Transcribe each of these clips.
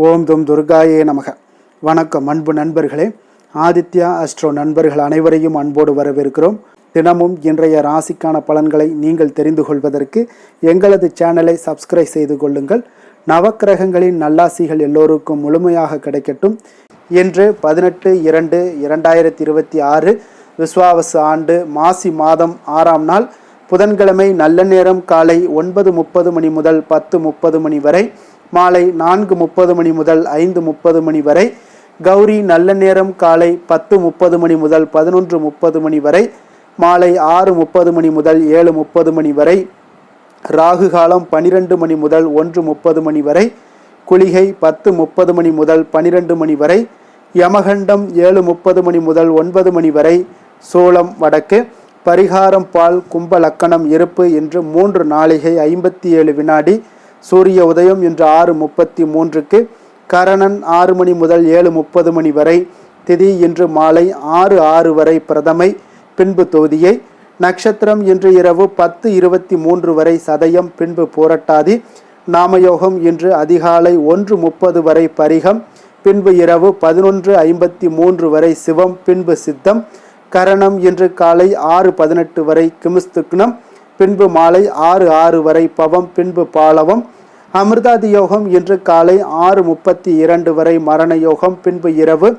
ஓம் தும் துர்காயே நமக. வணக்கம் அன்பு நண்பர்களே. ஆதித்யா அஸ்ட்ரோ நண்பர்கள் அனைவரையும் அன்போடு வரவேற்கிறோம். தினமும் இன்றைய ராசிக்கான பலன்களை நீங்கள் தெரிந்து கொள்வதற்கு எங்களது சேனலை சப்ஸ்கிரைப் செய்து கொள்ளுங்கள். நவக்கிரகங்களின் நல்லாசிகள் எல்லோருக்கும் முழுமையாக கிடைக்கட்டும். இன்று 18/2/2026 விஸ்வாவசு ஆண்டு மாசி மாதம் 6ஆம் நாள் புதன்கிழமை. நல்ல நேரம் காலை 9:30 மணி முதல் 10:30 மணி வரை, மாலை 4:30 மணி முதல் 5:30 மணி வரை. கௌரி நல்ல நேரம் காலை 10:30 மணி முதல் 11:30 மணி வரை, மாலை 6:30 மணி முதல் 7:30 மணி வரை. ராகு காலம் 12 மணி முதல் 1:30 மணி வரை. குளிகை 10:30 மணி முதல் 12 மணி வரை. யமகண்டம் 7:30 மணி முதல் 9 மணி வரை. சோளம் வடக்கு. பரிகாரம் பால். கும்ப லக்கணம் இருப்பு. இன்று 3 நாழிகை 57 வினாடி. சூரிய உதயம் இன்று 6:33க்கு. கரணன் 6 மணி முதல் 7:30 மணி வரை. திதி இன்று மாலை 6:06 வரை பிரதமை, பின்பு தொகுதியை. நட்சத்திரம் இன்று இரவு 10:23 வரை சதயம், பின்பு பூரட்டாதி. நாமயோகம் இன்று அதிகாலை 1:30 வரை பரிகம், பின்பு இரவு 11:53 வரை சிவம், பின்பு சித்தம். கரணம் இன்று காலை 6:18 வரை கிமுஸ்துக்னம், பின்பு மாலை 6:06 வரை பவம், பின்பு பாலவம். அமிர்தாதி யோகம் இன்று காலை 6:32 வரை மரண யோகம், பின்பு இரவு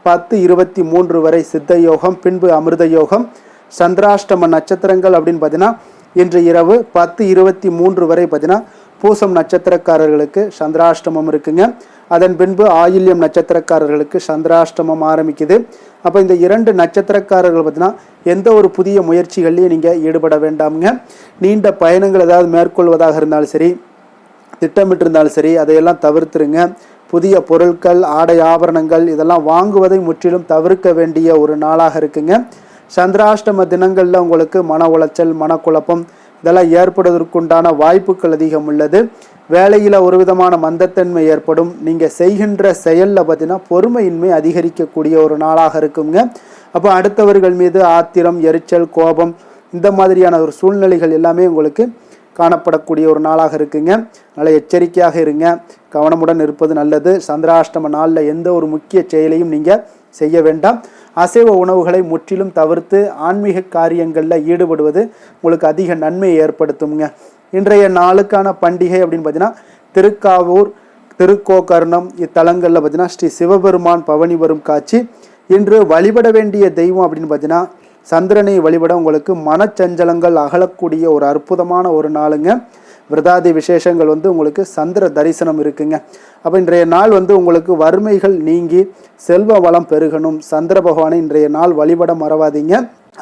10:23 வரை சித்த யோகம், பின்பு அமிர்த யோகம். சந்திராஷ்டம நட்சத்திரங்கள் அப்படின்னு பார்த்தீங்கன்னா இன்று இரவு 10:23 வரை பார்த்தீங்கன்னா பூசம் நட்சத்திரக்காரர்களுக்கு சந்திராஷ்டமம் இருக்குங்க. அதன் பின்பு ஆயில்யம் நட்சத்திரக்காரர்களுக்கு சந்திராஷ்டமம் ஆரம்பிக்குது. அப்போ இந்த 2 நட்சத்திரக்காரர்கள் பார்த்தீங்கன்னா எந்த ஒரு புதிய முயற்சிகள்லையும் நீங்கள் ஈடுபட வேண்டாமுங்க. நீண்ட பயணங்கள் ஏதாவது மேற்கொள்வதாக இருந்தாலும் சரி, திட்டமிட்டிருந்தாலும் சரி, அதையெல்லாம் தவிர்த்துருங்க. புதிய பொருட்கள், ஆடை ஆபரணங்கள் இதெல்லாம் வாங்குவதை முற்றிலும் தவிர்க்க வேண்டிய ஒரு நாளாக இருக்குங்க. சந்திராஷ்டம தினங்களில் உங்களுக்கு மன உளைச்சல், மனக்குழப்பம் இதெல்லாம் ஏற்படுவதற்குண்டான வாய்ப்புகள் அதிகம் உள்ளது. வேலையில் ஒரு விதமான மந்தத்தன்மை ஏற்படும். நீங்கள் செய்கின்ற செயலில் பார்த்தீங்கன்னா பொறுமையின்மை அதிகரிக்கக்கூடிய ஒரு நாளாக இருக்குங்க. அப்போ அடுத்தவர்கள் மீது ஆத்திரம், எரிச்சல், கோபம் இந்த மாதிரியான ஒரு சூழ்நிலைகள் எல்லாமே உங்களுக்கு காணப்படக்கூடிய ஒரு நாளாக இருக்குங்க. நல்ல எச்சரிக்கையாக இருங்க, கவனமுடன் இருப்பது நல்லது. சந்திராஷ்டம நாளில் எந்த ஒரு முக்கிய செயலையும் நீங்கள் செய்ய வேண்டாம். அசைவ உணவுகளை முற்றிலும் தவிர்த்து ஆன்மீக காரியங்களில் ஈடுபடுவது உங்களுக்கு அதிக நன்மையை ஏற்படுத்துங்க. இன்றைய நாளுக்கான பண்டிகை அப்படின்னு பார்த்தீங்கன்னா திருக்காவூர், திருக்கோகர்ணம் இத்தலங்களில் பார்த்தீங்கன்னா ஸ்ரீ சிவபெருமான் பவனி வரும் காட்சி. இன்று வழிபட வேண்டிய தெய்வம் அப்படின்னு பார்த்தீங்கன்னா சந்திரனை வழிபட உங்களுக்கு மனச்சஞ்சலங்கள் அகலக்கூடிய ஒரு அற்புதமான ஒரு நாளுங்க. விரதாதி விசேஷங்கள் உங்களுக்கு சந்திர தரிசனம் இருக்குங்க. அப்போ இன்றைய நாள் உங்களுக்கு வறுமைகள் நீங்கி செல்வ வளம் பெருகணும். சந்திர பகவானை இன்றைய நாள் வழிபட மறவாதீங்க.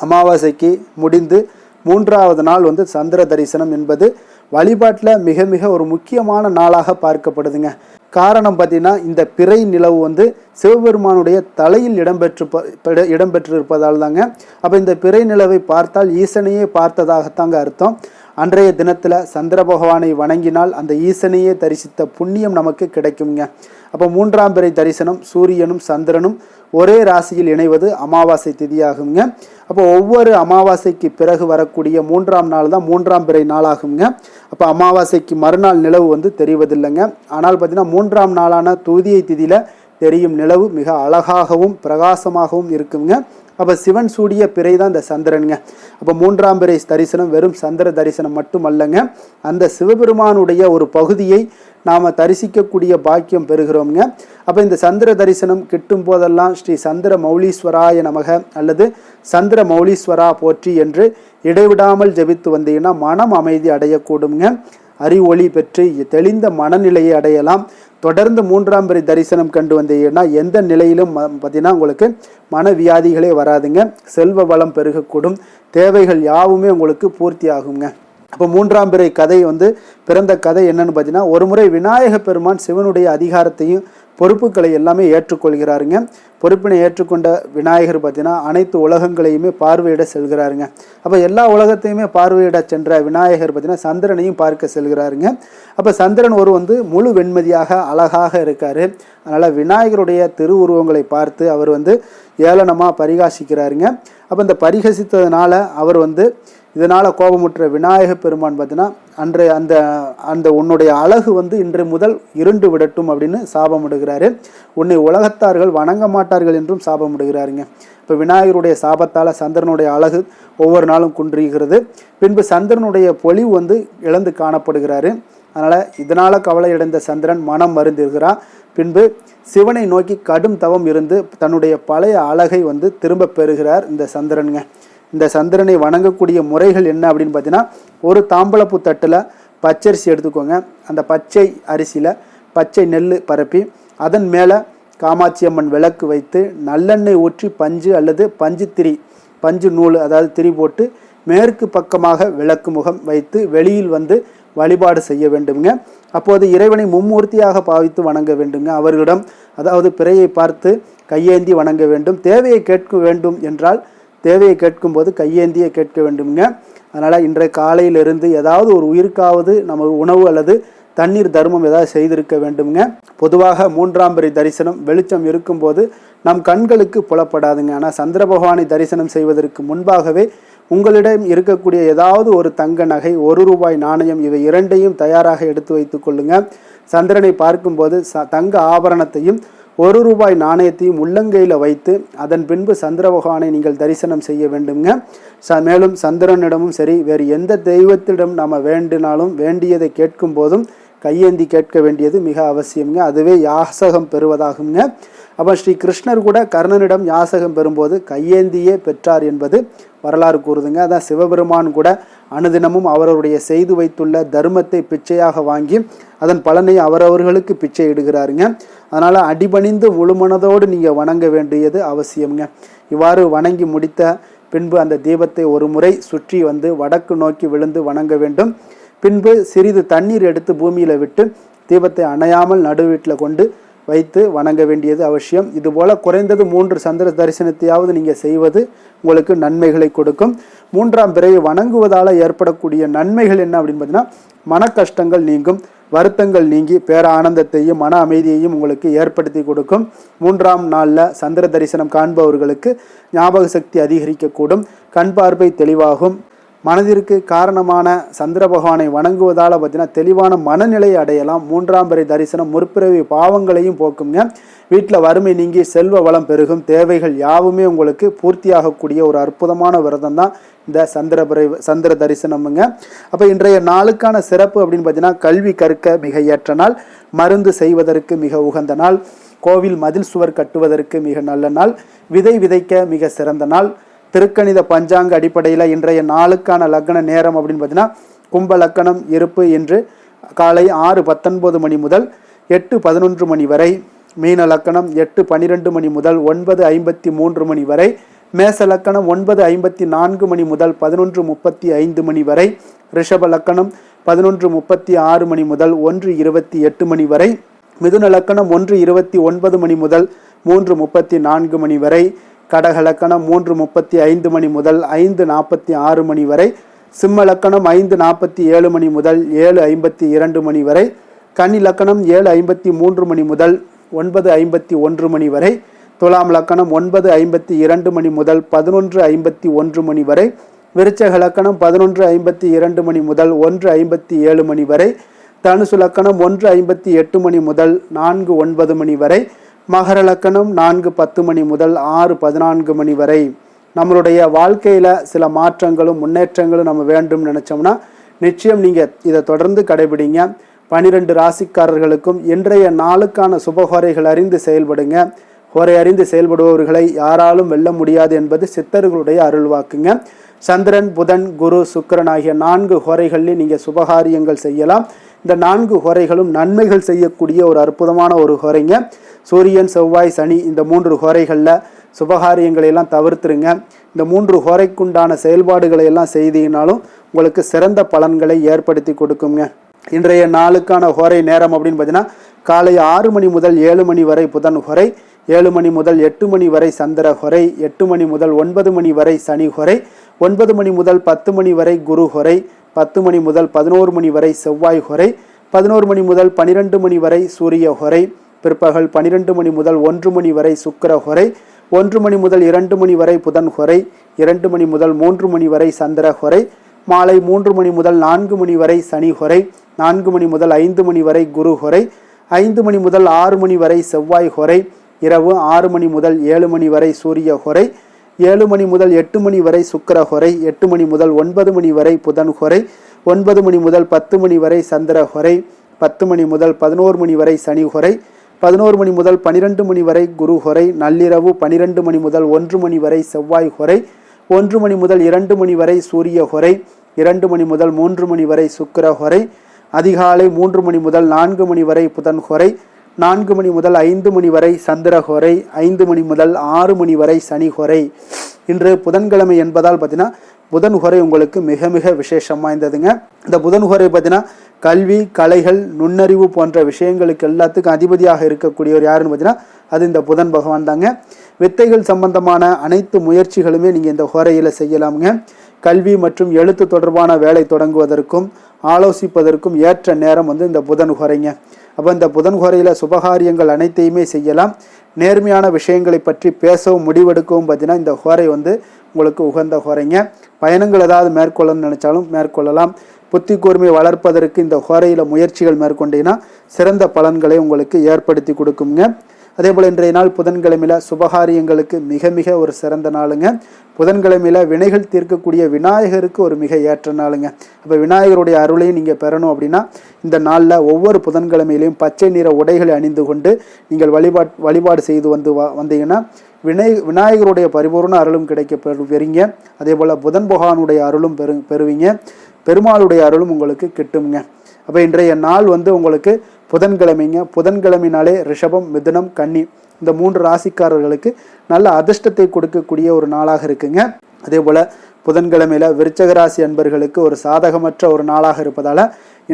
அமாவாசைக்கு முடிந்து 3ஆவது நாள் சந்திர தரிசனம் என்பது வழிபாட்டில் மிக மிக ஒரு முக்கியமான நாளாக பார்க்கப்படுதுங்க. காரணம் பார்த்தீங்கன்னா இந்த பிறை நிலவு சிவபெருமானுடைய தலையில் இடம்பெற்றிருப்பதால் தாங்க. அப்போ இந்த பிறை நிலவை பார்த்தால் ஈசனையே பார்த்ததாகத்தாங்க அர்த்தம். அன்றைய தினத்தில் சந்திர பகவானை வணங்கினால் அந்த ஈசனையே தரிசித்த புண்ணியம் நமக்கு கிடைக்குங்க. அப்போ 3ஆம் பிறை தரிசனம், சூரியனும் சந்திரனும் ஒரே ராசியில் இணைவது அமாவாசை திதியாகுங்க. அப்போ ஒவ்வொரு அமாவாசைக்கு பிறகு வரக்கூடிய 3ஆம் நாள் தான் 3ஆம் பிறை நாளாகுங்க. அப்போ அமாவாசைக்கு மறுநாள் நிலவு தெரிவதில்லைங்க. ஆனால் பார்த்தீங்கன்னா 3ஆம் நாளான துதியை திதியில் தெரியும் நிலவு மிக அழகாகவும் பிரகாசமாகவும் இருக்குங்க. அப்போ சிவன் சூடிய பிறை தான் இந்த சந்திரனுங்க. அப்போ 3ஆம் பிறை தரிசனம் வெறும் சந்திர தரிசனம் மட்டுமல்லங்க, அந்த சிவபெருமானுடைய ஒரு பகுதியை நாம் தரிசிக்கக்கூடிய பாக்கியம் பெறுகிறோம்ங்க. அப்போ இந்த சந்திர தரிசனம் கிட்டும் போதெல்லாம் ஸ்ரீ சந்திர மௌலீஸ்வராய நமக அல்லது சந்திர மௌலீஸ்வரா போற்றி என்று இடைவிடாமல் ஜெபித்து வந்தீங்கன்னா மனம் அமைதி அடையக்கூடுங்க. அறிவொளி பெற்று தெளிந்த மனநிலையை அடையலாம். தொடர்ந்து 3ஆம் பிறை தரிசனம் கண்டு வந்தீங்கன்னா எந்த நிலையிலும் பார்த்தீங்கன்னா உங்களுக்கு மனவியாதிகளே வராதுங்க. செல்வ வளம் பெருகக்கூடும். தேவைகள் யாவுமே உங்களுக்கு பூர்த்தி ஆகுங்க. அப்போ 3ஆம் பிறை கதை பிறந்த கதை என்னன்னு பார்த்தீங்கன்னா, ஒரு முறை விநாயக பெருமான் சிவனுடைய அதிகாரத்தையும் பொறுப்புகளை எல்லாமே ஏற்றுக்கொள்கிறாருங்க. பொறுப்பினை ஏற்றுக்கொண்ட விநாயகர் பார்த்தீங்கன்னா அனைத்து உலகங்களையுமே பார்வையிட செல்கிறாருங்க. அப்போ எல்லா உலகத்தையுமே பார்வையிட சென்ற விநாயகர் பார்த்தீங்கன்னா சந்திரனையும் பார்க்க செல்கிறாருங்க. அப்போ சந்திரன் முழு வெண்மதியாக அழகாக இருக்கார். அதனால் விநாயகருடைய திருவுருவங்களை பார்த்து அவர் ஏளனமாக பரிகாசிக்கிறாருங்க. அப்போ இந்த பரிகசித்ததுனால அவர் இதனால் கோபமுற்ற விநாயக பெருமான் பார்த்தீங்கன்னா அன்றைய அந்த உன்னுடைய அழகு இன்று முதல் இருண்டு விடட்டும் அப்படின்னு சாபமிடுகிறாரு. உன்னை உலகத்தார்கள் வணங்க மாட்டார்கள் என்றும் சாபமிடுகிறாருங்க. இப்போ விநாயகருடைய சாபத்தால் சந்திரனுடைய அழகு ஒவ்வொரு நாளும் குன்றுகிறது. பின்பு சந்திரனுடைய பொலிவு இழந்து காணப்படுகிறாரு. அதனால் இதனால் கவலையடைந்த சந்திரன் மனம் மருந்திருக்கிறார். பின்பு சிவனை நோக்கி கடும் தவம் இருந்து தன்னுடைய பழைய அழகை திரும்ப பெறுகிறார் இந்த சந்திரனுங்க. இந்த சந்திரனை வணங்கக்கூடிய முறைகள் என்ன அப்படின்னு பார்த்தீங்கன்னா, ஒரு தாம்பளப்பு தட்டில் பச்சரிசி எடுத்துக்கோங்க. அந்த பச்சை அரிசியில் பச்சை நெல் பரப்பி அதன் மேலே காமாட்சி அம்மன் விளக்கு வைத்து நல்லெண்ணெய் ஊற்றி பஞ்சு அல்லது பஞ்சு நூல் அதாவது திரி போட்டு மேற்கு பக்கமாக விளக்கு முகம் வைத்து வெளியில் வழிபாடு செய்ய வேண்டுங்க. அப்போது இறைவனை மும்மூர்த்தியாக பாவித்து வணங்க வேண்டுங்க. அவர்களிடம் அதாவது பிறையை பார்த்து கையேந்தி வணங்க வேண்டும். தேவையை கேட்க வேண்டும் என்றால் தேவையை கேட்கும்போது கையேந்தியை கேட்க வேண்டுங்க. அதனால் இன்றைய காலையிலிருந்து ஏதாவது ஒரு உயிருக்காவது நமக்கு உணவு அல்லது தண்ணீர் தர்மம் ஏதாவது செய்திருக்க வேண்டுங்க. பொதுவாக 3ஆம் பிறை தரிசனம் வெளிச்சம் இருக்கும்போது நம் கண்களுக்கு புலப்படாதுங்க. ஆனால் சந்திர பகவானை தரிசனம் செய்வதற்கு முன்பாகவே உங்களிடம் இருக்கக்கூடிய ஏதாவது ஒரு தங்க நகை, 1 ரூபாய் நாணயம் இவை இரண்டையும் தயாராக எடுத்து வைத்து கொள்ளுங்க. சந்திரனை பார்க்கும்போது தங்க ஆபரணத்தையும் 1 ரூபாய் நாணயத்தையும் உள்ளங்கையில் வைத்து அதன் பின்பு சந்திர பகவானை நீங்கள் தரிசனம் செய்ய வேண்டுங்க. மேலும் சந்திரனிடமும் சரி வேறு எந்த தெய்வத்திடம் நாம் வேண்டினாலும் வேண்டியதை கேட்கும் போதும் கையேந்தி கேட்க வேண்டியது மிக அவசியம்ங்க. அதுவே யாசகம் பெறுவதாகுங்க. அப்போ ஸ்ரீ கிருஷ்ணர் கூட கர்ணனிடம் யாசகம் பெறும்போது கையேந்தியே பெற்றார் என்பது வரலாறு கூறுதுங்க. அதான் சிவபெருமான் கூட அனுதினமும் அவருடைய செய்து வைத்துள்ள தர்மத்தை பிச்சையாக வாங்கி அதன் பலனை அவரவர்களுக்கு பிச்சை இடுகிறாருங்க. அதனால் அடிபணிந்து முழுமனதோடு நீங்கள் வணங்க வேண்டியது அவசியம்ங்க. இவ்வாறு வணங்கி முடித்த பின்பு அந்த தீபத்தை ஒரு முறை சுற்றி வடக்கு நோக்கி விழுந்து வணங்க வேண்டும். பின்பு சிறிது தண்ணீர் எடுத்து பூமியில் விட்டு தீபத்தை அணையாமல் நடுவீட்டில் கொண்டு வைத்து வணங்க வேண்டியது அவசியம். இதுபோல் குறைந்தது 3 சந்திர தரிசனத்தையாவது நீங்கள் செய்வது உங்களுக்கு நன்மைகளை கொடுக்கும். 3ஆம் பிறையை வணங்குவதால் ஏற்படக்கூடிய நன்மைகள் என்ன அப்படின்னு பார்த்தீங்கன்னா, மன கஷ்டங்கள் நீங்கும், வருத்தங்கள் நீங்கி பேர ஆனந்தத்தையும் மன அமைதியையும் உங்களுக்கு ஏற்படுத்தி கொடுக்கும். 3ஆம் நாளில் சந்திர தரிசனம் காண்பவர்களுக்கு ஞாபக சக்தி அதிகரிக்கக்கூடும், கண் பார்வை தெளிவாகும். மனதிற்கு காரணமான சந்திர பகவானை வணங்குவதால் பார்த்தீங்கன்னா தெளிவான மனநிலை அடையலாம். 3ஆம் பிறை தரிசனம் முற்பிறவி பாவங்களையும் போக்குங்க. வீட்டில் வறுமை நீங்கி செல்வ வளம் பெருகும், தேவைகள் யாவுமே உங்களுக்கு பூர்த்தியாகக்கூடிய ஒரு அற்புதமான விரதம் தான் இந்த சந்திர தரிசனமுங்க. அப்போ இன்றைய நாளுக்கான சிறப்பு அப்படின்னு பார்த்தீங்கன்னா, கல்வி கற்க மிக ஏற்ற நாள், மருந்து செய்வதற்கு மிக உகந்த நாள், கோவில் மதில் சுவர் கட்டுவதற்கு மிக நல்ல நாள், விதை விதைக்க மிக சிறந்த நாள். திருக்கணித பஞ்சாங்க அடிப்படையில் இன்றைய நாளுக்கான லக்ன நேரம் அப்படின்னு பார்த்தீங்கன்னா, கும்ப லக்கணம் இருப்பு என்று காலை 6:19 மணி முதல் 8:11 மணி வரை, மீன லக்கணம் 8:12 மணி முதல் 9:53 மணி வரை, மேச லக்கணம் 9:54 மணி முதல் 11:35 மணி வரை, ரிஷப லக்கணம் 11:36 மணி முதல் 1:28 மணி வரை, மிதுன லக்கணம் 1:29 மணி முதல் 3:34 மணி வரை, கடக லக்கணம் 3:35 மணி முதல் 5:46 மணி வரை, சிம்ம லக்கணம் 5:47 மணி முதல் 7:52 மணி வரை, கன்னி லக்கணம் 7:53 மணி முதல் 9:51 மணி வரை, துலாம் லக்கணம் 9:52 மணி முதல் 11:51 மணி வரை, விருச்சக லக்கணம் 11:52 மணி முதல் 1:57 மணி வரை, தனுசு லக்கணம் 1:58 மணி முதல் 4:09 மணி வரை, மகர லக்கணம் 4:10 மணி முதல் 6:14 மணி வரை. நம்மளுடைய வாழ்க்கையில் சில மாற்றங்களும் முன்னேற்றங்களும் நம்ம வேண்டும் நினச்சோம்னா நிச்சயம் நீங்கள் இதை தொடர்ந்து கடைபிடிங்க. 12 ராசிக்காரர்களுக்கும் இன்றைய நாளுக்கான சுபஹோரைகள் அறிந்து செயல்படுங்க. ஹோரை அறிந்து செயல்படுபவர்களை யாராலும் வெல்ல முடியாது என்பது சித்தர்களுடைய அருள்வாக்குங்க. சந்திரன், புதன், குரு, சுக்கிரன் ஆகிய 4 ஹோரைகளில் நீங்கள் சுபகாரியங்கள் செய்யலாம். இந்த 4 ஹோரைகளும் நன்மைகள் செய்யக்கூடிய ஒரு அற்புதமான ஒரு ஹோரைங்க. சூரியன், செவ்வாய், சனி இந்த 3 ஹோரைகளில் சுபகாரியங்களை எல்லாம் தவிர்த்துருங்க. இந்த 3 ஹோரைக்குண்டான செயல்பாடுகளை எல்லாம் செய்தீங்கனாலும் உங்களுக்கு சிறந்த பலன்களை ஏற்படுத்தி கொடுக்குங்க. இன்றைய நாளுக்கான ஹோரை நேரம் அப்படின்னு பார்த்தீங்கன்னா, காலை 6 மணி முதல் 7 மணி வரை புதன் ஹோரை, 7 மணி முதல் 8 மணி வரை சந்திரஹொரை, 8 மணி முதல் 9 மணி வரை சனிஹொரை, 9 மணி முதல் 10 மணி வரை குருஹொரை, 10 மணி முதல் 11 மணி வரை செவ்வாய் ஹொரை, 11 மணி முதல் 12 மணி வரை சூரிய ஹொரை, பிற்பகல் 12 மணி முதல் 1 மணி வரை சுக்கிர ஹொரை, 1 மணி முதல் 2 மணி வரை புதன் ஹொரை, 2 மணி முதல் 3 மணி வரை சந்திர ஹொரை, மாலை 3 மணி முதல் 4 மணி வரை சனி ஹொரை, 4 மணி முதல் 5 மணி வரை குரு ஹொரை, 5 மணி முதல் 6 மணி வரை செவ்வாய் ஹொரை, இரவு 6 மணி முதல் 7 மணி வரை சூரிய ஹொரை, 7 மணி முதல் 8 மணி வரை சுக்கிர ஹொரை, 8 மணி முதல் 9 மணி வரை புதன் ஹொரை, 9 மணி முதல் 10 மணி வரை சந்திர ஹொரை, 10 மணி முதல் 11 மணி வரை சனி ஹொரை, 11 மணி முதல் 12 மணி வரை குரு ஹொரை, நள்ளிரவு 12 மணி முதல் 1 மணி வரை செவ்வாய் ஹொரை, 1 மணி முதல் 2 மணி வரை சூரிய ஹொரை, 2 மணி முதல் 3 மணி வரை சுக்கிர ஹொரை, அதிகாலை 3 மணி முதல் 4 மணி வரை புதன் ஹொரை, 4 மணி முதல் 5 மணி வரை சந்திர ஹொரை, 5 மணி முதல் 6 மணி வரை சனி ஹொரை. இன்று புதன்கிழமை என்பதால் பார்த்தீங்கன்னா புதன் ஹொரை உங்களுக்கு மிக மிக விசேஷம் வாய்ந்ததுங்க. இந்த புதன் ஹொரை பார்த்தீங்கன்னா கல்வி, கலைகள், நுண்ணறிவு போன்ற விஷயங்களுக்கு எல்லாத்துக்கும் அதிபதியாக இருக்கக்கூடியவர் யாருன்னு பார்த்தீங்கன்னா அது இந்த புதன் பகவான் தாங்க. வித்தைகள் சம்பந்தமான அனைத்து முயற்சிகளுமே நீங்கள் இந்த ஹொரையில் செய்யலாமுங்க. கல்வி மற்றும் எழுத்து தொடர்பான வேலை தொடங்குவதற்கும் ஆலோசிப்பதற்கும் ஏற்ற நேரம் இந்த புதன் ஹொரைங்க. அப்போ இந்த புதன் ஹொரையில் சுபகாரியங்கள் அனைத்தையுமே செய்யலாம். நேர்மையான விஷயங்களை பற்றி பேசவும் முடிவெடுக்கவும் பார்த்தீங்கன்னா இந்த ஹொரை உங்களுக்கு உகந்த ஹொரைங்க. பயணங்கள் ஏதாவது மேற்கொள்ளணும்னு நினைச்சாலும் மேற்கொள்ளலாம். புத்தி கூர்மை வளர்ப்பதற்கு இந்த ஹொரையில் முயற்சிகள் மேற்கொண்டீங்கன்னா சிறந்த பலன்களை உங்களுக்கு ஏற்படுத்தி கொடுக்குங்க. அதே போல் இன்றைய நாள் புதன்கிழமையில் சுபகாரியங்களுக்கு மிக மிக ஒரு சிறந்த நாளுங்க. புதன்கிழமையில் வினைகள் தீர்க்கக்கூடிய விநாயகருக்கு ஒரு மிக ஏற்ற நாளுங்க. அப்போ விநாயகருடைய அருளையும் நீங்கள் பெறணும் அப்படின்னா இந்த நாளில் ஒவ்வொரு புதன்கிழமையிலையும் பச்சை நிற உடைகளை அணிந்து கொண்டு நீங்கள் வழிபாடு செய்து வந்தீங்கன்னா விநாயகருடைய பரிபூர்ண அருளும் கிடைக்க பெறுவீங்க. அதே போல் புதன் பகவானுடைய அருளும் பெறுவீங்க. பெருமாளுடைய அருளும் உங்களுக்கு கிட்டுங்க. அப்போ இன்றைய நாள் உங்களுக்கு புதன்கிழமைங்க. புதன்கிழமைனாலே ரிஷபம், மிதுனம், கன்னி இந்த 3 ராசிக்காரர்களுக்கு நல்ல அதிர்ஷ்டத்தை கொடுக்கக்கூடிய ஒரு நாளாக இருக்குங்க. அதே போல் புதன்கிழமையில் விருச்சக ராசி அன்பர்களுக்கு ஒரு சாதகமற்ற ஒரு நாளாக இருப்பதால்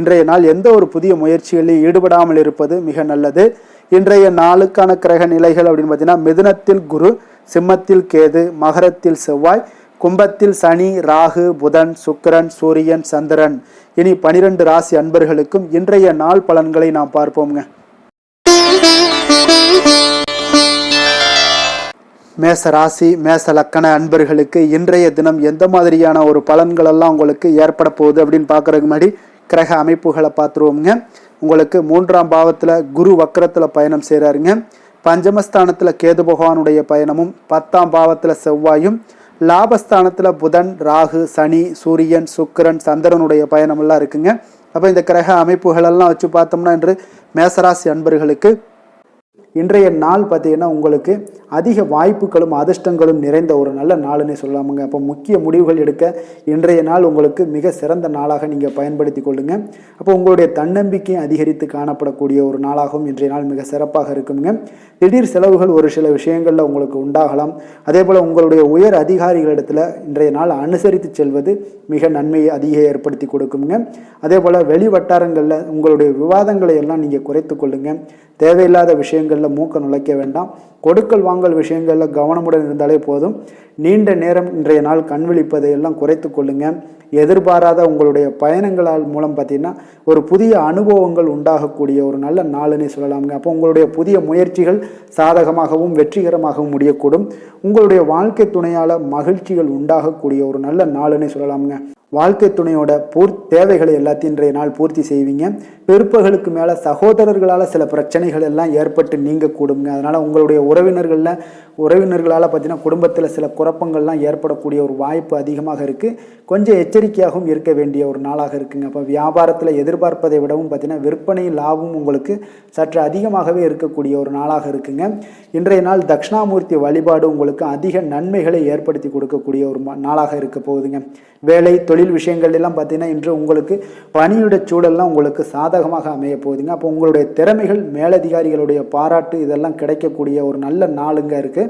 இன்றைய நாள் எந்த ஒரு புதிய முயற்சிகளில் ஈடுபடாமல் இருப்பது மிக நல்லது. இன்றைய நாளுக்கான கிரக நிலைகள் அப்படின்னு பார்த்தீங்கன்னா மிதுனத்தில் குரு, சிம்மத்தில் கேது, மகரத்தில் செவ்வாய், கும்பத்தில் சனி, ராகு, புதன், சுக்கிரன், சூரியன், சந்திரன். இனி 12 ராசி அன்பர்களுக்கும் இன்றைய நாள் பலன்களை நாம் பார்ப்போம்ங்க. மேச ராசி, மேச லக்கண அன்பர்களுக்கு இன்றைய தினம் எந்த மாதிரியான ஒரு பலன்கள் எல்லாம் உங்களுக்கு ஏற்பட போகுது அப்படின்னு பார்க்கறதுக்கு முன்னாடி கிரக அமைப்புகளை பார்த்துருவோம்ங்க. உங்களுக்கு 3ஆம் பாவத்தில் குரு வக்கரத்தில் பயணம் செய்கிறாருங்க. பஞ்சமஸ்தானத்தில் கேது பகவானுடைய பயணமும், 10ஆம் பாவத்தில் செவ்வாயும், லாபஸ்தானத்தில் புதன், ராகு, சனி, சூரியன், சுக்கிரன், சந்திரனுடைய பயணமெல்லாம் இருக்குங்க. அப்போ இந்த கிரக அமைப்புகளெல்லாம் வச்சு பார்த்தோம்னா இன்று மேசராசி அன்பர்களுக்கு இன்றைய நாள் பார்த்தீங்கன்னா உங்களுக்கு அதிக வாய்ப்புகளும் அதிர்ஷ்டங்களும் நிறைந்த ஒரு நல்ல நாளுன்னே சொல்லலாமுங்க. அப்போ முக்கிய முடிவுகள் எடுக்க இன்றைய நாள் உங்களுக்கு மிக சிறந்த நாளாக நீங்கள் பயன்படுத்தி கொள்ளுங்க. அப்போ உங்களுடைய தன்னம்பிக்கையை அதிகரித்து காணப்படக்கூடிய ஒரு நாளாகவும் இன்றைய நாள் மிக சிறப்பாக இருக்குங்க. திடீர் செலவுகள் ஒரு சில விஷயங்களில் உங்களுக்கு உண்டாகலாம். அதே போல் உங்களுடைய உயர் அதிகாரிகளிடத்தில் இன்றைய நாள் அனுசரித்து செல்வது மிக நன்மையை அதிக ஏற்படுத்தி கொடுக்குங்க. அதே போல் வெளி வட்டாரங்களில் உங்களுடைய விவாதங்களை எல்லாம் நீங்கள் குறைத்து கொள்ளுங்க. தேவையில்லாத விஷயங்களில் மூக்க நுழைக்க வேண்டாம். கொடுக்கல் வாங்கல் விஷயங்களில் கவனமுடன் இருந்தாலே போதும். நீண்ட நேரம் இன்றைய நாள் கண் விழிப்பதை எல்லாம் குறைத்து கொள்ளுங்க. எதிர்பாராத உங்களுடைய பயணங்களால் மூலம் பார்த்தீங்கன்னா ஒரு புதிய அனுபவங்கள் உண்டாகக்கூடிய ஒரு நல்ல நாளுன்னே சொல்லலாமுங்க. அப்போ உங்களுடைய புதிய முயற்சிகள் சாதகமாகவும் வெற்றிகரமாகவும் முடியக்கூடும். உங்களுடைய வாழ்க்கை துணையால் மகிழ்ச்சிகள் உண்டாகக்கூடிய ஒரு நல்ல நாளுன்னே சொல்லலாமுங்க. வாழ்க்கை துணையோட தேவைகளை எல்லாத்தையும் இன்றைய நாள் பூர்த்தி செய்வீங்க. பிற்பகலுக்கு மேலே சகோதரர்களால் சில பிரச்சனைகள் எல்லாம் ஏற்பட்டு நீங்கக்கூடுங்க. அதனால் உங்களுடைய உறவினர்களால் பார்த்தீங்கன்னா குடும்பத்தில் சில குழப்பங்கள்லாம் ஏற்படக்கூடிய ஒரு வாய்ப்பு அதிகமாக இருக்குது. கொஞ்சம் எச்சரிக்கையாகவும் இருக்க வேண்டிய ஒரு நாளாக இருக்குங்க. அப்போ வியாபாரத்தில் எதிர்பார்ப்பதை விடவும் பார்த்தீங்கன்னா விற்பனை லாபம் உங்களுக்கு சற்று அதிகமாகவே இருக்கக்கூடிய ஒரு நாளாக இருக்குங்க. இன்றைய நாள் தட்சிணாமூர்த்தி வழிபாடு உங்களுக்கு அதிக நன்மைகளை ஏற்படுத்தி கொடுக்கக்கூடிய ஒரு நாளாக இருக்க போகுதுங்க. வேலை தொழில் விஷயங்கள் எல்லாம் பார்த்தீங்கன்னா இன்று உங்களுக்கு பணியிட சூழல்லாம் உங்களுக்கு சாதகமாக அமைய போகுதுங்க. அப்போ உங்களுடைய திறமைகள் மேலதிகாரிகளுடைய பாராட்டு இதெல்லாம் கிடைக்கக்கூடிய ஒரு நல்ல நாளுங்க இருக்குது.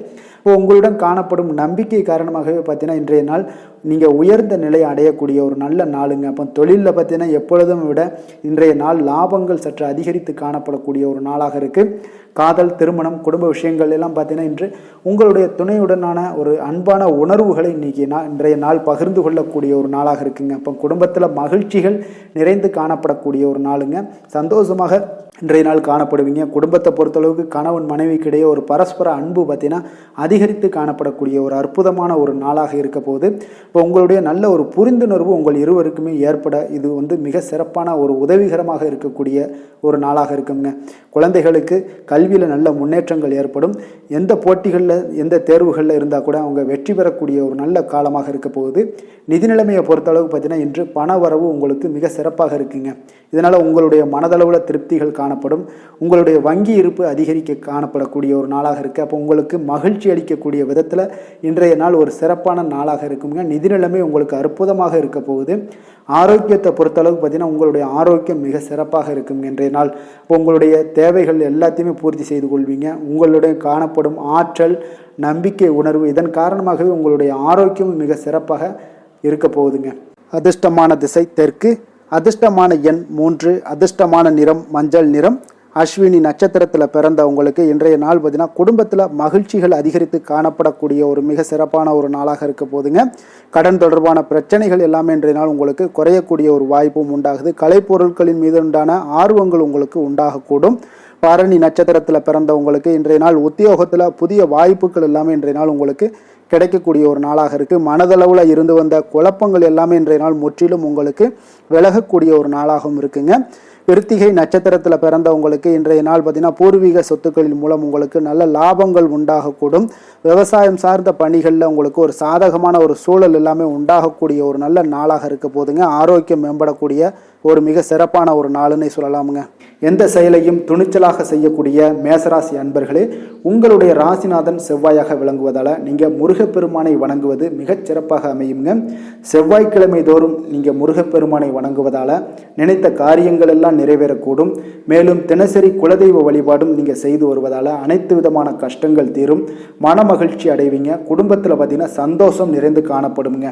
உங்களுடன் காணப்படும் நம்பிக்கை காரணமாகவே பார்த்தீங்கன்னா இன்றைய நாள் நீங்கள் உயர்ந்த நிலையை அடையக்கூடிய ஒரு நல்ல நாளுங்க. அப்போ தொழிலில் பார்த்தீங்கன்னா எப்பொழுதும் விட இன்றைய நாள் லாபங்கள் சற்று அதிகரித்து காணப்படக்கூடிய ஒரு நாளாக இருக்குது. காதல், திருமணம், குடும்ப விஷயங்கள் எல்லாம் பார்த்தீங்கன்னா இன்று உங்களுடைய துணையுடனான ஒரு அன்பான உணர்வுகளை இன்றைய நாள் பகிர்ந்து கொள்ளக்கூடிய ஒரு நாளாக இருக்குங்க. அப்போ குடும்பத்தில் மகிழ்ச்சிகள் நிறைந்து காணப்படக்கூடிய ஒரு நாளுங்க. சந்தோஷமாக இன்றைய நாள் காணப்படுவீங்க. குடும்பத்தை பொறுத்தளவுக்கு கணவன் மனைவிக்கிடையே ஒரு பரஸ்பர அன்பு பார்த்தீங்கன்னா அதிகரித்து காணப்படக்கூடிய ஒரு அற்புதமான ஒரு நாளாக இருக்க போது. இப்போ உங்களுடைய நல்ல ஒரு புரிந்துணர்வு உங்கள் இருவருக்குமே ஏற்பட இது மிக சிறப்பான ஒரு உதவிகரமாக இருக்கக்கூடிய ஒரு நாளாக இருக்குங்க. குழந்தைகளுக்கு கல்வியில் நல்ல முன்னேற்றங்கள் ஏற்படும். எந்த போட்டிகளில் எந்த தேர்வுகளில் இருந்தால் கூட அவங்க வெற்றி பெறக்கூடிய ஒரு நல்ல காலமாக இருக்க போகுது. நிதி நிலைமையை பொறுத்தளவுக்கு பார்த்தீங்கன்னா இன்று பண வரவு உங்களுக்கு மிக சிறப்பாக இருக்குங்க. இதனால் உங்களுடைய மனதளவில் திருப்திகள் காணப்படும். உங்களுடைய வங்கி இருப்பு அதிகரிக்க காணப்படக்கூடிய ஒரு நாளாக இருக்குது. அப்போ உங்களுக்கு மகிழ்ச்சி அளிக்கக்கூடிய விதத்தில் இன்றைய நாள் ஒரு சிறப்பான நாளாக இருக்குங்க. நிதி நிலைமை உங்களுக்கு அற்புதமாக இருக்க போகுது. ஆரோக்கியத்தை பொறுத்தளவுக்கு பார்த்தீங்கன்னா உங்களுடைய ஆரோக்கியம் மிக சிறப்பாக இருக்குங்க இன்றைய நாள். உங்களுடைய தேவைகள் எல்லாத்தையுமே பூர்த்தி செய்து கொள்வீங்க. உங்களுடைய காணப்படும் ஆற்றல், நம்பிக்கை உணர்வு இதன் காரணமாகவே உங்களுடைய ஆரோக்கியம் மிக சிறப்பாக இருக்க போகுதுங்க. அதிர்ஷ்டமான திசை தெற்கு, அதிர்ஷ்டமான எண் 3, அதிர்ஷ்டமான நிறம் மஞ்சள் நிறம். அஸ்வினி நட்சத்திரத்தில் பிறந்த உங்களுக்கு இன்றைய நாள் பார்த்தீங்கன்னா குடும்பத்தில் மகிழ்ச்சிகள் அதிகரித்து காணப்படக்கூடிய ஒரு மிக சிறப்பான ஒரு நாளாக இருக்க போதுங்க. கடன் தொடர்பான பிரச்சனைகள் எல்லாமே இன்றைய நாள் உங்களுக்கு குறையக்கூடிய ஒரு வாய்ப்பும் உண்டாகுது. கலைப்பொருட்களின் மீது உண்டான ஆர்வங்கள் உங்களுக்கு உண்டாகக்கூடும். பரணி நட்சத்திரத்தில் பிறந்த உங்களுக்கு இன்றைய நாள் உத்தியோகத்தில் புதிய வாய்ப்புகள் எல்லாமே இன்றைய நாள் உங்களுக்கு கிடைக்கக்கூடிய ஒரு நாளாக இருக்குது. மனதளவில் இருந்து வந்த குழப்பங்கள் எல்லாமே இன்றைய நாள் முற்றிலும் உங்களுக்கு விலகக்கூடிய ஒரு நாளாகவும் இருக்குங்க. கிருத்திகை நட்சத்திரத்தில் பிறந்தவங்களுக்கு இன்றைய நாள் பார்த்தீங்கன்னா பூர்வீக சொத்துக்களின் மூலம் உங்களுக்கு நல்ல லாபங்கள் உண்டாகக்கூடும். விவசாயம் சார்ந்த பணிகளில் உங்களுக்கு ஒரு சாதகமான ஒரு சூழல் எல்லாமே உண்டாகக்கூடிய ஒரு நல்ல நாளாக இருக்க போதுங்க. ஆரோக்கியம் மேம்படக்கூடிய ஒரு மிக சிறப்பான ஒரு நாளுன்னே சொல்லலாமுங்க. எந்த செயலையும் துணிச்சலாக செய்யக்கூடிய மேசராசி அன்பர்களே, உங்களுடைய ராசிநாதன் செவ்வாயாக விளங்குவதால் நீங்கள் முருகப்பெருமானை வணங்குவது மிகச் சிறப்பாக அமையுங்க. செவ்வாய்க்கிழமை தோறும் நீங்கள் முருகப்பெருமானை வணங்குவதால் நினைத்த காரியங்கள் எல்லாம் நிறைவேறக்கூடும். மேலும் தினசரி குலதெய்வ வழிபாடும் நீங்கள் செய்து வருவதால் அனைத்து விதமான கஷ்டங்கள் தீரும். மன மகிழ்ச்சி அடைவீங்க. குடும்பத்தில் பார்த்தீங்கன்னா சந்தோஷம் நிறைந்து காணப்படுங்க.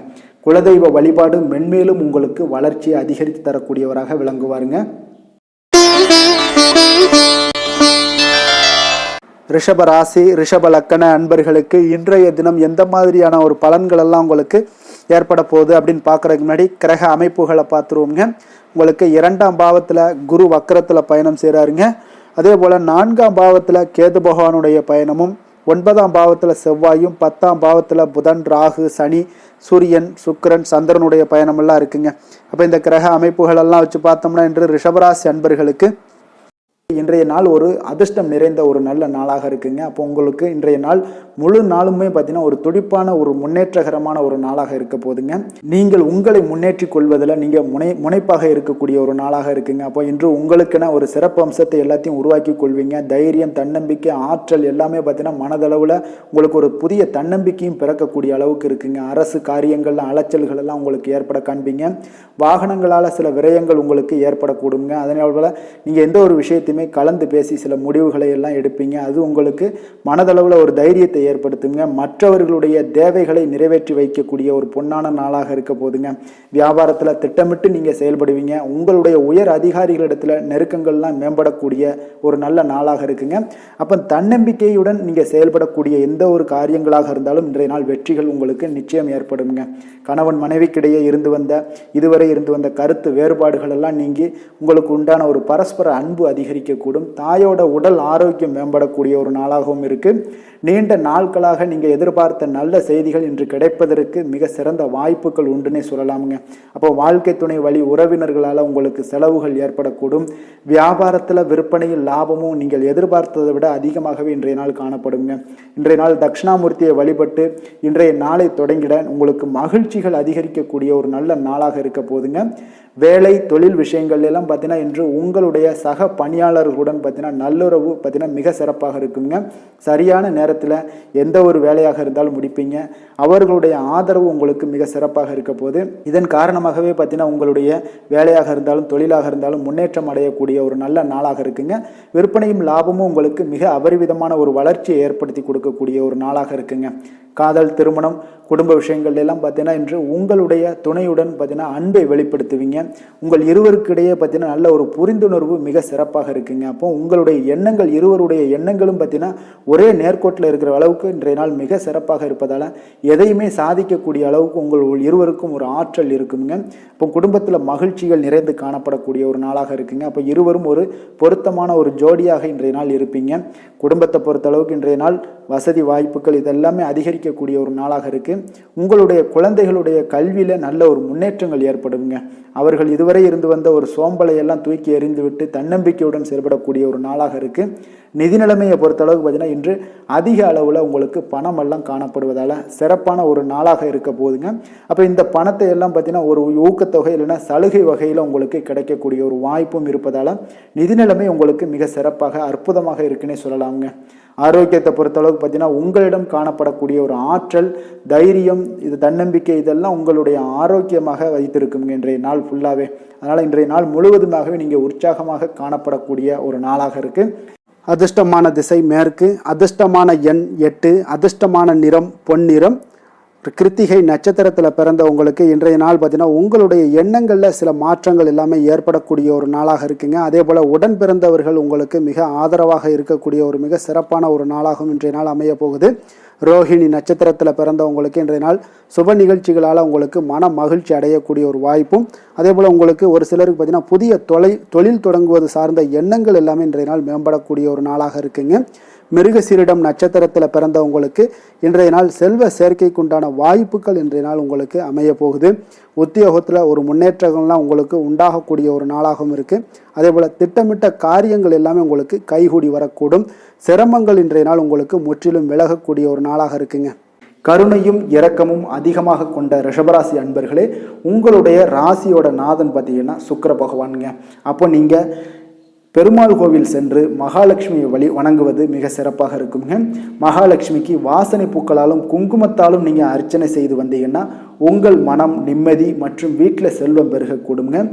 குலதெய்வ வழிபாடு மென்மேலும் உங்களுக்கு வளர்ச்சியை அதிகரித்து தரக்கூடியவராக விளங்குவாருங்க. ரிஷப ராசி, ரிஷப லக்கண அன்பர்களுக்கு இன்றைய தினம் எந்த மாதிரியான ஒரு பலன்கள் எல்லாம் உங்களுக்கு ஏற்பட போகுது அப்படின்னு பார்க்குறதுக்கு முன்னாடி கிரக அமைப்புகளை பார்த்துருவோங்க. உங்களுக்கு 2ஆம் பாவத்தில் குரு வக்கரத்தில் பயணம் செய்கிறாருங்க. அதே போல் 4ஆம் பாவத்தில் கேது பகவானுடைய பயணமும், 9ஆம் பாவத்தில் செவ்வாயும், 10ஆம் பாவத்தில் புதன், ராகு, சனி, சூரியன், சுக்கிரன், சந்திரனுடைய பயணமெல்லாம் இருக்குங்க. அப்போ இந்த கிரக அமைப்புகளெல்லாம் வச்சு பார்த்தோம்னா இன்று ரிஷபராசி அன்பர்களுக்கு இன்றைய நாள் ஒரு அதிர்ஷ்டம் நிறைந்த ஒரு நல்ல நாளாக இருக்குங்க. அப்போ உங்களுக்கு இன்றைய நாள் முழு நாளுமே பார்த்தீங்கன்னா ஒரு துடிப்பான ஒரு முன்னேற்றகரமான ஒரு நாளாக இருக்க போதுங்க. நீங்கள் உங்களை முன்னேற்றி கொள்வதில் நீங்கள் முனைப்பாக இருக்கக்கூடிய ஒரு நாளாக இருக்குங்க. அப்போ இன்று உங்களுக்கென ஒரு சிறப்பு அம்சத்தை எல்லாத்தையும் உருவாக்கி கொள்வீங்க. தைரியம், தன்னம்பிக்கை, ஆற்றல் எல்லாமே பார்த்தீங்கன்னா மனதளவில் உங்களுக்கு ஒரு புதிய தன்னம்பிக்கையும் பிறக்கக்கூடிய அளவுக்கு இருக்குங்க. அரசு காரியங்கள்ல அலைச்சல்கள் எல்லாம் உங்களுக்கு ஏற்பட காண்பீங்க. வாகனங்களால் சில விரயங்கள் உங்களுக்கு ஏற்படக்கூடுங்க. அதனால நீங்கள் எந்த ஒரு விஷயத்தையுமே கலந்து பேசி சில முடிவுகளை எல்லாம் எடுப்பீங்க. அது உங்களுக்கு மனதளவில் ஒரு தைரியத்தை ஏற்படுத்துங்க. மற்றவர்களுடைய தேவைகளை நிறைவேற்றி வைக்கக்கூடிய ஒரு பொன்னான நாளாக இருக்க போதுங்க. வியாபாரத்தில் திட்டமிட்டு நீங்கள் செயல்படுவீங்க. உங்களுடைய உயர் அதிகாரிகளிடத்தில் நெருக்கங்கள்லாம் மேம்படக்கூடிய ஒரு நல்ல நாளாக இருக்குங்க. அப்போ தன்னம்பிக்கையுடன் நீங்கள் செயல்படக்கூடிய எந்த ஒரு காரியங்களாக இருந்தாலும் இன்றைய நாள் வெற்றிகள் உங்களுக்கு நிச்சயம் ஏற்படுங்க. கணவன் மனைவிக்கிடையே இதுவரை இருந்து வந்த கருத்து வேறுபாடுகள் எல்லாம் நீங்கி உங்களுக்கு உண்டான ஒரு பரஸ்பர அன்பு அதிகரிக்கக்கூடும். தாயோட உடல் ஆரோக்கியம் மேம்படக்கூடிய ஒரு நாளாகவும் இருக்கு. நீண்ட நாட்களாக நீங்கள் எதிர்பார்த்த நல்ல செய்திகள் இன்று கிடைப்பதற்கு மிக சிறந்த வாய்ப்புகள் உண்டுன்னே சொல்லலாமுங்க. அப்போ வாழ்க்கை துணை வழி உறவினர்களால் உங்களுக்கு செலவுகள் ஏற்படக்கூடும். வியாபாரத்தில் விற்பனையில் லாபமும் நீங்கள் எதிர்பார்த்ததை விட அதிகமாகவே இன்றைய நாள் காணப்படுங்க. இன்றைய நாள் தட்சிணாமூர்த்தியை வழிபட்டு இன்றைய நாளை தொடங்கிட உங்களுக்கு மகிழ்ச்சிகள் அதிகரிக்கக்கூடிய ஒரு நல்ல நாளாக இருக்க போதுங்க. வேலை தொழில் விஷயங்கள் எல்லாம் பார்த்தீங்கன்னா இன்று உங்களுடைய சக பணியாளர்களுடன் பார்த்தீங்கன்னா நல்லுறவு பார்த்தீங்கன்னா மிக சிறப்பாக இருக்குங்க. சரியான நேரத்தில் எந்த ஒரு வேலையாக இருந்தாலும் முடிப்பீங்க. அவர்களுடைய ஆதரவு உங்களுக்கு மிக சிறப்பாக இருக்க போது. இதன் காரணமாகவே பார்த்தீங்கன்னா உங்களுடைய வேலையாக இருந்தாலும் தொழிலாக இருந்தாலும் முன்னேற்றம் அடையக்கூடிய ஒரு நல்ல நாளாக இருக்குங்க. விற்பனையும் லாபமும் உங்களுக்கு மிக அபரிவிதமான ஒரு வளர்ச்சியை ஏற்படுத்தி கொடுக்கக்கூடிய ஒரு நாளாக இருக்குங்க. காதல், திருமணம், குடும்ப விஷயங்கள் எல்லாம் பார்த்தீங்கன்னா இன்று உங்களுடைய துணையுடன் பார்த்தீங்கன்னா அன்பை வெளிப்படுத்துவீங்க. உங்கள் இருவருக்கிடையே பார்த்தீங்கன்னா நல்ல ஒரு புரிந்துணர்வு மிக சிறப்பாக இருக்குங்க. அப்போ உங்களுடைய எண்ணங்கள் இருவருடைய எண்ணங்களும் பார்த்தீங்கன்னா ஒரே நேர்கோட்டில் இருக்கிற அளவுக்கு இன்றைய நாள் மிக சிறப்பாக இருப்பதால் எதையுமே சாதிக்கக்கூடிய அளவுக்கு உங்கள் இருவருக்கும் ஒரு ஆற்றல் இருக்குங்க. இப்போ குடும்பத்தில் மகிழ்ச்சிகள் நிறைந்து காணப்படக்கூடிய ஒரு நாளாக இருக்குங்க. அப்போ இருவரும் ஒரு பொருத்தமான ஒரு ஜோடியாக இன்றைய நாள் இருப்பீங்க. குடும்பத்தை பொறுத்த அளவுக்கு இன்றைய நாள் வசதி வாய்ப்புகள் இதெல்லாமே அதிகரிக்கக்கூடிய ஒரு நாளாக இருக்கு. உங்களுடைய குழந்தைகளுடைய கல்வியில நல்ல ஒரு முன்னேற்றங்கள் ஏற்படுங்க. அவர்கள் இதுவரை இருந்து வந்த ஒரு சோம்பலை எல்லாம் தூக்கி எறிந்து விட்டு தன்னம்பிக்கையுடன் செயல்படக்கூடிய ஒரு நாளாக இருக்கு. நிதி நிலைமையை பொறுத்தளவுக்கு பார்த்தீங்கன்னா இன்று அதிக அளவில் உங்களுக்கு பணம் எல்லாம் காணப்படுவதால் சிறப்பான ஒரு நாளாக இருக்க போகுதுங்க. அப்போ இந்த பணத்தை எல்லாம் பார்த்தீங்கன்னா ஒரு ஊக்கத்தொகை இல்லைன்னா சலுகை வகையில் உங்களுக்கு கிடைக்கக்கூடிய ஒரு வாய்ப்பும் இருப்பதால் நிதி நிலைமை உங்களுக்கு மிக சிறப்பாக அற்புதமாக இருக்குன்னே சொல்லலாமுங்க. ஆரோக்கியத்தை பொறுத்தளவுக்கு பார்த்தீங்கன்னா உங்களிடம் காணப்படக்கூடிய ஒரு ஆற்றல், தைரியம், இது தன்னம்பிக்கை இதெல்லாம் உங்களுடைய ஆரோக்கியமாக வைத்திருக்குங்க இன்றைய நாள் ஃபுல்லாகவே. அதனால் இன்றைய நாள் முழுவதுமாகவே நீங்கள் உற்சாகமாக காணப்படக்கூடிய ஒரு நாளாக இருக்குது. அதிர்ஷ்டமான திசை மேற்கு, அதிர்ஷ்டமான எண் 8, அதிர்ஷ்டமான நிறம் பொன்னிறம். கிருத்திகை நட்சத்திரத்தில் பிறந்த உங்களுக்கு இன்றைய நாள் பார்த்தீங்கன்னா உங்களுடைய எண்ணங்களில் சில மாற்றங்கள் எல்லாமே ஏற்படக்கூடிய ஒரு நாளாக இருக்குங்க. அதே போல் உடன் பிறந்தவர்கள் உங்களுக்கு மிக ஆதரவாக இருக்கக்கூடிய ஒரு மிக சிறப்பான ஒரு நாளாகவும் இன்றைய நாள் அமைய போகுது. ரோஹிணி நட்சத்திரத்தில் பிறந்தவங்களுக்கு இன்றைய நாள் சுப நிகழ்ச்சிகளால் உங்களுக்கு மன மகிழ்ச்சி அடையக்கூடிய ஒரு வாய்ப்பும், அதே போல் உங்களுக்கு ஒரு சிலருக்கு பார்த்தீங்கன்னா புதிய தொழில் தொடங்குவது சார்ந்த எண்ணங்கள் எல்லாமே இன்றைய நாள் மேம்படக்கூடிய ஒரு நாளாக இருக்குங்க. மிருகசீரிடம் நட்சத்திரத்தில் பிறந்தவங்களுக்கு இன்றைய நாள் செல்வ சேர்க்கைக்குண்டான வாய்ப்புகள் இன்றைய நாள் உங்களுக்கு அமைய போகுது. உத்தியோகத்தில் ஒரு முன்னேற்றங்கள்லாம் உங்களுக்கு உண்டாகக்கூடிய ஒரு நாளாகவும் இருக்குது. அதே போல் திட்டமிட்ட காரியங்கள் எல்லாமே உங்களுக்கு கைகூடி வரக்கூடும். சிரமங்கள் இன்றைய நாள் உங்களுக்கு முற்றிலும் விலகக்கூடிய ஒரு நாளாக இருக்குங்க. கருணையும் இரக்கமும் அதிகமாக கொண்ட ரிஷபராசி அன்பர்களே, உங்களுடைய ராசியோட நாதன் பார்த்தீங்கன்னா சுக்கிர பகவானுங்க. அப்போ நீங்கள் பெருமாள் கோவில் சென்று மகாலட்சுமியை வணங்குவது மிக சிறப்பாக இருக்குங்க. மகாலட்சுமிக்கு வாசனை பூக்களாலும் குங்குமத்தாலும் நீங்கள் அர்ச்சனை செய்து வந்தீங்கன்னா உங்கள் மனம் நிம்மதி மற்றும் வீட்டில் செல்வம் பெருகக்கூடுங்க.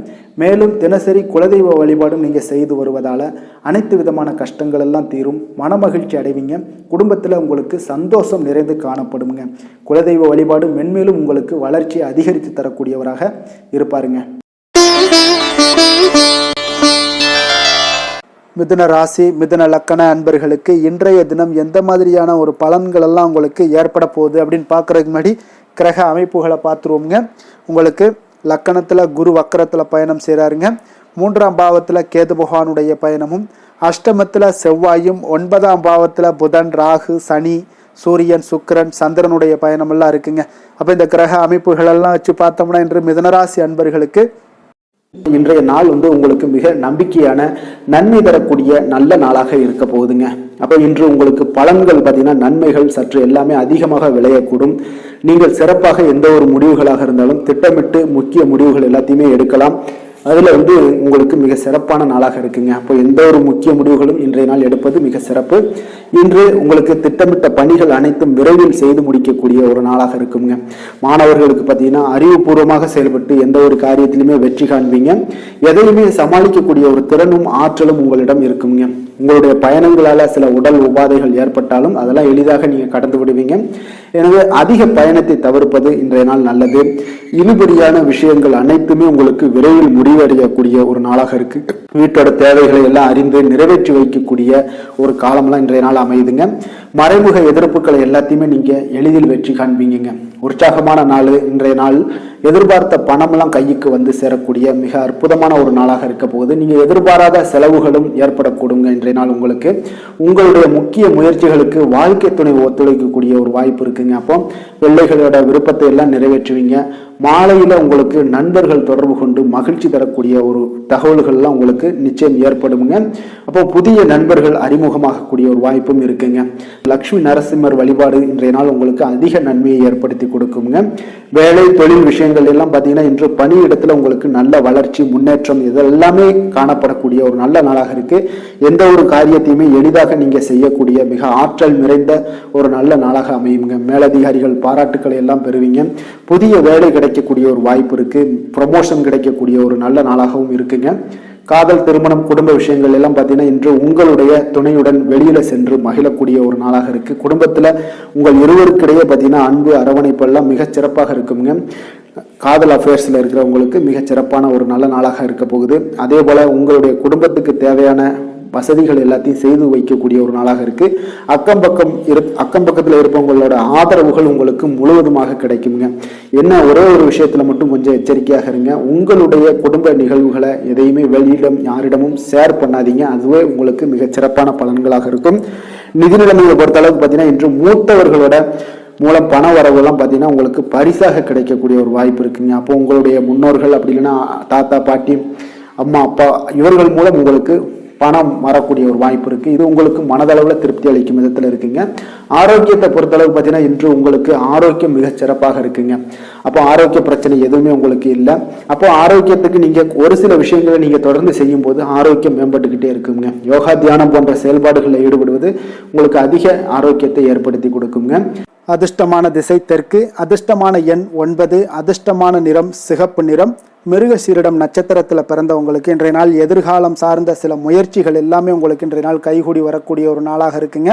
மேலும் தினசரி குலதெய்வ வழிபாடும் நீங்கள் செய்து வருவதால் அனைத்து விதமான கஷ்டங்கள் எல்லாம் தீரும், மனமகிழ்ச்சி அடைவீங்க. குடும்பத்தில் உங்களுக்கு சந்தோஷம் நிறைந்து காணப்படுங்க. குலதெய்வ வழிபாடு மென்மேலும் உங்களுக்கு வளர்ச்சியை அதிகரித்து தரக்கூடியவராக இருப்பாருங்க. மிதுன ராசி மிதுன லக்கண அன்பர்களுக்கு இன்றைய தினம் எந்த மாதிரியான ஒரு பலன்கள் எல்லாம் உங்களுக்கு ஏற்பட போகுது அப்படின்னு பார்க்குறதுக்கு முன்னாடி கிரக அமைப்புகளை பார்த்துருவோங்க. உங்களுக்கு லக்கணத்தில் குரு வக்கரத்தில் பயணம் செய்கிறாருங்க. 3ஆம் பாவத்தில் கேது பகவானுடைய பயணமும், அஷ்டமத்தில் செவ்வாயும், 9ஆம் பாவத்தில் புதன், ராகு, சனி, சூரியன், சுக்கிரன், சந்திரனுடைய பயணமெல்லாம் இருக்குங்க. அப்போ இந்த கிரக அமைப்புகளெல்லாம் வச்சு பார்த்தோம்னா இன்று மிதுனராசி அன்பர்களுக்கு இன்றைய நாள் உங்களுக்கு மிக நம்பிக்கையான நன்மை தரக்கூடிய நல்ல நாளாக இருக்க போகுதுங்க. அப்போ இன்று உங்களுக்கு பலன்கள் பார்த்தீங்கன்னா நன்மைகள் சற்று எல்லாமே அதிகமாக விளையக்கூடும். நீங்கள் சிறப்பாக எந்த ஒரு முடிவுகளாக இருந்தாலும் திட்டமிட்டு முக்கிய முடிவுகள் எல்லாத்தையுமே எடுக்கலாம். அதில் உங்களுக்கு மிக சிறப்பான நாளாக இருக்குங்க. அப்போ எந்த ஒரு முக்கிய முடிவுகளும் இன்றைய நாள் எடுப்பது மிக சிறப்பு. இன்று உங்களுக்கு திட்டமிட்ட பணிகள் அனைத்தும் விரைவில் செய்து முடிக்கக்கூடிய ஒரு நாளாக இருக்குங்க. மாணவர்களுக்கு பார்த்தீங்கன்னா அறிவுபூர்வமாக செயல்பட்டு எந்த ஒரு காரியத்திலுமே வெற்றி காண்பீங்க. எதையுமே சமாளிக்கக்கூடிய ஒரு திறனும் ஆற்றலும் உங்களிடம் இருக்குங்க. உங்களுடைய பயணங்களால சில உடல் உபாதைகள் ஏற்பட்டாலும் அதெல்லாம் எளிதாக நீங்க கடந்து விடுவீங்க. எனவே அதிக பயணத்தை தவிர்ப்பது இன்றைய நாள் நல்லது. இழுபறியான விஷயங்கள் அனைத்துமே உங்களுக்கு விரைவில் முடிவடையக்கூடிய ஒரு நாளாக இருக்கு. வீட்டோட தேவைகளை எல்லாம் அறிந்து நிறைவேற்றி வைக்கக்கூடிய ஒரு காலம்லாம் இன்றைய நாள் அமையுதுங்க. மறைமுக எதிர்ப்புகளை எல்லாத்தையுமே நீங்க எளிதில் வெற்றி காண்பீங்க. உற்சாகமான நாள் இன்றைய நாள். எதிர்பார்த்த பணமெல்லாம் கைக்கு சேரக்கூடிய மிக அற்புதமான ஒரு நாளாக இருக்க போகுது. நீங்க எதிர்பாராத செலவுகளும் ஏற்படக்கூடுங்க இன்றைய நாள். உங்களுக்கு உங்களுடைய முக்கிய முயற்சிகளுக்கு வாழ்க்கை துணை ஒத்துழைக்கக்கூடிய ஒரு வாய்ப்பு இருக்குங்க. அப்போ பிள்ளைகளோட விருப்பத்தை எல்லாம் நிறைவேற்றுவீங்க. மாலையில உங்களுக்கு நண்பர்கள் தொடர்பு கொண்டு மகிழ்ச்சி தரக்கூடிய ஒரு தகவல்கள்லாம் உங்களுக்கு நிச்சயம் ஏற்படுங்க. அப்போ புதிய நண்பர்கள் அறிமுகமாகக்கூடிய ஒரு வாய்ப்பும் இருக்குங்க. லட்சுமி நரசிம்மர் வழிபாடு இன்றைய நாள் உங்களுக்கு அதிக நன்மையை ஏற்படுத்தி கொடுக்குங்க. வேலை தொழில் விஷயங்கள் எல்லாம் பார்த்தீங்கன்னா இன்று பணியிடத்துல உங்களுக்கு நல்ல வளர்ச்சி முன்னேற்றம் இதெல்லாமே காணப்படக்கூடிய ஒரு நல்ல நாளாக இருக்கு. எந்த ஒரு காரியத்தையுமே எளிதாக நீங்க செய்யக்கூடிய மிக ஆற்றல் நிறைந்த ஒரு நல்ல நாளாக அமையுங்க. மேலதிகாரிகள் பாராட்டுக்களை எல்லாம் பெறுவீங்க. புதிய வேலை கிடைக்கக்கூடிய ஒரு வாய்ப்பு இருக்கு. ப்ரமோஷன் கிடைக்கக்கூடிய ஒரு நல்ல நாளாகவும் இருக்குங்க. காதல், திருமணம், குடும்ப விஷயங்கள் எல்லாம் பார்த்தீங்கன்னா இன்று உங்களுடைய துணையுடன் வெளியில சென்று மகிழக்கூடிய ஒரு நாளாக இருக்கு. குடும்பத்துல உங்கள் இருவருக்கிடையே பார்த்தீங்கன்னா அன்பு, அரவணைப்பு எல்லாம் மிகச் சிறப்பாக இருக்குங்க. காதல் அஃபேர்ஸில் இருக்கிறவங்களுக்கு மிகச் சிறப்பான ஒரு நல்ல நாளாக இருக்க போகுது. அதே போல உங்களுடைய குடும்பத்துக்கு தேவையான வசதிகள் எல்லாத்தையும் செய்து வைக்கக்கூடிய ஒரு நாளாக இருக்கு. அக்கம் பக்கத்தில் இருப்பவங்களோட ஆதரவுகள் உங்களுக்கு முழுவதுமாக கிடைக்குங்க. என்ன ஒரே ஒரு விஷயத்துல மட்டும் கொஞ்சம் எச்சரிக்கையாக இருங்க. உங்களுடைய குடும்ப நிகழ்வுகளை எதையுமே வெளியிடம் யாரிடமும் ஷேர் பண்ணாதீங்க. அதுவே உங்களுக்கு மிகச் சிறப்பான பலன்களாக இருக்கும். நிதி நிலைமையை பொறுத்த அளவுக்கு பார்த்தீங்கன்னா இன்று மூத்தவர்களோட மூலம் பண வரவுலாம் பார்த்தீங்கன்னா உங்களுக்கு பரிசாக கிடைக்கக்கூடிய ஒரு வாய்ப்பு இருக்குங்க. அப்போ உங்களுடைய முன்னோர்கள் அப்படி இல்லைன்னா தாத்தா, பாட்டி, அம்மா, அப்பா இவர்கள் மூலம் உங்களுக்கு பணம் வரக்கூடிய ஒரு வாய்ப்பு இருக்கு. இது உங்களுக்கு மனதளவில் திருப்தி அளிக்கும் விதத்தில் இருக்குங்க. ஆரோக்கியத்தை பொறுத்தளவு பார்த்தீங்கன்னா இன்று உங்களுக்கு ஆரோக்கியம் மிகச் சிறப்பாக இருக்குங்க. அப்போ ஆரோக்கிய பிரச்சனை எதுவுமே உங்களுக்கு இல்லை. அப்போ ஆரோக்கியத்துக்கு நீங்க ஒரு சில விஷயங்களை நீங்க தொடர்ந்து செய்யும் போது ஆரோக்கியம் மேம்பட்டுக்கிட்டே இருக்குங்க. யோகா, தியானம் போன்ற செயல்பாடுகளில் ஈடுபடுவது உங்களுக்கு அதிக ஆரோக்கியத்தை ஏற்படுத்தி கொடுக்குங்க. அதிர்ஷ்டமான திசை தெற்கு, அதிர்ஷ்டமான எண் 9, அதிர்ஷ்டமான நிறம் சிகப்பு நிறம். மிருகசீரிடம் நட்சத்திரத்தில் பிறந்தவங்களுக்கு இன்றைய நாள் எதிர்காலம் சார்ந்த சில முயற்சிகள் எல்லாமே உங்களுக்கு இன்றைய நாள் கைகூடி வரக்கூடிய ஒரு நாளாக இருக்குங்க.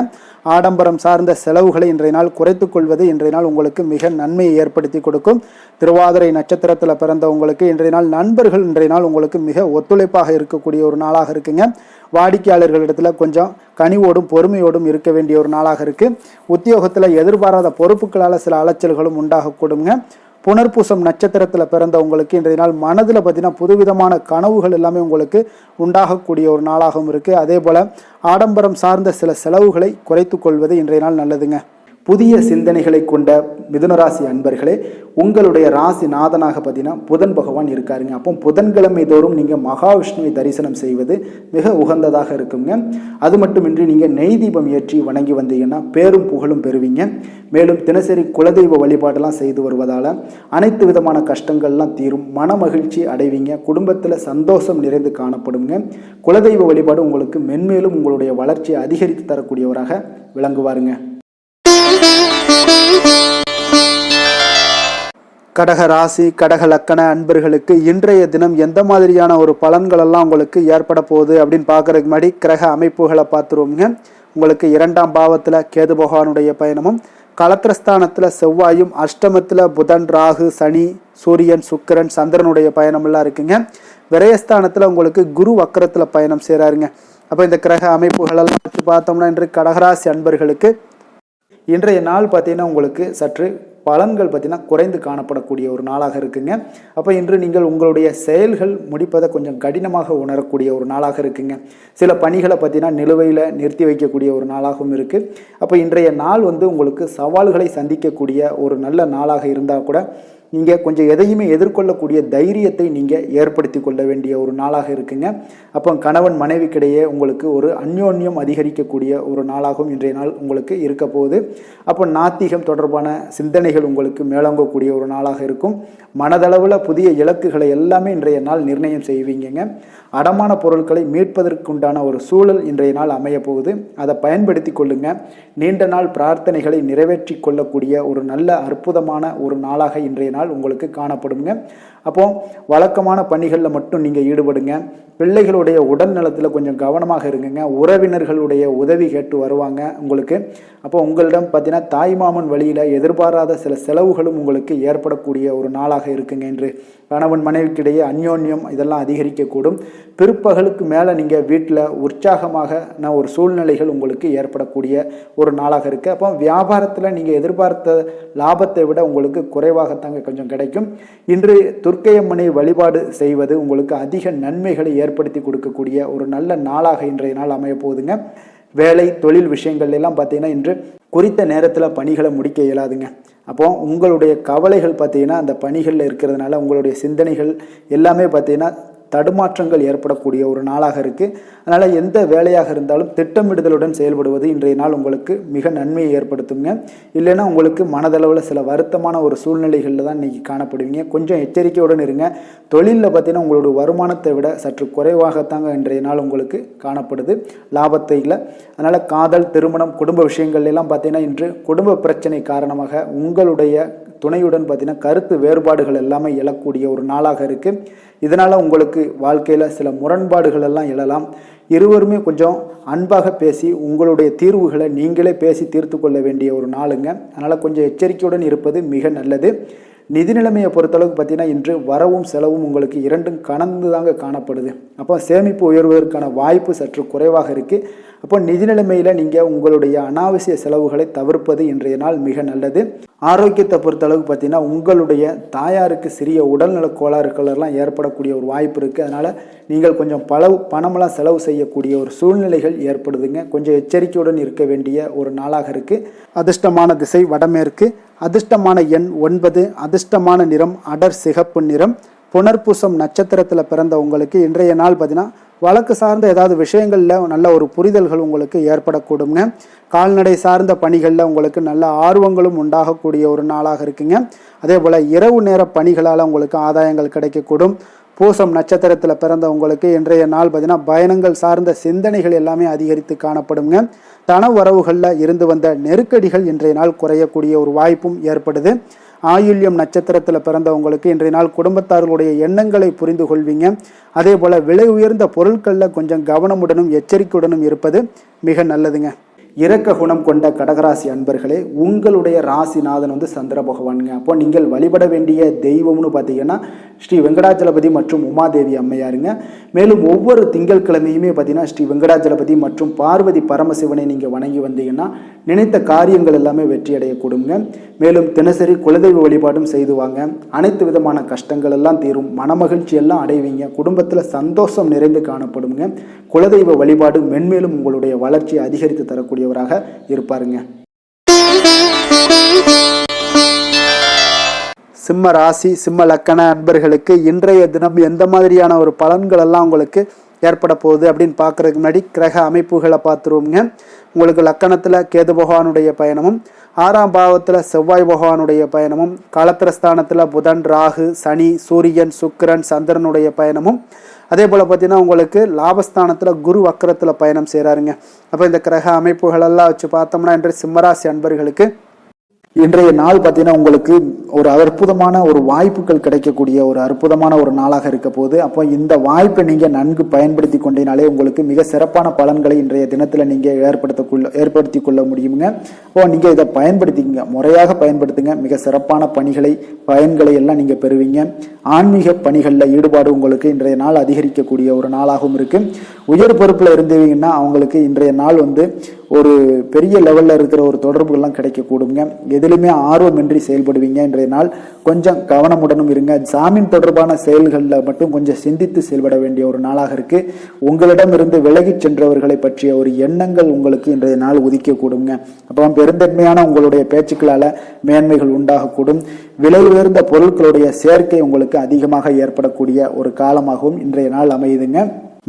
ஆடம்பரம் சார்ந்த செலவுகளை இன்றைய நாள் குறைத்துக் கொள்வது இன்றைய நாள் உங்களுக்கு மிக நன்மையை ஏற்படுத்தி கொடுக்கும். திருவாதிரை நட்சத்திரத்தில் பிறந்தவங்களுக்கு இன்றைய நாள் நண்பர்கள் இன்றைய நாள் உங்களுக்கு மிக ஒத்துழைப்பாக இருக்கக்கூடிய ஒரு நாளாக இருக்குங்க. வாடிக்கையாளர்களிடத்துல கொஞ்சம் கனிவோடும் பொறுமையோடும் இருக்க வேண்டிய ஒரு நாளாக இருக்கு. உத்தியோகத்தில் எதிர்பாராத பொறுப்புகளால் சில அலைச்சல்களும் உண்டாகக்கூடுங்க. புனர்பூசம் நட்சத்திரத்தில் பிறந்தவங்களுக்கு இன்றைய நாள் மனதில் பார்த்தீங்கன்னா புதுவிதமான கனவுகள் எல்லாமே உங்களுக்கு உண்டாகக்கூடிய ஒரு நாளாகவும் இருக்குது. அதே போல் ஆடம்பரம் சார்ந்த சில செலவுகளை குறைத்து கொள்வது இன்றைய நாள் நல்லதுங்க. புதிய சிந்தனைகளை கொண்ட மிதுனராசி அன்பர்களே, உங்களுடைய ராசி நாதனாக பார்த்தீங்கன்னா புதன் பகவான் இருக்காருங்க. அப்போ புதன்கிழமை தோறும் நீங்கள் மகாவிஷ்ணுவை தரிசனம் செய்வது மிக உகந்ததாக இருக்குங்க. அது மட்டுமின்றி நீங்கள் நெய் தீபம் ஏற்றி வணங்கி வந்தீங்கன்னா பேரும் புகழும் பெறுவீங்க. மேலும் தினசரி குலதெய்வ வழிபாடெல்லாம் செய்து வருவதால் அனைத்து விதமான கஷ்டங்கள்லாம் தீரும், மன மகிழ்ச்சி அடைவீங்க, குடும்பத்தில் சந்தோஷம் நிறைந்து காணப்படுங்க. குலதெய்வ வழிபாடு உங்களுக்கு மென்மேலும் உங்களுடைய வளர்ச்சியை அதிகரித்து தரக்கூடியவராக விளங்குவாருங்க. கடக ராசி, கடக லக்கண அன்பர்களுக்கு இன்றைய தினம் எந்த மாதிரியான ஒரு பலன்கள் எல்லாம் உங்களுக்கு ஏற்பட போகுது அப்படின்னு பார்க்கறதுக்கு முன்னாடி கிரக அமைப்புகளை பார்த்துருவோங்க. உங்களுக்கு 2ஆம் பாவத்தில் கேது பகவானுடைய பயணமும், களத்திரஸ்தானத்தில் செவ்வாயும், அஷ்டமத்தில் புதன், ராகு, சனி, சூரியன், சுக்கிரன், சந்திரனுடைய பயணமெல்லாம் இருக்குங்க. விரயஸ்தானத்தில் உங்களுக்கு குரு வக்கரத்தில் பயணம் செய்கிறாருங்க. அப்போ இந்த கிரக அமைப்புகளெல்லாம் வச்சு பார்த்தோம்னா இன்று கடகராசி அன்பர்களுக்கு இன்றைய நாள் பார்த்தீங்கன்னா உங்களுக்கு சற்று பலன்கள் பார்த்தீங்கன்னா குறைந்து காணப்படக்கூடிய ஒரு நாளாக இருக்குங்க. அப்போ இன்று நீங்கள் உங்களுடைய செயல்கள் முடிப்பதை கொஞ்சம் கடினமாக உணரக்கூடிய ஒரு நாளாக இருக்குங்க. சில பணிகளை பார்த்தீங்கன்னா நிலுவையில் நிறுத்தி வைக்கக்கூடிய ஒரு நாளாகவும் இருக்குது. அப்போ இன்றைய நாள் உங்களுக்கு சவால்களை சந்திக்கக்கூடிய ஒரு நல்ல நாளாக இருந்தால் கூட நீங்கள் கொஞ்சம் எதையுமே எதிர்கொள்ளக்கூடிய தைரியத்தை நீங்கள் ஏற்படுத்தி கொள்ள வேண்டிய ஒரு நாளாக இருக்குங்க. அப்போ கணவன் மனைவிக்கிடையே உங்களுக்கு ஒரு அந்யோன்யம் அதிகரிக்கக்கூடிய ஒரு நாளாகவும் இன்றைய நாள் உங்களுக்கு இருக்க போகுது. அப்போ நாத்திகம் தொடர்பான சிந்தனைகள் உங்களுக்கு மேலோங்கக்கூடிய ஒரு நாளாக இருக்கும். மனதளவில் புதிய இலக்குகளை எல்லாமே இன்றைய நாள் நிர்ணயம் செய்வீங்க. அடமான பொருட்களை மீட்பதற்குண்டான ஒரு சூழல் இன்றைய நாள் அமைய போகுது. அதை பயன்படுத்தி கொள்ளுங்க. நீண்ட நாள் பிரார்த்தனைகளை நிறைவேற்றி கொள்ளக்கூடிய ஒரு நல்ல அற்புதமான ஒரு நாளாக இன்றைய நாள் உங்களுக்கு காணப்படுங்க. அப்போ வழக்கமான பணிகளில் மட்டும் நீங்கள் ஈடுபடுங்க. பிள்ளைகளுடைய உடல் நலத்தில் கொஞ்சம் கவனமாக இருங்குங்க. உறவினர்களுடைய உதவி கேட்டு வருவாங்க உங்களுக்கு. அப்போ உங்களிடம் பார்த்தீங்கன்னா தாய்மாமன் வழியில் எதிர்பாராத சில செலவுகளும் உங்களுக்கு ஏற்படக்கூடிய ஒரு நாளாக இருக்குங்க. என்று கணவன் மனைவிக்கிடையே அந்யோன்யம் இதெல்லாம் அதிகரிக்கக்கூடும். பிற்பகலுக்கு மேலே நீங்கள் வீட்டில் உற்சாகமாக ஒரு சூழ்நிலைகள் உங்களுக்கு ஏற்படக்கூடிய ஒரு நாளாக இருக்குது. அப்போ வியாபாரத்தில் நீங்கள் எதிர்பார்த்த லாபத்தை விட உங்களுக்கு குறைவாகத்தாங்க கொஞ்சம் கிடைக்கும். இன்று துர்க்கையம்மனை வழிபாடு செய்வது உங்களுக்கு அதிக நன்மைகளை ஏற்படுத்தி கொடுக்கக்கூடிய ஒரு நல்ல நாளாக இன்றைய நாள் அமைய போகுதுங்க. வேலை தொழில் விஷயங்கள் எல்லாம் பார்த்தீங்கன்னா இன்று குறித்த நேரத்தில் பணிகளை முடிக்க இயலாதுங்க. அப்போ உங்களுடைய கவலைகள் பார்த்தீங்கன்னா அந்த பணிகளில் இருக்கிறதுனால உங்களுடைய சிந்தனைகள் எல்லாமே பார்த்தீங்கன்னா தடுமாற்றங்கள் ஏற்படக்கூடிய ஒரு நாளாக இருக்குது. அதனால் எந்த வேலையாக இருந்தாலும் திட்டமிடுதலுடன் செயல்படுவது இன்றைய நாள் உங்களுக்கு மிக நன்மையை ஏற்படுத்துங்க. இல்லைன்னா உங்களுக்கு மனதளவில் சில வருத்தமான ஒரு சூழ்நிலைகளில் தான் இன்றைக்கி காணப்படுவீங்க. கொஞ்சம் எச்சரிக்கையுடன் இருங்க. தொழிலில் பார்த்தீங்கன்னா உங்களுடைய வருமானத்தை விட சற்று குறைவாகத்தாங்க இன்றைய நாள் உங்களுக்கு காணப்படுது, லாபத்தை இல்லை. அதனால் காதல், திருமணம், குடும்ப விஷயங்கள் எல்லாம் பார்த்தீங்கன்னா இன்று குடும்ப பிரச்சனை காரணமாக உங்களுடைய துணையுடன் பார்த்தீங்கன்னா கருத்து வேறுபாடுகள் எல்லாமே எழக்கூடிய ஒரு நாளாக இருக்குது. இதனால் உங்களுக்கு வாழ்க்கையில் சில முரண்பாடுகள் எல்லாம் எழலாம். இருவருமே கொஞ்சம் அன்பாக பேசி உங்களுடைய தீர்வுகளை நீங்களே பேசி தீர்த்து கொள்ள வேண்டிய ஒரு நாளுங்க. அதனால் கொஞ்சம் எச்சரிக்கையுடன் இருப்பது மிக நல்லது. நிதி நிலைமையை பொறுத்தளவுக்கு பார்த்தீங்கன்னா இன்று வரவும் செலவும் உங்களுக்கு இரண்டும் கலந்து தாங்க காணப்படுது. அப்போ சேமிப்பு உயர்வதற்கான வாய்ப்பு சற்று குறைவாக இருக்குது. அப்போ நிதி நிலைமையில் நீங்கள் உங்களுடைய அனாவசிய செலவுகளை தவிர்ப்பது இன்றைய நாள் மிக நல்லது. ஆரோக்கியத்தை பொறுத்தளவுக்கு பார்த்தீங்கன்னா உங்களுடைய தாயாருக்கு சிறிய உடல்நல கோளாறுகளெல்லாம் ஏற்படக்கூடிய ஒரு வாய்ப்பு இருக்குது. அதனால் நீங்கள் கொஞ்சம் பணமெல்லாம் செலவு செய்யக்கூடிய ஒரு சூழ்நிலைகள் ஏற்படுதுங்க. கொஞ்சம் எச்சரிக்கையுடன் இருக்க வேண்டிய ஒரு நாளாக இருக்குது. அதிர்ஷ்டமான திசை வடமேற்கு, அதிர்ஷ்டமான எண் 9, அதிர்ஷ்டமான நிறம் அடர் சிகப்பு நிறம். புனர்பூசம் நட்சத்திரத்தில் பிறந்த உங்களுக்கு இன்றைய நாள் பார்த்தீங்கன்னா வழக்கு சார்ந்த ஏதாவது விஷயங்களில் நல்ல ஒரு புரிதல்கள் உங்களுக்கு ஏற்படக்கூடுங்க. கால்நடை சார்ந்த பணிகளில் உங்களுக்கு நல்ல ஆர்வங்களும் உண்டாகக்கூடிய ஒரு நாளாக இருக்குங்க. அதே போல் இரவு நேர பணிகளால் உங்களுக்கு ஆதாயங்கள் கிடைக்கக்கூடும். பூசம் நட்சத்திரத்தில் பிறந்த உங்களுக்கு இன்றைய நாள் பார்த்தீங்கன்னா பயணங்கள் சார்ந்த சிந்தனைகள் எல்லாமே அதிகரித்து காணப்படுங்க. தன வரவுகளில் இருந்து வந்த நெருக்கடிகள் இன்றைய நாள் குறையக்கூடிய ஒரு வாய்ப்பும் ஏற்படுது. ஆயுள்யம் நட்சத்திரத்தில் பிறந்தவங்களுக்கு இன்றைய நாள் குடும்பத்தார்களுடைய எண்ணங்களை புரிந்து கொள்வீங்க. அதே போல் விலை உயர்ந்த பொருட்களில் கொஞ்சம் கவனமுடனும் எச்சரிக்கையுடனும் இருப்பது மிக நல்லதுங்க. இரக்க குணம் கொண்ட கடகராசி அன்பர்களே, உங்களுடைய ராசிநாதன் சந்திர பகவானுங்க. அப்போ நீங்கள் வழிபட வேண்டிய தெய்வம்னு பார்த்தீங்கன்னா ஸ்ரீ வெங்கடாச்சலபதி மற்றும் உமாதேவி அம்மையாருங்க. மேலும் ஒவ்வொரு திங்கட்கிழமையுமே பார்த்தீங்கன்னா ஸ்ரீ வெங்கடாச்சலபதி மற்றும் பார்வதி பரமசிவனை நீங்கள் வணங்கி வந்தீங்கன்னா நினைத்த காரியங்கள் எல்லாமே வெற்றி அடையக்கூடுங்க. மேலும் தினசரி குலதெய்வ வழிபாடும் செய்து வாங்க. அனைத்து விதமான கஷ்டங்கள் எல்லாம் தீரும், மனமகிழ்ச்சி எல்லாம் அடைவீங்க. குடும்பத்தில் சந்தோஷம் நிறைந்து காணப்படுங்க. குலதெய்வ வழிபாடு மென்மேலும் உங்களுடைய வளர்ச்சியை அதிகரித்து தரக்கூடியவராக இருப்பாருங்க. சிம்ம ராசி சிம்ம லக்கண அன்பர்களுக்கு இன்றைய தினம் எந்த மாதிரியான ஒரு பலன்கள் எல்லாம் உங்களுக்கு ஏற்பட போகுது அப்படின்னு பார்க்கறதுக்கு முன்னாடி கிரக அமைப்புகளை பார்த்துருவோங்க. உங்களுக்கு லக்கணத்தில் கேது பகவானுடைய பயணமும், 6ஆம் பாவத்தில் செவ்வாய் பகவானுடைய பயணமும், களத்திரஸ்தானத்தில் புதன், ராகு, சனி, சூரியன், சுக்கிரன், சந்திரனுடைய பயணமும், அதே போல் பார்த்தீங்கன்னா உங்களுக்கு லாபஸ்தானத்தில் குரு வக்கரத்தில் பயணம் செய்கிறாருங்க. அப்போ இந்த கிரக அமைப்புகளெல்லாம் வச்சு பார்த்தோம்னா இன்று சிம்மராசி அன்பர்களுக்கு இன்றைய நாள் பார்த்தீங்கன்னா உங்களுக்கு ஒரு அற்புதமான ஒரு வாய்ப்புகள் கிடைக்கக்கூடிய ஒரு அற்புதமான ஒரு நாளாக இருக்க போகுது. அப்போ இந்த வாய்ப்பை நீங்கள் நன்கு பயன்படுத்தி கொண்டீனாலே உங்களுக்கு மிக சிறப்பான பலன்களை இன்றைய தினத்தில் நீங்கள் ஏற்படுத்தி கொள்ள முடியுங்க. அப்போ நீங்கள் இதை பயன்படுத்திங்க, முறையாக பயன்படுத்துங்க. மிக சிறப்பான பயன்களை எல்லாம் நீங்கள் பெறுவீங்க. ஆன்மீக பணிகளில் ஈடுபாடு உங்களுக்கு இன்றைய நாள் அதிகரிக்கக்கூடிய ஒரு நாளாகவும் இருக்கு. உயர் பொறுப்பில் இருந்தீங்கன்னா அவங்களுக்கு இன்றைய நாள் ஒரு பெரிய லெவலில் இருக்கிற ஒரு தொடர்புகள்லாம் கிடைக்கக்கூடுங்க. எதிலுமே ஆர்வமின்றி செயல்படுவீங்க. இன்றைய நாள் கொஞ்சம் கவனமுடனும் இருங்க. ஜாமீன் தொடர்பான செயல்களில் மட்டும் கொஞ்சம் சிந்தித்து செயல்பட வேண்டிய ஒரு நாளாக இருக்கு. உங்களிடம் இருந்து விலகி சென்றவர்களை பற்றிய ஒரு எண்ணங்கள் உங்களுக்கு இன்றைய நாள் உதிக்கக்கூடுங்க. அப்போ பெருந்தன்மையான உங்களுடைய பேச்சுக்களால் மேன்மைகள் உண்டாகக்கூடும். விலை உயர்ந்த பொருட்களுடைய சேர்க்கை உங்களுக்கு அதிகமாக ஏற்படக்கூடிய ஒரு காலமாகவும் இன்றைய நாள் அமையுதுங்க.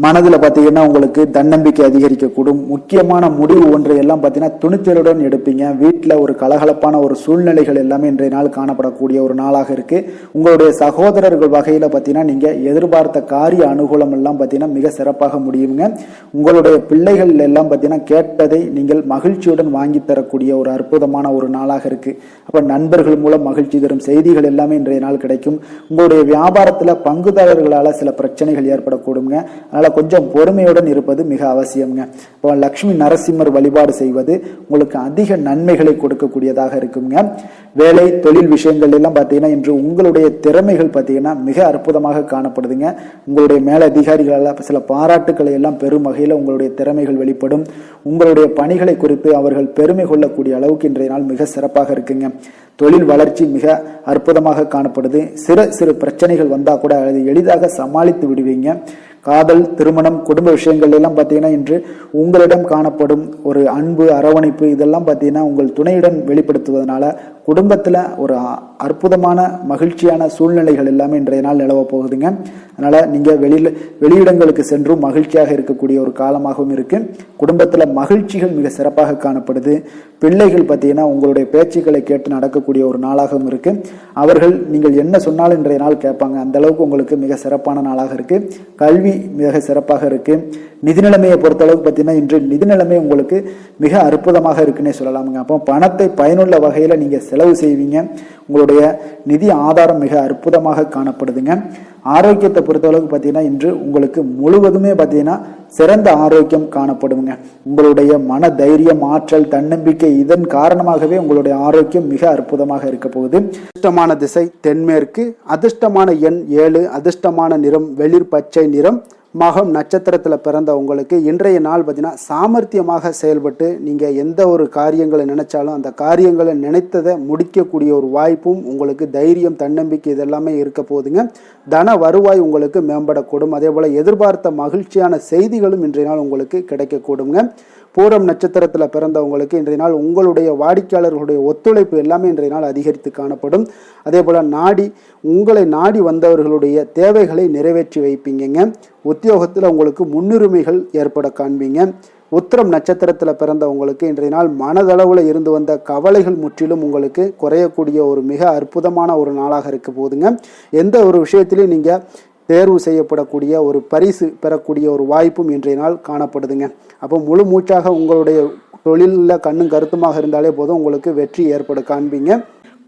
மனதில் பார்த்தீங்கன்னா உங்களுக்கு தன்னம்பிக்கை அதிகரிக்கக்கூடும். முக்கியமான முடிவு ஒன்றை எல்லாம் பார்த்தீங்கன்னா துணிச்சலுடன் எடுப்பீங்க. வீட்டில் ஒரு கலகலப்பான ஒரு சூழ்நிலைகள் எல்லாமே இன்றைய நாள் காணப்படக்கூடிய ஒரு நாளாக இருக்கு. உங்களுடைய சகோதரர்கள் வகையில் பார்த்தீங்கன்னா நீங்கள் எதிர்பார்த்த காரிய அனுகூலம் எல்லாம் பார்த்தீங்கன்னா மிக சிறப்பாக முடியுங்க. உங்களுடைய பிள்ளைகள் எல்லாம் பார்த்தீங்கன்னா கேட்பதை நீங்கள் மகிழ்ச்சியுடன் வாங்கி தரக்கூடிய ஒரு அற்புதமான ஒரு நாளாக இருக்கு. அப்போ நண்பர்கள் மூலம் மகிழ்ச்சி தரும் செய்திகள் எல்லாமே இன்றைய நாள் கிடைக்கும். உங்களுடைய வியாபாரத்தில் பங்குதாரர்களால் சில பிரச்சனைகள் ஏற்படக்கூடுங்க. அதனால கொஞ்சம் பொறுமையுடன் இருப்பது மிக அவசியம்ங்க. இப்போ லட்சுமி நரசிம்மர் வழிபாடு செய்வது உங்களுக்கு அதிக நன்மைகளை கொடுக்கக்கூடியதாக இருக்குங்க. வேலை தொழில் விஷயங்கள் எல்லாம் பார்த்தீங்கன்னா இன்று உங்களுடைய திறமைகள் பார்த்தீங்கன்னா மிக அற்புதமாக காணப்படுதுங்க. உங்களுடைய மேலதிகாரிகளால் சில பாராட்டுக்களை எல்லாம் பெரும் வகையில் உங்களுடைய திறமைகள் வெளிப்படும். உங்களுடைய பணிகளை குறித்து அவர்கள் பெருமை கொள்ளக்கூடிய அளவுக்கு இன்றைய நாள் மிக சிறப்பாக இருக்குங்க. தொழில் வளர்ச்சி மிக அற்புதமாக காணப்படுது. சிறு பிரச்சனைகள் வந்தால் கூட அதை எளிதாக சமாளித்து விடுவீங்க. காதல், திருமணம், குடும்ப விஷயங்கள் எல்லாம் பார்த்தீங்கன்னா இன்று உங்களிடம் காணப்படும் ஒரு அன்பு, அரவணைப்பு இதெல்லாம் பார்த்தீங்கன்னா உங்கள் துணையுடன் வெளிப்படுத்துவதனால குடும்பத்தில் ஒரு அற்புதமான மகிழ்ச்சியான சூழ்நிலைகள் எல்லாமே இன்றைய நாள் நிலவ போகுதுங்க. அதனால் நீங்கள் வெளியிடங்களுக்கு சென்றும் மகிழ்ச்சியாக இருக்கக்கூடிய ஒரு காலமாகவும் இருக்கு. குடும்பத்தில் மகிழ்ச்சிகள் மிக சிறப்பாக காணப்படுது. பிள்ளைகள் பார்த்தீங்கன்னா உங்களுடைய பேச்சுக்களை கேட்டு நடக்கக்கூடிய ஒரு நாளாகவும் இருக்கு. அவர்கள் நீங்கள் என்ன சொன்னாலும் இன்றைய நாள் கேட்பாங்க. அந்த அளவுக்கு உங்களுக்கு மிக சிறப்பான நாளாக இருக்கு. கல்வி மிக சிறப்பாக இருக்கு. நிதி நிலைமையை பொறுத்தளவுக்கு பார்த்தீங்கன்னா இன்று நிதி நிலைமை உங்களுக்கு மிக அற்புதமாக இருக்குன்னே சொல்லலாமுங்க. அப்போ பணத்தை பயனுள்ள வகையில் நீங்கள் செலவு செய்வீங்க. உங்களுடைய நிதி ஆதாரம் மிக அற்புதமாக காணப்படுதுங்க. ஆரோக்கியத்தை பொறுத்தளவுக்கு பார்த்தீங்கன்னா இன்று உங்களுக்கு முழுவதுமே பார்த்தீங்கன்னா சிறந்த ஆரோக்கியம் காணப்படுங்க. உங்களுடைய மன தைரியம், ஆற்றல், தன்னம்பிக்கை இதன் காரணமாகவே உங்களுடைய ஆரோக்கியம் மிக அற்புதமாக இருக்க போகுது. அதிர்ஷ்டமான திசை தென்மேற்கு, அதிர்ஷ்டமான எண் 7, அதிர்ஷ்டமான நிறம் வெளிர் பச்சை நிறம். மகம் நட்சத்திரத்தில் பிறந்த உங்களுக்கு இன்றைய நாள் பார்த்தீங்கன்னா சாமர்த்தியமாக செயல்பட்டு நீங்கள் எந்த ஒரு காரியங்களை நினைச்சாலும் அந்த காரியங்களை நினைத்ததை முடிக்கக்கூடிய ஒரு வாய்ப்பும் உங்களுக்கு தைரியம், தன்னம்பிக்கை இதெல்லாமே இருக்க போகுதுங்க. தன வருவாய் உங்களுக்கு மேம்படக்கூடும். அதே போல் எதிர்பார்த்த மகிழ்ச்சியான செய்திகளும் இன்றைய நாள் உங்களுக்கு கிடைக்கக்கூடுங்க. பூரம் நட்சத்திரத்தில் பிறந்தவங்களுக்கு இன்றைய நாள் உங்களுடைய வாடிக்கையாளர்களுடைய ஒத்துழைப்பு எல்லாமே இன்றைய நாள் அதிகரித்து காணப்படும். அதே போல் உங்களை நாடி வந்தவர்களுடைய தேவைகளை நிறைவேற்றி வைப்பீங்க. உத்தியோகத்தில் உங்களுக்கு முன்னுரிமைகள் ஏற்பட காண்பீங்க. உத்திரம் நட்சத்திரத்தில் பிறந்தவங்களுக்கு இன்றைய நாள் மனதளவில் இருந்து வந்த கவலைகள் முற்றிலும் உங்களுக்கு குறையக்கூடிய ஒரு மிக அற்புதமான ஒரு நாளாக இருக்க போகுதுங்க. எந்த ஒரு விஷயத்திலையும் நீங்கள் தேர்வு செய்யப்படக்கூடிய ஒரு பரிசு பெறக்கூடிய ஒரு வாய்ப்பும் இன்றைய நாள் காணப்படுதுங்க. அப்போ முழு மூச்சாக உங்களுடைய தொழிலில் கண்ணும் கருத்துமாக இருந்தாலே போதும் உங்களுக்கு வெற்றி ஏற்பட காண்பீங்க.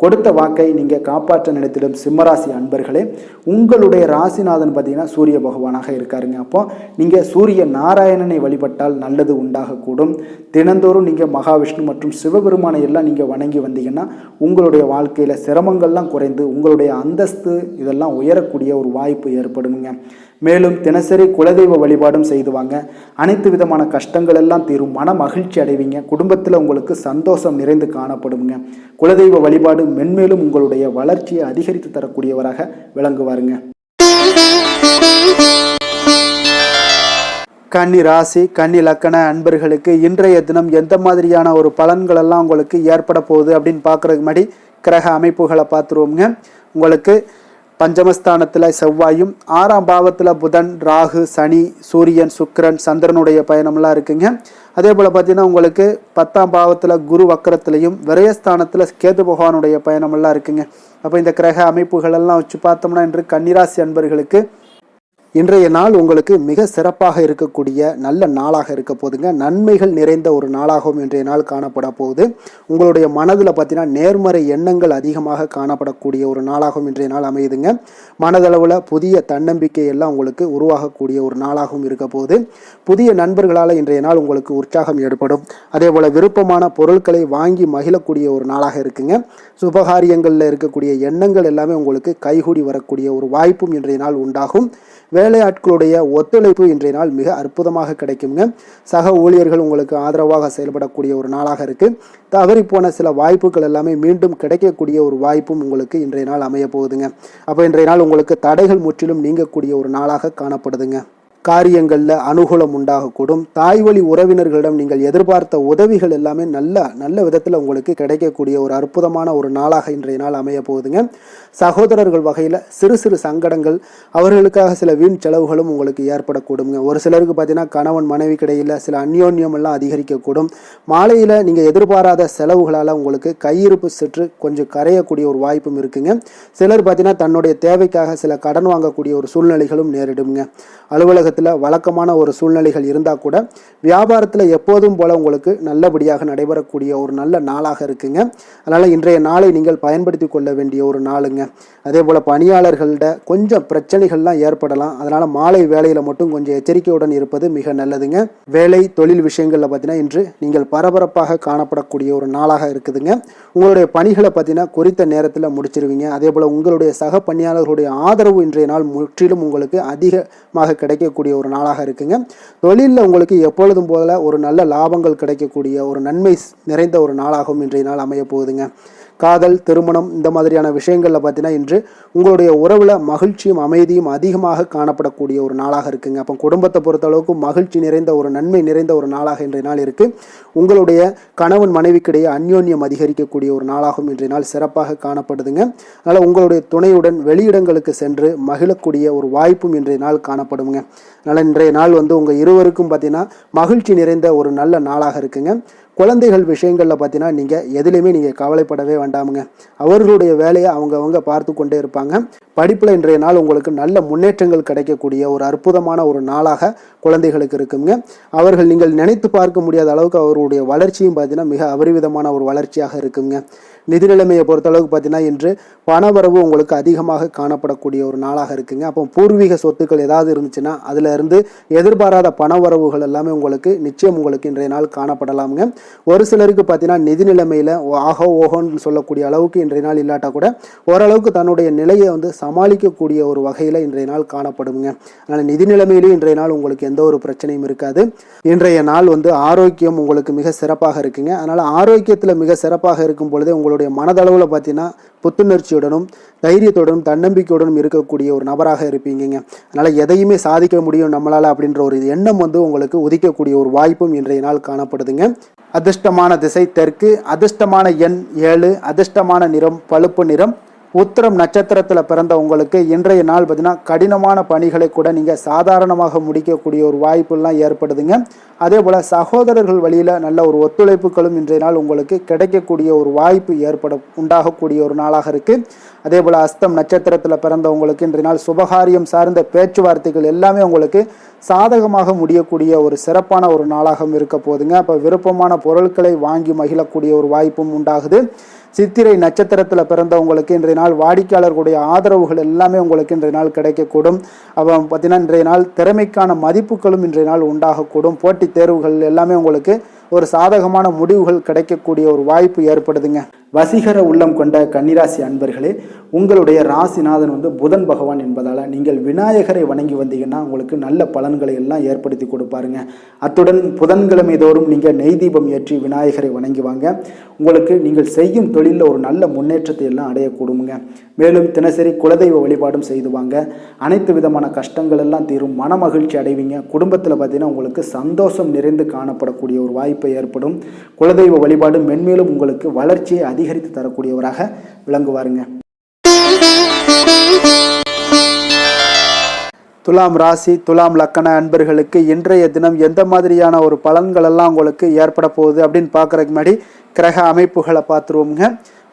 கொடுத்த வாக்கை நீங்கள் காப்பாற்ற நினைத்திடும் சிம்மராசி அன்பர்களே, உங்களுடைய ராசிநாதன் பார்த்தீங்கன்னா சூரிய பகவானாக இருக்காருங்க. அப்போ நீங்கள் சூரிய நாராயணனை வழிபட்டால் நல்லது உண்டாகக்கூடும். தினந்தோறும் நீங்கள் மகாவிஷ்ணு மற்றும் சிவபெருமானை எல்லாம் நீங்கள் வணங்கி வந்தீங்கன்னா உங்களுடைய வாழ்க்கையில் சிரமங்கள்லாம் குறைந்து உங்களுடைய அந்தஸ்து இதெல்லாம் உயரக்கூடிய ஒரு வாய்ப்பு ஏற்படுங்க. மேலும் தினசரி குலதெய்வ வழிபாடும் செய்துவாங்க. அனைத்து விதமான கஷ்டங்கள் எல்லாம் தீரும். மன மகிழ்ச்சி அடைவீங்க. குடும்பத்தில் உங்களுக்கு சந்தோஷம் நிறைந்து காணப்படுங்க. குலதெய்வ வழிபாடு மென்மேலும் உங்களுடைய வளர்ச்சியை அதிகரித்து தரக்கூடியவராக விளங்குவாருங்க. கன்னி ராசி, கன்னி லக்கண அன்பர்களுக்கு இன்றைய தினம் எந்த மாதிரியான ஒரு பலன்கள் எல்லாம் உங்களுக்கு ஏற்பட போகுது அப்படின்னு பார்க்கறதுக்கு முன்னாடி கிரக அமைப்புகளை பார்த்துருவோங்க. உங்களுக்கு பஞ்சமஸ்தானத்தில் செவ்வாயும், 6ஆம் பாவத்தில் புதன், ராகு, சனி, சூரியன், சுக்கிரன், சந்திரனுடைய பயணம்லாம் இருக்குங்க. அதே போல் பார்த்தீங்கன்னா உங்களுக்கு 10ஆம் பாவத்தில் குரு வக்கரத்திலையும், விரயஸ்தானத்தில் கேது பகவானுடைய பயணமெல்லாம் இருக்குங்க. அப்போ இந்த கிரக அமைப்புகள் எல்லாம் வச்சு பார்த்தோம்னா இன்று கன்னிராசி அன்பர்களுக்கு இன்றைய நாள் உங்களுக்கு மிக சிறப்பாக இருக்கக்கூடிய நல்ல நாளாக இருக்க போகுதுங்க. நன்மைகள் நிறைந்த ஒரு நாளாகவும் இன்றைய நாள் காணப்பட போகுது. உங்களுடைய மனதில் பார்த்தீங்கன்னா நேர்மறை எண்ணங்கள் அதிகமாக காணப்படக்கூடிய ஒரு நாளாகவும் இன்றைய நாள் அமையுதுங்க. மனதளவில் புதிய தன்னம்பிக்கை எல்லாம் உங்களுக்கு உருவாகக்கூடிய ஒரு நாளாகவும் இருக்க போகுது. புதிய நண்பர்களால் இன்றைய நாள் உங்களுக்கு உற்சாகம் ஏற்படும். அதே போல் விருப்பமான பொருட்களை வாங்கி மகிழக்கூடிய ஒரு நாளாக இருக்குங்க. சுபகாரியங்களில் இருக்கக்கூடிய எண்ணங்கள் எல்லாமே உங்களுக்கு கைகூடி வரக்கூடிய ஒரு வாய்ப்பும் இன்றைய நாள் உண்டாகும். வேலையாட்களுடைய ஒத்துழைப்பு இன்றைய நாள் மிக அற்புதமாக கிடைக்குங்க. சக ஊழியர்கள் உங்களுக்கு ஆதரவாக செயல்படக்கூடிய ஒரு நாளாக இருக்குது. தவறி போன சில வாய்ப்புகள் எல்லாமே மீண்டும் கிடைக்கக்கூடிய ஒரு வாய்ப்பும் உங்களுக்கு இன்றைய நாள் அமைய போகுதுங்க. அப்போ இன்றைய நாள் உங்களுக்கு தடைகள் முற்றிலும் நீங்கக்கூடிய ஒரு நாளாக காணப்படுதுங்க. காரியங்களில் அனுகூலம் உண்டாகக்கூடும். தாய் வழி உறவினர்களிடம் நீங்கள் எதிர்பார்த்த உதவிகள் எல்லாமே நல்ல விதத்தில் உங்களுக்கு கிடைக்கக்கூடிய ஒரு அற்புதமான ஒரு நாளாக இன்றைய நாள் அமைய போகுதுங்க. சகோதரர்கள் வகையில் சிறு சிறு சங்கடங்கள், அவர்களுக்காக சில வீண் செலவுகளும் உங்களுக்கு ஏற்படக்கூடுங்க. ஒரு சிலருக்கு பார்த்தீங்கன்னா கணவன் மனைவி கிடையில் சில அந்யோன்யம் எல்லாம் அதிகரிக்கக்கூடும். மாலையில் நீங்கள் எதிர்பாராத செலவுகளால் உங்களுக்கு கையிருப்பு சற்று கொஞ்சம் கரையக்கூடிய ஒரு வாய்ப்பும் இருக்குங்க. சிலர் பார்த்தீங்கன்னா தன்னுடைய தேவைக்காக சில கடன் வாங்கக்கூடிய ஒரு சூழ்நிலைகளும் நேரிடுங்க. அலுவலகத்தில் வழக்கமான ஒரு சூழ்நிலைகள் இருந்தால் கூட வியாபாரத்தில் எப்போதும் போல உங்களுக்கு நல்லபடியாக நடைபெறக்கூடிய ஒரு நல்ல நாளாக இருக்குங்க. அதனால் இன்றைய நாளை நீங்கள் பயன்படுத்தி கொள்ள வேண்டிய ஒரு நாளுங்க. அதே போல் பணியாளர்கள்ட கொஞ்சம் பிரச்சனைகள்லாம் ஏற்படலாம். அதனால் மாலை வேலையில் மட்டும் கொஞ்சம் எச்சரிக்கையுடன் இருப்பது மிக நல்லதுங்க. வேலை தொழில் விஷயங்களில் பார்த்தீங்கன்னா இன்று நீங்கள் பரபரப்பாக காணப்படக்கூடிய ஒரு நாளாக இருக்குதுங்க. உங்களுடைய பணிகளை பார்த்தீங்கன்னா குறித்த நேரத்தில் முடிச்சிருவீங்க. அதே போல் உங்களுடைய சக பணியாளர்களுடைய ஆதரவு இன்றைய நாள் முற்றிலும் உங்களுக்கு அதிகமாக கிடைக்கக்கூடிய ஒரு நாளாக இருக்குங்க. தொழிலில் உங்களுக்கு எப்பொழுதும் போல ஒரு நல்ல லாபங்கள் கிடைக்கக்கூடிய ஒரு நன்மை நிறைந்த ஒரு நாளாகவும் இன்றைய நாள் அமைய போகுதுங்க. காதல், திருமணம் இந்த மாதிரியான விஷயங்களில் பார்த்தீங்கன்னா இன்று உங்களுடைய உறவில் மகிழ்ச்சியும் அமைதியும் அதிகமாக காணப்படக்கூடிய ஒரு நாளாக இருக்குங்க. அப்போ குடும்பத்தை பொறுத்தளவுக்கு மகிழ்ச்சி நிறைந்த ஒரு நன்மை நிறைந்த ஒரு நாளாக இன்றைய நாள் இருக்குது. உங்களுடைய கணவன் மனைவிக்கிடையே அந்யோன்யம் அதிகரிக்கக்கூடிய ஒரு நாளாகவும் இன்றைய நாள் சிறப்பாக காணப்படுதுங்க. அதனால் உங்களுடைய துணையுடன் வெளியிடங்களுக்கு சென்று மகிழக்கூடிய ஒரு வாய்ப்பும் இன்றைய நாள் காணப்படுங்க. அதனால் இன்றைய நாள் உங்கள் இருவருக்கும் பார்த்தீங்கன்னா மகிழ்ச்சி நிறைந்த ஒரு நல்ல நாளாக இருக்குங்க. குழந்தைகள் விஷயங்களில் பார்த்தீங்கன்னா நீங்கள் எதுலேயுமே நீங்கள் கவலைப்படவே வேண்டாமுங்க. அவர்களுடைய வேலையை அவங்க பார்த்து கொண்டே இருப்பாங்க. படிப்பில் இன்றைய நாள் உங்களுக்கு நல்ல முன்னேற்றங்கள் கிடைக்கக்கூடிய ஒரு அற்புதமான ஒரு நாளாக குழந்தைகளுக்கு இருக்குங்க. அவர்கள் நீங்கள் நினைத்து பார்க்க முடியாத அளவுக்கு அவருடைய வளர்ச்சியும் பார்த்தீங்கன்னா மிக அபரிவிதமான ஒரு வளர்ச்சியாக இருக்குங்க. நிதி நிலைமையை பொறுத்தளவுக்கு பார்த்தீங்கன்னா இன்று பணவரவு உங்களுக்கு அதிகமாக காணப்படக்கூடிய ஒரு நாளாக இருக்குங்க. அப்போ பூர்வீக சொத்துக்கள் ஏதாவது இருந்துச்சுன்னா அதுல இருந்து எதிர்பாராத பணவரவுகள் எல்லாமே உங்களுக்கு நிச்சயம் உங்களுக்கு இன்றைய நாள் காணப்படலாமுங்க. ஒரு சிலருக்கு பார்த்தீங்கன்னா நிதி நிலைமையில ஆகோ ஓஹோன்னு சொல்லக்கூடிய அளவுக்கு இன்றைய நாள் இல்லாட்டா கூட ஓரளவுக்கு தன்னுடைய நிலையை சமாளிக்கக்கூடிய ஒரு வகையில இன்றைய நாள் காணப்படுங்க. அதனால நிதி நிலைமையிலும் இன்றைய நாள் உங்களுக்கு எந்த ஒரு பிரச்சனையும் இருக்காது. இன்றைய நாள் ஆரோக்கியம் உங்களுக்கு மிக சிறப்பாக இருக்குங்க. அதனால ஆரோக்கியத்துல மிக சிறப்பாக இருக்கும் பொழுதே உங்களுடைய மனதளவுல பார்த்தீங்கன்னா புத்துணர்ச்சியுடனும் தைரியத்துடனும் தன்னம்பிக்கையுடனும் இருக்கக்கூடிய ஒரு நபராக இருப்பீங்க. அதனால எதையுமே சாதிக்க முடியும் நம்மளால அப்படின்ற ஒரு எண்ணம் உங்களுக்கு உதிக்கக்கூடிய ஒரு வாய்ப்பும் இன்றைய நாள் காணப்படுதுங்க. அதிர்ஷ்டமான திசை தெற்கு, அதிர்ஷ்டமான எண் 7, அதிர்ஷ்டமான நிறம் பழுப்பு நிறம். உத்திரம் நட்சத்திரத்தில் பிறந்த உங்களுக்கு இன்றைய நாள் பார்த்தீங்கன்னா கடினமான பணிகளை கூட நீங்கள் சாதாரணமாக முடிக்கக்கூடிய ஒரு வாய்ப்புலாம் ஏற்படுதுங்க. அதே போல் சகோதரர்கள் வழியில் நல்ல ஒரு ஒத்துழைப்புகளும் இன்றைய நாள் உங்களுக்கு கிடைக்கக்கூடிய ஒரு வாய்ப்பு உண்டாகக்கூடிய ஒரு நாளாக இருக்குது. அதே போல் அஸ்தம் நட்சத்திரத்தில் பிறந்தவங்களுக்கு இன்றைய நாள் சுபகாரியம் சார்ந்த பேச்சுவார்த்தைகள் எல்லாமே உங்களுக்கு சாதகமாக முடியக்கூடிய ஒரு சிறப்பான ஒரு நாளாகவும் இருக்க போதுங்க. அப்போ விருப்பமான பொருட்களை வாங்கி மகிழக்கூடிய ஒரு வாய்ப்பும் உண்டாகுது. சித்திரை நட்சத்திரத்தில் பிறந்தவங்களுக்கு இன்றைய நாள் வாடிக்கையாளர்களுடைய ஆதரவுகள் எல்லாமே உங்களுக்கு இன்றைய நாள் கிடைக்கக்கூடும். அப்போ பார்த்தீங்கன்னா இன்றைய நாள் திறமைக்கான மதிப்புகளும் இன்றைய நாள் உண்டாகக்கூடும். போட்டித் தேர்வுகள் எல்லாமே உங்களுக்கு ஒரு சாதகமான முடிவுகள் கிடைக்கக்கூடிய ஒரு வாய்ப்பு ஏற்படுதுங்க. வசீகர உள்ளம் கொண்ட கன்னிராசி அன்பர்களே, உங்களுடைய ராசிநாதன் புதன் பகவான் என்பதால் நீங்கள் விநாயகரை வணங்கி வந்தீங்கன்னா உங்களுக்கு நல்ல பலன்களை எல்லாம் ஏற்படுத்தி கொடுப்பாருங்க. அத்துடன் புதன்கிழமை தோறும் நீங்கள் நெய் தீபம் ஏற்றி விநாயகரை வணங்கி வாங்க. உங்களுக்கு நீங்கள் செய்யும் தொழிலில் ஒரு நல்ல முன்னேற்றத்தை எல்லாம் அடையக்கூடுங்க. மேலும் தினசரி குலதெய்வ வழிபாடும் செய்து வாங்க. அனைத்து விதமான கஷ்டங்கள் எல்லாம் தீரும், மன மகிழ்ச்சி அடைவீங்க. குடும்பத்தில் பார்த்தீங்கன்னா உங்களுக்கு சந்தோஷம் நிறைந்து காணப்படக்கூடிய ஒரு வாய்ப்பு ஏற்படும். குலதெய்வ வழிபாடு மென்மேலும் உங்களுக்கு வளர்ச்சியை அதிகரித்து தரக்கூடியவராக விளங்குவாருங்க. துலாம் ராசி துலாம் லக்கண அன்பர்களுக்கு இன்றைய தினம் எந்த மாதிரியான ஒரு பலன்கள் எல்லாம் உங்களுக்கு ஏற்பட போகுது அப்படின்னு பார்க்கறதுக்கு முன்னாடி கிரக அமைப்புகளை பார்த்துருவோங்க.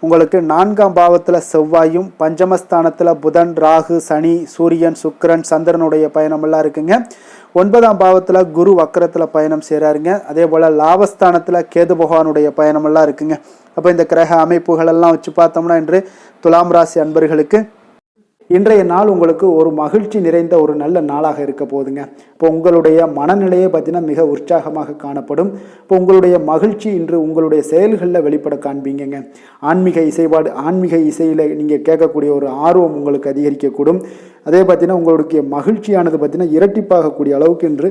உங்களுக்கு 4ஆம் பாவத்தில் செவ்வாயும், பஞ்சமஸ்தானத்தில் புதன், ராகு, சனி, சூரியன், சுக்கிரன், சந்திரனுடைய பயணம் எல்லாம் இருக்குங்க. 9ஆம் பாவத்தில் குரு வக்கரத்தில் பயணம் செய்கிறாருங்க. அதே போல் லாபஸ்தானத்தில் கேது பகவானுடைய பயணம் எல்லாம் இருக்குங்க. அப்போ இந்த கிரக அமைப்புகள் எல்லாம் வச்சு பார்த்தோம்னா இன்று துலாம் ராசி அன்பர்களுக்கு இன்றைய நாள் உங்களுக்கு ஒரு மகிழ்ச்சி நிறைந்த ஒரு நல்ல நாளாக இருக்க போகுதுங்க. இப்போ உங்களுடைய மனநிலையை பார்த்தீங்கன்னா மிக உற்சாகமாக காணப்படும். இப்போ உங்களுடைய மகிழ்ச்சி இன்று உங்களுடைய செயல்களில் வெளிப்பட காண்பீங்க. ஆன்மீக இசையில் நீங்கள் கேட்கக்கூடிய ஒரு ஆர்வம் உங்களுக்கு அதிகரிக்கக்கூடும். அதே பார்த்தீங்கன்னா உங்களுடைய மகிழ்ச்சியானது பார்த்தீங்கன்னா இரட்டிப்பாகக்கூடிய அளவுக்கு இன்று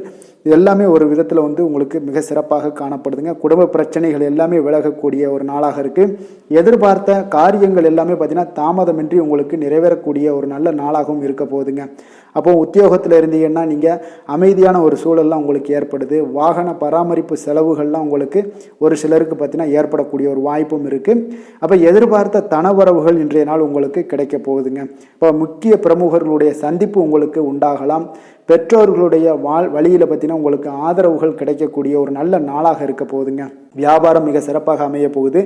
எல்லாமே ஒரு விதத்தில் உங்களுக்கு மிக சிறப்பாக காணப்படுதுங்க. குடும்ப பிரச்சனைகள் எல்லாமே விலகக்கூடிய ஒரு நாளாக இருக்குது. எதிர்பார்த்த காரியங்கள் எல்லாமே பார்த்தீங்கன்னா தாமதமின்றி உங்களுக்கு நிறைவேறக்கூடிய ஒரு நல்ல நாளாகவும் இருக்க போகுதுங்க. அப்போ உத்தியோகத்தில் இருந்தீங்கன்னா நீங்கள் அமைதியான ஒரு சூழல்லாம் உங்களுக்கு ஏற்படுது. வாகன பராமரிப்பு செலவுகள்லாம் உங்களுக்கு ஒரு சிலருக்கு பார்த்தீங்கன்னா ஏற்படக்கூடிய ஒரு வாய்ப்பும் இருக்குது. அப்போ எதிர்பார்த்த தனவரவுகள் இன்றைய நாள் உங்களுக்கு கிடைக்க போகுதுங்க. இப்போ முக்கிய பிரமுகர்களுடைய சந்திப்பு உங்களுக்கு உண்டாகலாம். பெற்றோர்களுடைய வழியில் பார்த்தீங்கன்னா உங்களுக்கு ஆதரவுகள் கிடைக்கக்கூடிய ஒரு நல்ல நாளாக இருக்க போகுதுங்க. வியாபாரம் மிக சிறப்பாக அமைய போகுது.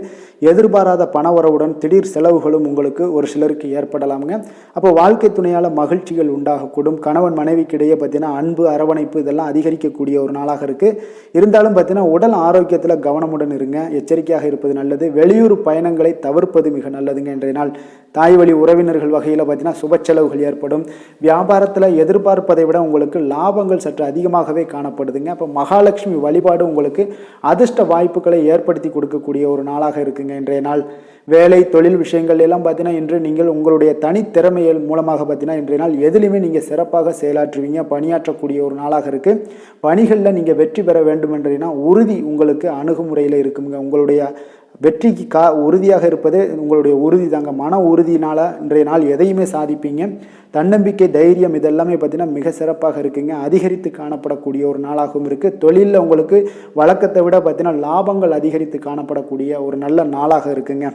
எதிர்பாராத பணவரவுடன் திடீர் செலவுகளும் உங்களுக்கு ஒரு சிலருக்கு ஏற்படலாமுங்க. அப்போ வாழ்க்கை துணையால் மகிழ்ச்சிகள் உண்டாகக்கூடும். கணவன் மனைவிக்கிடையே பார்த்தீங்கன்னா அன்பு, அரவணைப்பு இதெல்லாம் அதிகரிக்கக்கூடிய ஒரு நாளாக இருக்குது. இருந்தாலும் பார்த்தீங்கன்னா உடல் ஆரோக்கியத்தில் கவனமுடன் இருங்க, எச்சரிக்கையாக இருப்பது நல்லது. வெளியூர் பயணங்களை தவிர்ப்பது மிக நல்லதுங்க. இன்றைய நாள் தாய் வழி உறவினர்கள் வகையில் பார்த்தீங்கன்னா சுப செலவுகள் ஏற்படும். வியாபாரத்தில் எதிர்பார்ப்பதை விட உங்களுக்கு லாபங்கள் சற்று அதிகமாகவே காணப்படுதுங்க. அப்போ மகாலட்சுமி வழிபாடு உங்களுக்கு அதிர்ஷ்ட வாய்ப்புகளை ஏற்படுத்தி கொடுக்கக்கூடிய ஒரு நாளாக இருக்குங்க இன்றைய நாள். வேலை தொழில் விஷயங்கள் எல்லாம் பார்த்தீங்கன்னா இன்று நீங்கள் உங்களுடைய தனித்திறமைகள் மூலமாக பார்த்தீங்கன்னா இன்றைய நாள் எதிலுமே நீங்கள் சிறப்பாக செயலாற்றுவீங்க, பணியாற்றக்கூடிய ஒரு நாளாக இருக்குது. பணிகளில் நீங்கள் வெற்றி பெற வேண்டும் என்றீங்கன்னா உறுதி உங்களுக்கு அணுகுமுறையில் இருக்குங்க. உங்களுடைய வெற்றிக்கு உறுதியாக இருப்பது உங்களுடைய உறுதி தாங்க. மன உறுதியினால் இன்றைய நாள் எதையுமே சாதிப்பீங்க. தன்னம்பிக்கை, தைரியம் இதெல்லாமே பார்த்தீங்கன்னா மிக சிறப்பாக இருக்குங்க. அதிகரித்து காணப்படக்கூடிய ஒரு நாளாகவும் இருக்குது. தொழிலில் உங்களுக்கு வழக்கத்தை விட பார்த்தீங்கன்னா லாபங்கள் அதிகரித்து காணப்படக்கூடிய ஒரு நல்ல நாளாக இருக்குங்க.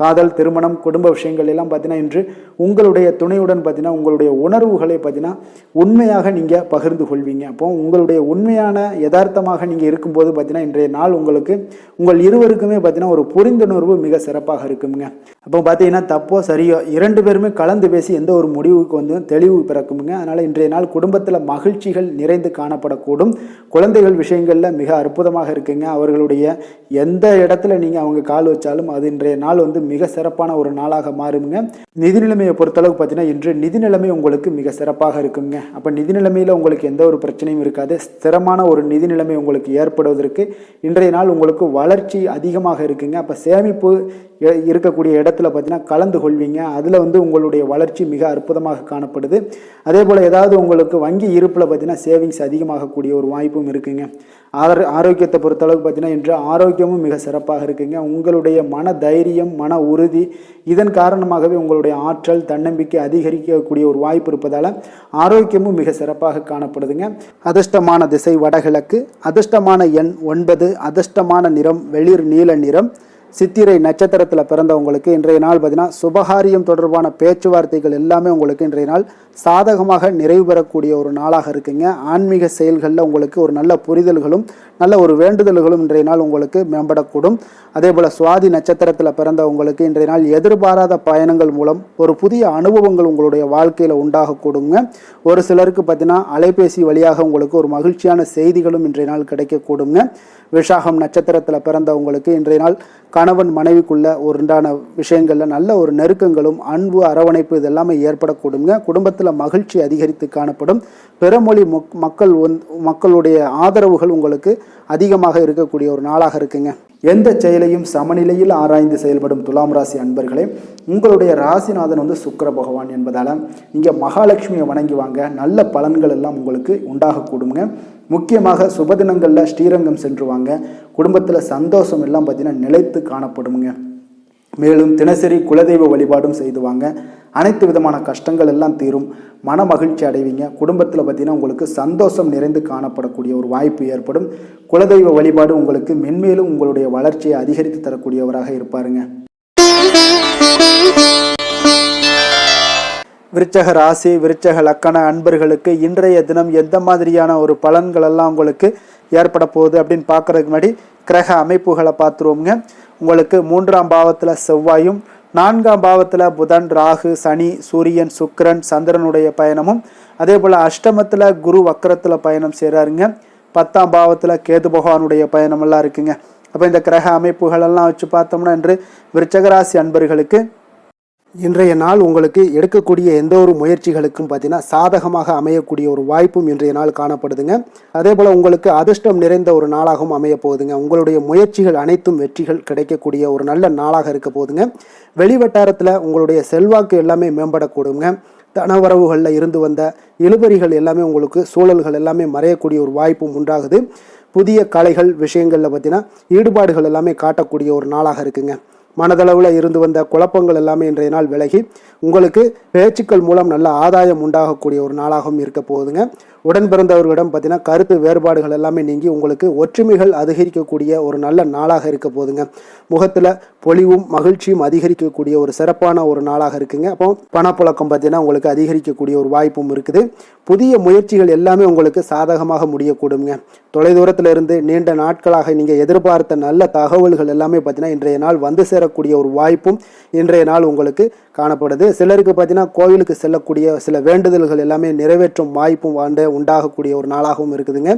காதல், திருமணம், குடும்ப விஷயங்கள் எல்லாம் பார்த்தீங்கன்னா இன்று உங்களுடைய துணையுடன் பார்த்தீங்கன்னா உங்களுடைய உணர்வுகளை பார்த்தீங்கன்னா உண்மையாக நீங்கள் பகிர்ந்து கொள்வீங்க. அப்போ உங்களுடைய உண்மையான யதார்த்தமாக நீங்கள் இருக்கும்போது பார்த்தீங்கன்னா இன்றைய நாள் உங்களுக்கு உங்கள் இருவருக்குமே பார்த்தீங்கன்னா ஒரு புரிந்துணர்வு மிக சிறப்பாக இருக்குங்க. அப்போ பார்த்தீங்கன்னா தப்போ சரியோ 2 பேருமே கலந்து பேசி எந்த ஒரு முடிவுக்கு தெளிவு பிறக்குங்க. அதனால் இன்றைய நாள் குடும்பத்தில் மகிழ்ச்சிகள் நிறைந்து காணப்படக்கூடும். குழந்தைகள் விஷயங்களில் மிக அற்புதமாக இருக்குங்க. அவர்களுடைய எந்த இடத்துல நீங்கள் அவங்க கால் வச்சாலும் அது இன்றைய நாள் மிக சிறப்பான ஒரு நாளாக மாறுங்க. நிதி நிலைமையை பொறுத்தளவுக்கு பார்த்தீங்கன்னா இன்று நிதி நிலைமை உங்களுக்கு மிக சிறப்பாக இருக்குங்க. அப்போ நிதி நிலைமையில் உங்களுக்கு எந்த ஒரு பிரச்சனையும் இருக்காது. ஸ்திரமான ஒரு நிதி நிலைமை உங்களுக்கு ஏற்படுவதற்கு இன்றைய நாள் உங்களுக்கு வளர்ச்சி அதிகமாக இருக்குங்க. அப்போ சேமிப்பு இருக்கக்கூடிய இடத்துல பார்த்தீங்கன்னா கலந்து கொள்வீங்க. அதில் உங்களுடைய வளர்ச்சி மிக அற்புதமாக காணப்படுது. அதே போல் ஏதாவது உங்களுக்கு வங்கி இருப்பில் பார்த்தீங்கன்னா சேவிங்ஸ் அதிகமாகக்கூடிய ஒரு வாய்ப்பும் இருக்குங்க. ஆரோக்கியத்தை பொறுத்தளவுக்கு பார்த்தீங்கன்னா இன்று ஆரோக்கியமும் மிக சிறப்பாக இருக்குங்க. உங்களுடைய மன தைரியம், மன உறுதி, இதன் காரணமாகவே உங்களுடைய ஆற்றல், தன்னம்பிக்கை அதிகரிக்கக்கூடிய ஒரு வாய்ப்பு இருப்பதால் ஆரோக்கியமும் மிக சிறப்பாக காணப்படுதுங்க. அதிர்ஷ்டமான திசை வடகிழக்கு, அதிர்ஷ்டமான எண் 9, அதிர்ஷ்டமான நிறம் வெளிர் நீல நிறம். சித்திரை நட்சத்திரத்தில் பிறந்தவங்களுக்கு இன்றைய நாள் பார்த்தீங்கன்னா சுபகாரியம் தொடர்பான பேச்சுவார்த்தைகள் எல்லாமே உங்களுக்கு இன்றைய நாள் சாதகமாக நிறைவு பெறக்கூடிய ஒரு நாளாக இருக்குங்க. ஆன்மீக செயல்களில் உங்களுக்கு ஒரு நல்ல புரிதல்களும் நல்ல ஒரு வேண்டுதல்களும் இன்றைய நாள் உங்களுக்கு மேம்படக்கூடும். அதே போல் சுவாதி நட்சத்திரத்தில் பிறந்தவங்களுக்கு இன்றைய நாள் எதிர்பாராத பயணங்கள் மூலம் ஒரு புதிய அனுபவங்கள் உங்களுடைய வாழ்க்கையில் உண்டாகக்கூடுங்க. ஒரு சிலருக்கு பார்த்தீங்கன்னா அலைபேசி வழியாக உங்களுக்கு ஒரு மகிழ்ச்சியான செய்திகளும் இன்றைய நாள் கிடைக்கக்கூடுங்க. விஷாகம் நட்சத்திரத்தில் பிறந்தவங்களுக்கு இன்றைய நாள் கணவன் மனைவிக்குள்ள உண்டான விஷயங்களில் நல்ல ஒரு நெருக்கங்களும் அன்பு அரவணைப்பு இதெல்லாமே ஏற்படக்கூடுங்க. குடும்பத்தில் மகிழ்ச்சி அதிகரித்து காணப்படும். பிறமொழி மக்களுடைய ஆதரவுகள் உங்களுக்கு அதிகமாக இருக்கக்கூடிய ஒரு நாளாக இருக்குங்க. எந்த செயலையும் சமநிலையில் ஆராய்ந்து செயல்படும் துலாம் ராசி அன்பர்களே, உங்களுடைய ராசிநாதன் சுக்கிர பகவான் என்பதால் நீங்கள் மகாலட்சுமியை வணங்கி வாங்க. நல்ல பலன்கள் எல்லாம் உங்களுக்கு உண்டாகக்கூடுங்க. முக்கியமாக சுபதினங்களில் ஸ்ரீரங்கம் சென்று வாங்க. குடும்பத்தில் சந்தோஷம் எல்லாம் பார்த்தீங்கன்னா நிலைத்து காணப்படுங்க. மேலும் தினசரி குலதெய்வ வழிபாடும் செய்து வாங்க. அனைத்து விதமான கஷ்டங்கள் எல்லாம் தீரும். மன மகிழ்ச்சி அடைவீங்க. குடும்பத்தில் பார்த்தீங்கன்னா உங்களுக்கு சந்தோஷம் நிறைந்து காணப்படக்கூடிய ஒரு வாய்ப்பு ஏற்படும். குலதெய்வ வழிபாடு உங்களுக்கு மென்மேலும் உங்களுடைய வளர்ச்சியை அதிகரித்து தரக்கூடியவராக இருப்பாருங்க. விருச்சக ராசி, விருச்சக லக்கண அன்பர்களுக்கு இன்றைய தினம் எந்த மாதிரியான ஒரு பலன்கள் எல்லாம் உங்களுக்கு ஏற்பட போகுது அப்படின்னு பார்க்கறதுக்கு முன்னாடி கிரக அமைப்புகளை பார்த்துருவோங்க. உங்களுக்கு 3ஆம் பாவத்தில் செவ்வாயும், 4ஆம் பாவத்தில் புதன், ராகு, சனி, சூரியன், சுக்கிரன், சந்திரனுடைய பயணமும், அதே போல் அஷ்டமத்தில் குரு வக்கரத்தில் பயணம் செய்கிறாருங்க. 10ஆம் பாவத்தில் கேது பகவானுடைய பயணமெல்லாம் இருக்குங்க. அப்போ இந்த கிரக அமைப்புகளெல்லாம் வச்சு பார்த்தோம்னா இன்று விருச்சகராசி அன்பர்களுக்கு இன்றைய நாள் உங்களுக்கு எடுக்கக்கூடிய எந்த ஒரு முயற்சிகளுக்கும் பார்த்தீங்கன்னா சாதகமாக அமையக்கூடிய ஒரு வாய்ப்பும் இன்றைய நாள் காணப்படுதுங்க. அதே போல் உங்களுக்கு அதிர்ஷ்டம் நிறைந்த ஒரு நாளாகவும் அமைய போகுதுங்க. உங்களுடைய முயற்சிகள் அனைத்தும் வெற்றிகள் கிடைக்கக்கூடிய ஒரு நல்ல நாளாக இருக்க போகுதுங்க. வெளிவட்டாரத்தில் உங்களுடைய செல்வாக்கு எல்லாமே மேம்படக்கூடுங்க. தனவரவுகளில் இருந்து வந்த இழுபறிகள் எல்லாமே உங்களுக்கு சூழல்கள் எல்லாமே மறையக்கூடிய ஒரு வாய்ப்பும் உண்டாகுது. புதிய கலைகள் விஷயங்களில் பார்த்தீங்கன்னா ஈடுபாடுகள் எல்லாமே காட்டக்கூடிய ஒரு நாளாக இருக்குங்க. மனதளவில் இருந்து வந்த குழப்பங்கள் எல்லாமே இன்றைய நாள் விலகி உங்களுக்கு பேச்சுக்கள் மூலம் நல்ல ஆதாயம் உண்டாகக்கூடிய ஒரு நாளாகவும் இருக்க போகுதுங்க. உடன் பிறந்தவர்களிடம் பார்த்தீங்கன்னா கருத்து வேறுபாடுகள் எல்லாமே நீங்கி உங்களுக்கு ஒற்றுமைகள் அதிகரிக்கக்கூடிய ஒரு நல்ல நாளாக இருக்க போகுதுங்க. முகத்தில் பொலிவும் மகிழ்ச்சியும் அதிகரிக்கக்கூடிய ஒரு சிறப்பான ஒரு நாளாக இருக்குங்க. அப்போ பணப்புழக்கம் பார்த்தீங்கன்னா உங்களுக்கு அதிகரிக்கக்கூடிய ஒரு வாய்ப்பும் இருக்குது. புதிய முயற்சிகள் எல்லாமே உங்களுக்கு சாதகமாக முடியக்கூடுங்க. தொலைதூரத்தில் இருந்து நீண்ட நாட்களாக நீங்கள் எதிர்பார்த்த நல்ல தகவல்கள் எல்லாமே பார்த்தீங்கன்னா இன்றைய நாள் வந்து சேரக்கூடிய ஒரு வாய்ப்பும் இன்றைய நாள் உங்களுக்கு காணப்படுது. சிலருக்கு பார்த்தீங்கன்னா கோவிலுக்கு செல்லக்கூடிய சில வேண்டுதல்கள் எல்லாமே நிறைவேற்றும் வாய்ப்பும் உண்டாகக்கூடிய ஒரு நாளாகவும் இருக்குதுங்க.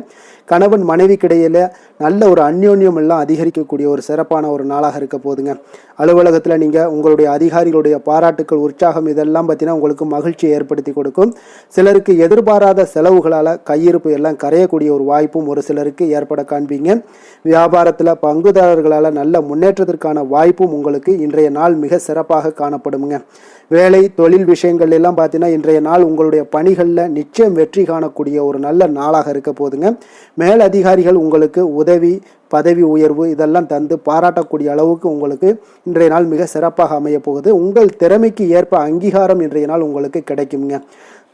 கணவன் மனைவிக்கிடையில நல்ல ஒரு அந்யோன்யம் எல்லாம் அதிகரிக்கக்கூடிய ஒரு சிறப்பான ஒரு நாளாக இருக்க போகுதுங்க. அலுவலகத்தில் நீங்கள் உங்களுடைய அதிகாரிகளுடைய பாராட்டுக்கள், உற்சாகம் இதெல்லாம் பார்த்தீங்கன்னா உங்களுக்கு மகிழ்ச்சியை ஏற்படுத்தி கொடுக்கும். சிலருக்கு எதிர்பாராத செலவுகளால் கையிருப்பு எல்லாம் கரையக்கூடிய ஒரு வாய்ப்பும் ஒரு சிலருக்கு ஏற்பட காண்பீங்க. வியாபாரத்தில் பங்குதாரர்களால் நல்ல முன்னேற்றத்திற்கான வாய்ப்பும் உங்களுக்கு இன்றைய நாள் மிக சிறப்பாக காணப்படுங்க. வேலை தொழில் விஷயங்கள் எல்லாம் பார்த்தீங்கன்னா இன்றைய நாள் உங்களுடைய பணிகளில் நிச்சயம் வெற்றி காணக்கூடிய ஒரு நல்ல நாளாக இருக்க போதுங்க. மேலதிகாரிகள் உங்களுக்கு உதவி, பதவி உயர்வு இதெல்லாம் தந்து பாராட்டக்கூடிய அளவுக்கு உங்களுக்கு இன்றைய நாள் மிக சிறப்பாக அமைய போகுது. உங்கள் திறமைக்கு ஏற்ப அங்கீகாரம் இன்றைய நாள் உங்களுக்கு கிடைக்குங்க.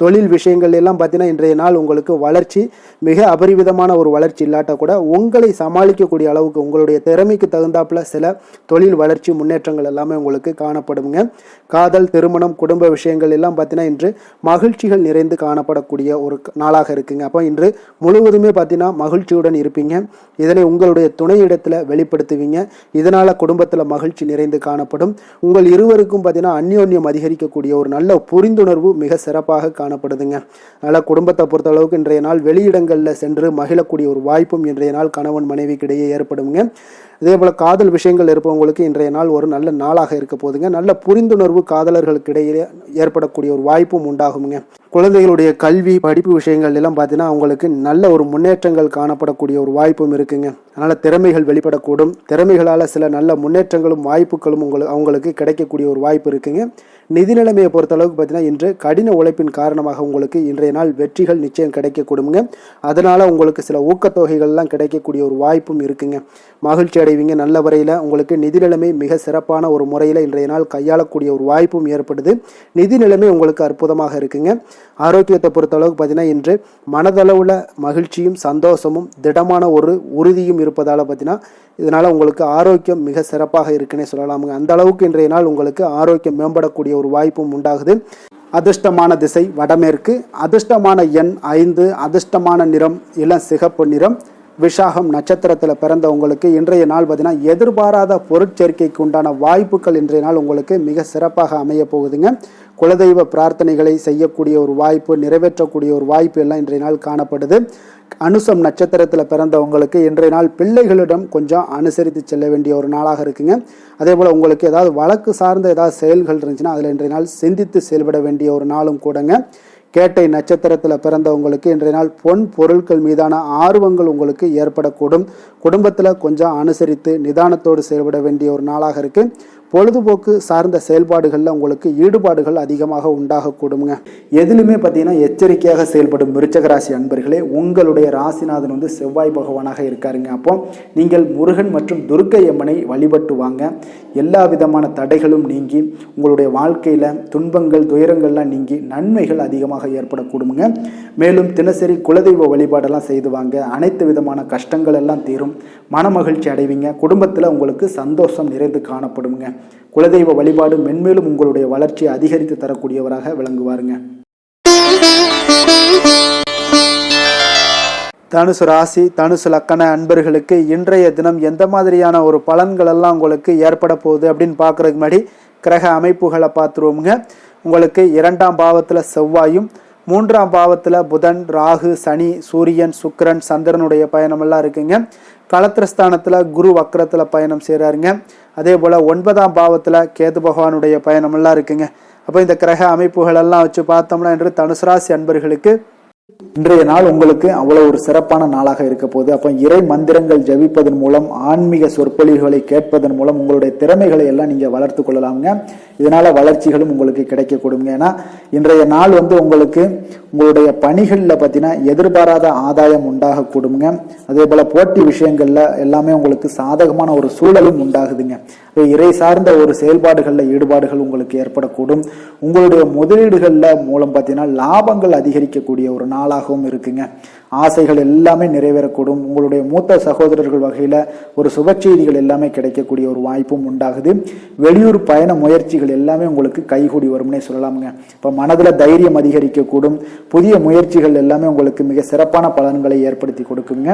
தொழில் விஷயங்கள் எல்லாம் பார்த்தீங்கன்னா இன்றைய நாள் உங்களுக்கு வளர்ச்சி மிக அபரிவிதமான ஒரு வளர்ச்சி இல்லாட்ட கூட உங்களை சமாளிக்கக்கூடிய அளவுக்கு உங்களுடைய திறமைக்கு தகுந்தாப்புல சில தொழில் வளர்ச்சி முன்னேற்றங்கள் எல்லாமே உங்களுக்கு காணப்படுங்க. காதல், திருமணம், குடும்ப விஷயங்கள் எல்லாம் பார்த்தீங்கன்னா இன்று மகிழ்ச்சிகள் நிறைந்து காணப்படக்கூடிய ஒரு நாளாக இருக்குங்க. அப்போ இன்று முழுவதுமே பார்த்தீங்கன்னா மகிழ்ச்சியுடன் இருப்பீங்க. இதனை உங்களுடைய துணையிடத்தில் வெளிப்படுத்துவீங்க. இதனால் குடும்பத்தில் மகிழ்ச்சி நிறைந்து காணப்படும். உங்கள் இருவருக்கும் பார்த்தீங்கன்னா அந்யோன்யம் அதிகரிக்கக்கூடிய ஒரு நல்ல புரிந்துணர்வு மிக சிறப்பாக காணப்படுதுங்க. அதனால் குடும்பத்தை பொறுத்த அளவுக்கு இன்றைய நாள் வெளியிடங்களில் சென்று மகிழக்கூடிய ஒரு வாய்ப்பும் இன்றைய நாள் கணவன் மனைவிக்கிடையே ஏற்படுங்க. இதே போல் காதல் விஷயங்கள் இருப்பவங்களுக்கு இன்றைய நாள் ஒரு நல்ல நாளாக இருக்க போதுங்க. நல்ல புரிந்துணர்வு காதலர்களுக்கு இடையே ஏற்படக்கூடிய ஒரு வாய்ப்பும் உண்டாகுங்க. குழந்தைகளுடைய கல்வி படிப்பு விஷயங்கள் எல்லாம் பார்த்தீங்கன்னா அவங்களுக்கு நல்ல ஒரு முன்னேற்றங்கள் காணப்படக்கூடிய ஒரு வாய்ப்பும் இருக்குங்க. அதனால் திறமைகள் வெளிப்படக்கூடும். திறமைகளால் சில நல்ல முன்னேற்றங்களும் வாய்ப்புகளும் அவங்களுக்கு கிடைக்கக்கூடிய ஒரு வாய்ப்பு இருக்குங்க. நிதி நிலைமையை பொறுத்த அளவுக்கு பார்த்தீங்கன்னா இன்று கடின உழைப்பின் காரணமாக உங்களுக்கு இன்றைய நாள் வெற்றிகள் நிச்சயம் கிடைக்கக்கூடுங்க. அதனால் உங்களுக்கு சில ஊக்கத்தொகைகள்லாம் கிடைக்கக்கூடிய ஒரு வாய்ப்பும் இருக்குங்க. மகிழ்ச்சி அடைவீங்க. நல்ல வரையில் உங்களுக்கு நிதி நிலைமை மிக சிறப்பான ஒரு முறையில் இன்றைய நாள் கையாளக்கூடிய ஒரு வாய்ப்பும் ஏற்படுது. நிதி நிலைமை உங்களுக்கு அற்புதமாக இருக்குங்க. ஆரோக்கியத்தை பொறுத்த அளவுக்கு பார்த்தீங்கன்னா இன்று மனதளவில் மகிழ்ச்சியும் சந்தோஷமும் திடமான ஒரு உறுதியும் இருப்பதால் பார்த்தீங்கன்னா இதனால் உங்களுக்கு ஆரோக்கியம் மிக சிறப்பாக இருக்குன்னே சொல்லலாமுங்க. அந்த அளவுக்கு இன்றைய நாள் உங்களுக்கு ஆரோக்கியம் மேம்படக்கூடிய ஒரு வாய்ப்பும் உண்டாகுது. அதிர்ஷ்டமான திசை வடமேற்கு. அதிர்ஷ்டமான எண் 5. அதிர்ஷ்டமான நிறம் இளம் சிகப்பு நிறம். விஷாகம் நட்சத்திரத்தில் பிறந்தவங்களுக்கு இன்றைய நாள் பார்த்தீங்கன்னா எதிர்பாராத பொருட்சேர்க்கைக்கு உண்டான வாய்ப்புகள் இன்றைய நாள் உங்களுக்கு மிக சிறப்பாக அமைய போகுதுங்க. குலதெய்வ பிரார்த்தனைகளை செய்யக்கூடிய ஒரு வாய்ப்பு, நிறைவேற்றக்கூடிய ஒரு வாய்ப்பு எல்லாம் இன்றைய நாள் காணப்படுது. அனுசம் நட்சத்திரத்தில் பிறந்தவங்களுக்கு இன்றைய நாள் பிள்ளைகளிடம் கொஞ்சம் அனுசரித்து செல்ல வேண்டிய ஒரு நாளாக இருக்குங்க. அதே போல் உங்களுக்கு ஏதாவது வழக்கு சார்ந்த ஏதாவது செயல்கள் இருந்துச்சுன்னா அதில் இன்றைய நாள் சிந்தித்து செயல்பட வேண்டிய ஒரு நாளும் கூடங்க. கேட்டை நட்சத்திரத்தில் பிறந்தவங்களுக்கு இன்றைய நாள் பொன் பொருட்கள் மீதான ஆர்வங்கள் உங்களுக்கு ஏற்படக்கூடும். குடும்பத்தில் கொஞ்சம் அனுசரித்து நிதானத்தோடு செயல்பட வேண்டிய ஒரு நாளாக இருக்குது. பொழுதுபோக்கு சார்ந்த செயல்பாடுகளில் உங்களுக்கு ஈடுபாடுகள் அதிகமாக உண்டாகக்கூடுங்க. எதிலுமே பார்த்தீங்கன்னா எச்சரிக்கையாக செயல்படும் விருச்சக ராசி அன்பர்களே, உங்களுடைய ராசிநாதன் வந்து செவ்வாய் பகவானாக இருக்காருங்க. அப்போ நீங்கள் முருகன் மற்றும் துர்க்கை அம்மனை வழிபட்டு வாங்க. எல்லா விதமான தடைகளும் நீங்கி உங்களுடைய வாழ்க்கையில் துன்பங்கள் துயரங்கள்லாம் நீங்கி நன்மைகள் அதிகமாக ஏற்படக்கூடுங்க. மேலும் தினசரி குலதெய்வ வழிபாடெல்லாம் செய்து வாங்க. அனைத்து விதமான கஷ்டங்கள் எல்லாம் தீரும். மன மகிழ்ச்சி அடைவீங்க. குடும்பத்தில் உங்களுக்கு சந்தோஷம் நிறைந்து காணப்படுங்க. குலதெய்வ வழிபாடு மென்மேலும் உங்களுடைய வளர்ச்சியை அதிகரித்து தரக்கூடியவராக விளங்குவாருங்க. தனுசு ராசி தனுசு லக்கண அன்பர்களுக்கு இன்றைய தினம் எந்த மாதிரியான ஒரு பலன்கள் எல்லாம் உங்களுக்கு ஏற்பட போகுது அப்படின்னு பார்க்கறதுக்கு முன்னாடி கிரக அமைப்புகளை பார்த்துருவோமுங்க. உங்களுக்கு 2ஆம் பாவத்தில் செவ்வாயும் 3ஆம் பாவத்தில் புதன், ராகு, சனி, சூரியன், சுக்கிரன், சந்திரனுடைய பயணமெல்லாம் இருக்குங்க. களத்திரஸ்தானத்தில் குரு வக்கரத்தில் பயணம் செய்கிறாருங்க. அதே போல் 9ஆம் பாவத்தில் கேது பகவானுடைய பயணமெல்லாம் இருக்குங்க. அப்போ இந்த கிரக அமைப்புகளெல்லாம் வச்சு பார்த்தோம்னா இன்று தனுசு ராசி அன்பர்களுக்கு இன்றைய நாள் உங்களுக்கு அவ்வளவு ஒரு சிறப்பான நாளாக இருக்க போகுது. அப்போ இறை மந்திரங்கள் ஜபிப்பதன் மூலம் ஆன்மீக சொற்பொழிவுகளை கேட்பதன் மூலம் உங்களுடைய திறமைகளை எல்லாம் நீங்க வளர்த்து கொள்ளலாமுங்க. இதனால வளர்ச்சிகளும் உங்களுக்கு கிடைக்கக்கூடுங்க. ஏன்னா இன்றைய நாள் வந்து உங்களுக்கு உங்களுடைய பணிகளில் பார்த்தீங்கன்னா எதிர்பாராத ஆதாயம் உண்டாகக்கூடுங்க. அதே போல போட்டி விஷயங்கள்ல எல்லாமே உங்களுக்கு சாதகமான ஒரு சூழலும் உண்டாகுதுங்க. இறை சார்ந்த ஒரு செயல்பாடுகளில் ஈடுபாடுகள் உங்களுக்கு ஏற்படக்கூடும். உங்களுடைய முதலீடுகளில் மூலம் பார்த்தீங்கன்னா லாபங்கள் அதிகரிக்கக்கூடிய ஒரு நாளாகவும் இருக்குங்க. ஆசைகள் எல்லாமே நிறைவேறக்கூடும். உங்களுடைய மூத்த சகோதரர்கள் வகையில் ஒரு சுப செய்திகள் எல்லாமே கிடைக்கக்கூடிய ஒரு வாய்ப்பும் உண்டாகுது. வெளியூர் பயண முயற்சிகள் எல்லாமே உங்களுக்கு கைகூடி வரும்னே சொல்லலாமுங்க. இப்போ மனதில் தைரியம் அதிகரிக்கக்கூடும். புதிய முயற்சிகள் எல்லாமே உங்களுக்கு மிக சிறப்பான பலன்களை ஏற்படுத்தி கொடுக்குங்க.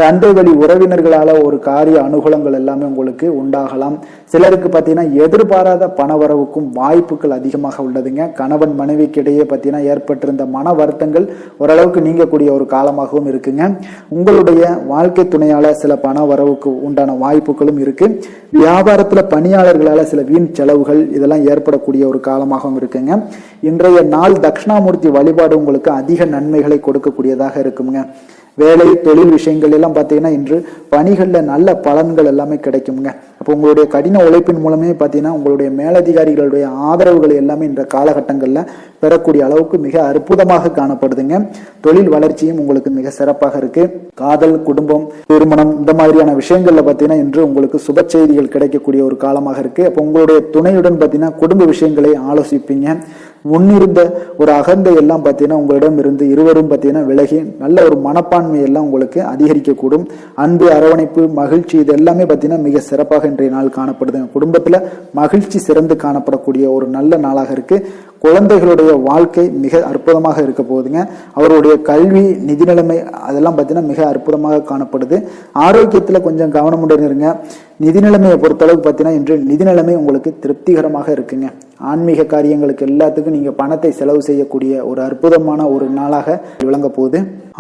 தந்தை வழி உறவினர்களால் ஒரு காரிய அனுகூலங்கள் எல்லாமே உங்களுக்கு உண்டாகலாம். சிலருக்கு பார்த்தீங்கன்னா எதிர்பாராத பணவரவுக்கும் வாய்ப்புகள் அதிகமாக உள்ளதுங்க. கணவன் மனைவிக்கு இடையே பார்த்தீங்கன்னா ஏற்பட்டிருந்த மன வருத்தங்கள் ஓரளவுக்கு நீங்கக்கூடிய ஒரு காலமாகவும் இருக்குங்க. உங்களுடைய வாழ்க்கை துணையால சில பண வரவுக்கு உண்டான வாய்ப்புகளும் இருக்கு. வியாபாரத்துல பணியாளர்களால சில வீண் செலவுகள் இதெல்லாம் ஏற்படக்கூடிய ஒரு காலமாகவும் இருக்குங்க. இன்றைய நாள் தட்சிணாமூர்த்தி வழிபாடு உங்களுக்கு அதிக நன்மைகளை கொடுக்கக்கூடியதாக இருக்குங்க. வேலை தொழில் விஷயங்கள் எல்லாம் பார்த்தீங்கன்னா இன்று பணிகளில் நல்ல பலன்கள் எல்லாமே கிடைக்குங்க. அப்போ உங்களுடைய கடின உழைப்பின் மூலமே பார்த்தீங்கன்னா உங்களுடைய மேலதிகாரிகளுடைய ஆதரவுகள் எல்லாமே இந்த காலகட்டங்களில் பெறக்கூடிய அளவுக்கு மிக அற்புதமாக காணப்படுதுங்க. தொழில் வளர்ச்சியும் உங்களுக்கு மிக சிறப்பாக இருக்கு. காதல், குடும்பம், திருமணம் இந்த மாதிரியான விஷயங்கள்ல பார்த்தீங்கன்னா இன்று உங்களுக்கு சுப செய்திகள் கிடைக்கக்கூடிய ஒரு காலமாக இருக்கு. அப்போ உங்களுடைய துணையுடன் பார்த்தீங்கன்னா குடும்ப விஷயங்களை ஆலோசிப்பீங்க. முன்னிருந்த ஒரு அகந்தை எல்லாம் பார்த்தீங்கன்னா உங்களிடம் இருந்து இருவரும் பார்த்தீங்கன்னா விலகி நல்ல ஒரு மனப்பான்மை எல்லாம் உங்களுக்கு அதிகரிக்கக்கூடும். அன்பு, அரவணைப்பு, மகிழ்ச்சி இது எல்லாமே பார்த்தீங்கன்னா மிக சிறப்பாக இன்றைய நாள் காணப்படுதுங்க. குடும்பத்துல மகிழ்ச்சி சிறந்து காணப்படக்கூடிய ஒரு நல்ல நாளாக இருக்கு. குழந்தைகளுடைய வாழ்க்கை மிக அற்புதமாக இருக்க போகுதுங்க. அவருடைய கல்வி, நிதி நிலைமை அதெல்லாம் பார்த்தீங்கன்னா மிக அற்புதமாக காணப்படுது. ஆரோக்கியத்தில் கொஞ்சம் கவனமுடன் இருங்க. நிதி நிலைமையை பொறுத்தளவுக்கு பார்த்தீங்கன்னா இன்று நிதி நிலைமை உங்களுக்கு திருப்திகரமாக இருக்குங்க. ஆன்மீக காரியங்களுக்கு எல்லாத்துக்கும் நீங்கள் பணத்தை செலவு செய்யக்கூடிய ஒரு அற்புதமான ஒரு நாளாக விளங்க போகுது.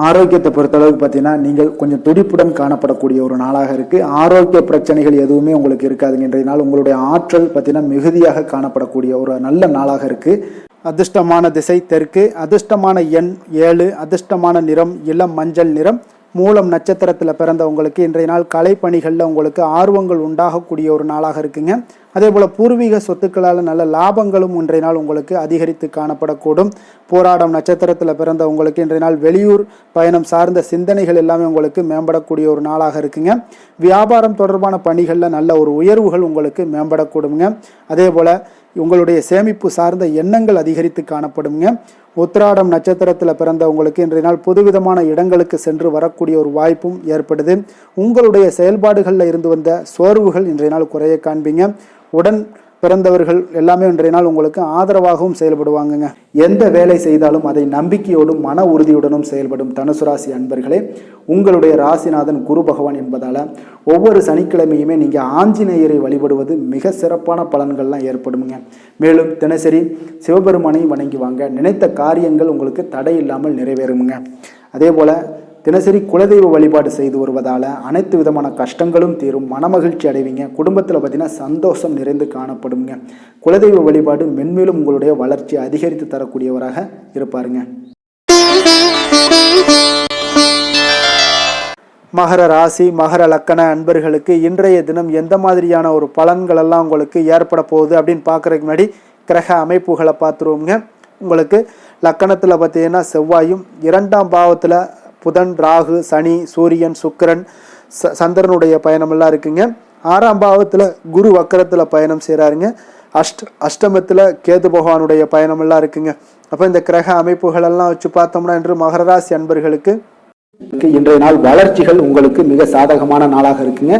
ஆரோக்கியத்தை பொறுத்தளவுக்கு பார்த்தீங்கன்னா நீங்கள் கொஞ்சம் துடிப்புடன் காணப்படக்கூடிய ஒரு நாளாக இருக்குது. ஆரோக்கிய பிரச்சனைகள் எதுவுமே உங்களுக்கு இருக்காதுங்க. இன்றைய நாள் உங்களுடைய ஆற்றல் பார்த்தீங்கன்னா மிகுதியாக காணப்படக்கூடிய ஒரு நல்ல நாளாக இருக்குது. அதிர்ஷ்டமான திசை தெற்கு, அதிர்ஷ்டமான எண் 7, அதிர்ஷ்டமான நிறம் இளம் மஞ்சள் நிறம். மூலம் நட்சத்திரத்தில் பிறந்தவங்களுக்கு இன்றைய நாள் கலைப்பணிகளில் உங்களுக்கு ஆர்வங்கள் உண்டாகக்கூடிய ஒரு நாளாக இருக்குங்க. அதே போல் பூர்வீக சொத்துக்களால் நல்ல லாபங்களும் இன்றைய நாள் உங்களுக்கு அதிகரித்து காணப்படக்கூடும். போராடம் நட்சத்திரத்தில் பிறந்தவங்களுக்கு இன்றைய நாள் வெளியூர் பயணம் சார்ந்த சிந்தனைகள் எல்லாமே உங்களுக்கு மேம்படக்கூடிய ஒரு நாளாக இருக்குங்க. வியாபாரம் தொடர்பான பணிகளில் நல்ல ஒரு உயர்வுகள் உங்களுக்கு மேம்படக்கூடுங்க. அதே போல் உங்களுடைய சேமிப்பு சார்ந்த எண்ணங்கள் அதிகரித்து காணப்படுங்க. உத்திராடம் நட்சத்திரத்தில் பிறந்தவங்களுக்கு இன்றைய நாள் புதுவிதமான இடங்களுக்கு சென்று வரக்கூடிய ஒரு வாய்ப்பும் ஏற்படுது. உங்களுடைய செயல்பாடுகளில் இருந்து வந்த சோர்வுகள் இன்றைய நாள் குறைய காண்பீங்க. உடன் பிறந்தவர்கள் எல்லாமே இன்றைய நாள் உங்களுக்கு ஆதரவாகவும் செயல்படுவாங்கங்க. எந்த வேலை செய்தாலும் அதை நம்பிக்கையோடும் மன உறுதியுடனும் செயல்படும் தனுசு ராசி அன்பர்களே, உங்களுடைய ராசிநாதன் குரு பகவான் என்பதால் ஒவ்வொரு சனிக்கிழமையுமே நீங்கள் ஆஞ்சநேயரை வழிபடுவது மிக சிறப்பான பலன்கள்லாம் ஏற்படுங்க. மேலும் தினசரி சிவபெருமானை வணங்கி வாங்க, நினைத்த காரியங்கள் உங்களுக்கு தடை இல்லாமல் நிறைவேறுங்க. அதே போல் தினசரி குலதெய்வ வழிபாடு செய்து வருவதால் அனைத்து விதமான கஷ்டங்களும் தீரும், மனமகிழ்ச்சி அடைவீங்க. குடும்பத்தில் பார்த்தீங்கன்னா சந்தோஷம் நிறைந்து காணப்படுங்க. குலதெய்வ வழிபாடு மென்மேலும் உங்களுடைய வளர்ச்சி அதிகரித்து தரக்கூடியவராக இருப்பாருங்க. மகர ராசி மகர லக்கண அன்பர்களுக்கு இன்றைய தினம் எந்த மாதிரியான ஒரு பலன்கள் எல்லாம் உங்களுக்கு ஏற்பட போகுது அப்படின்னு பார்க்குறதுக்கு முன்னாடி கிரக அமைப்புகளை பார்த்துருவோங்க. உங்களுக்கு லக்கணத்தில் பார்த்தீங்கன்னா செவ்வாயும், 2ஆம் பாவத்தில் புதன், ராகு, சனி, சூரியன், சுக்கிரன், சந்திரனுடைய பயணமெல்லாம் இருக்குங்க. 6ஆம் பாவத்தில் குரு வக்கரத்தில் பயணம் செய்கிறாருங்க. அஷ்டமத்தில் கேது பகவானுடைய பயணமெல்லாம் இருக்குங்க. அப்போ இந்த கிரக அமைப்புகளெல்லாம் வச்சு பார்த்தோம்னா இன்று மகர ராசி அன்பர்களுக்கு இன்றைய நாள் வளர்ச்சிகள் உங்களுக்கு மிக சாதகமான நாளாக இருக்குங்க.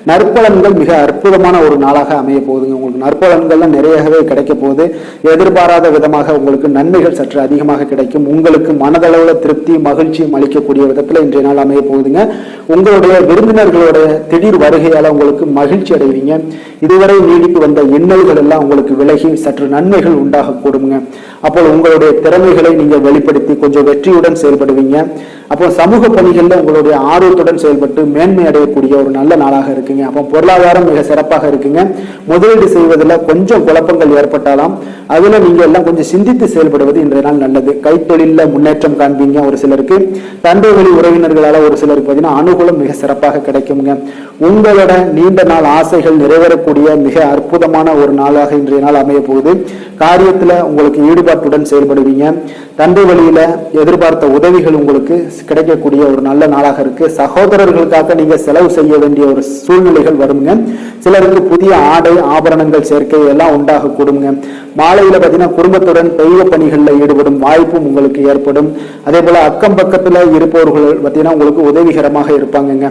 நற்பலன்கள் மிக அற்புதமான ஒரு நாளாக அமைய போகுதுங்க. உங்களுக்கு நற்பலன்கள்லாம் நிறையவே கிடைக்க போகுது. எதிர்பாராத விதமாக உங்களுக்கு நன்மைகள் சற்று அதிகமாக கிடைக்கும். உங்களுக்கு மனதளவில் திருப்தி மகிழ்ச்சியும் அளிக்கக்கூடிய விதத்தில் இன்றைய நாள் அமைய போகுதுங்க. உங்களுடைய விருந்தினர்களுடைய திடீர் வருகையால் உங்களுக்கு மகிழ்ச்சி அடைவீங்க. இதுவரை நீடித்து வந்த இன்னல்கள் எல்லாம் உங்களுக்கு விலகி சற்று நன்மைகள் உண்டாக கூடுங்க. அப்போ உங்களுடைய திறமைகளை நீங்கள் வெளிப்படுத்தி கொஞ்சம் வெற்றியுடன் செயல்படுவீங்க. அப்போ சமூக பணிகளில் உங்களுடைய ஆர்வத்துடன் செயல்பட்டு மேன்மை அடையக்கூடிய ஒரு நல்ல நாளாக இருக்குங்க. அப்போ பொருளாதாரம் மிக சிறப்பாக இருக்குங்க. முதலீடு செய்வதில் கொஞ்சம் குழப்பங்கள் ஏற்பட்டாலும் அதுல நீங்க எல்லாம் கொஞ்சம் சிந்தித்து செயல்படுவது இன்றைய நாள் நல்லது. கைத்தொழில முன்னேற்றம் காண்பீங்க. ஒரு சிலருக்கு தந்தை வழி உறவினர்களால ஒரு சிலருக்கு பார்த்தீங்கன்னா அனுகூலம் மிக சிறப்பாக கிடைக்குங்க. உங்களோட நீண்ட நாள் ஆசைகள் நிறைவேறக்கூடிய மிக அற்புதமான ஒரு நாளாக இன்றைய நாள் அமைய போகுது. காரியத்துல உங்களுக்கு ஈடுபாட்டுடன் செயல்படுவீங்க. தந்தை வழியில எதிர்பார்த்த உதவிகள் உங்களுக்கு கிடைக்கக்கூடிய ஒரு நல்ல நாளாக இருக்கு. சகோதரர்களுக்காக நீங்க செலவு செய்ய வேண்டிய ஒரு சூழ்நிலைகள் வருங்க. சிலருக்கு புதிய ஆடை ஆபரணங்கள் சேர்க்கை எல்லாம் உண்டாக கூடுங்க. மாலையில பார்த்தீங்கன்னா குடும்பத்துடன் தெய்வ பணிகளில் ஈடுபடும் வாய்ப்பும் உங்களுக்கு ஏற்படும். அதே போல அக்கம் பக்கத்துல இருப்பவர்கள் பார்த்தீங்கன்னா உங்களுக்கு உதவிகரமாக இருப்பாங்கங்க.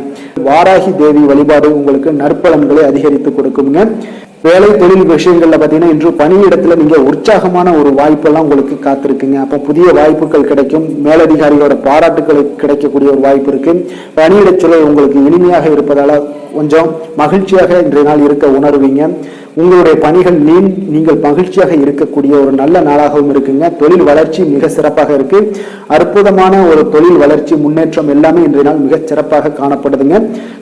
வாராகி தேவி வழிபாடு உங்களுக்கு நற்பலன்களை அதிகரித்து கொடுக்குங்க. வேலை தொழில் விஷயங்கள்ல பார்த்தீங்கன்னா இன்று பணியிடத்துல நீங்க உற்சாகமான ஒரு வாய்ப்பெல்லாம் உங்களுக்கு காத்திருக்குங்க. அப்போ புதிய வாய்ப்புகள் கிடைக்கும். மேலதிகாரிகளோட பாராட்டுகள் கிடைக்கக்கூடிய ஒரு வாய்ப்பு இருக்கு. பணியிட சூழல் உங்களுக்கு இனிமையாக இருப்பதால கொஞ்சம் மகிழ்ச்சியாக இன்றைய நாள் இருக்க உணர்வீங்க. உங்களுடைய பணிகள் நீங்கள் மகிழ்ச்சியாக இருக்கக்கூடிய ஒரு நல்ல நாளாகவும் இருக்குங்க. தொழில் வளர்ச்சி மிக சிறப்பாக இருக்கு. அற்புதமான ஒரு தொழில் வளர்ச்சி முன்னேற்றம் எல்லாமே இன்றைய நாள் மிக சிறப்பாக காணப்படுதுங்க.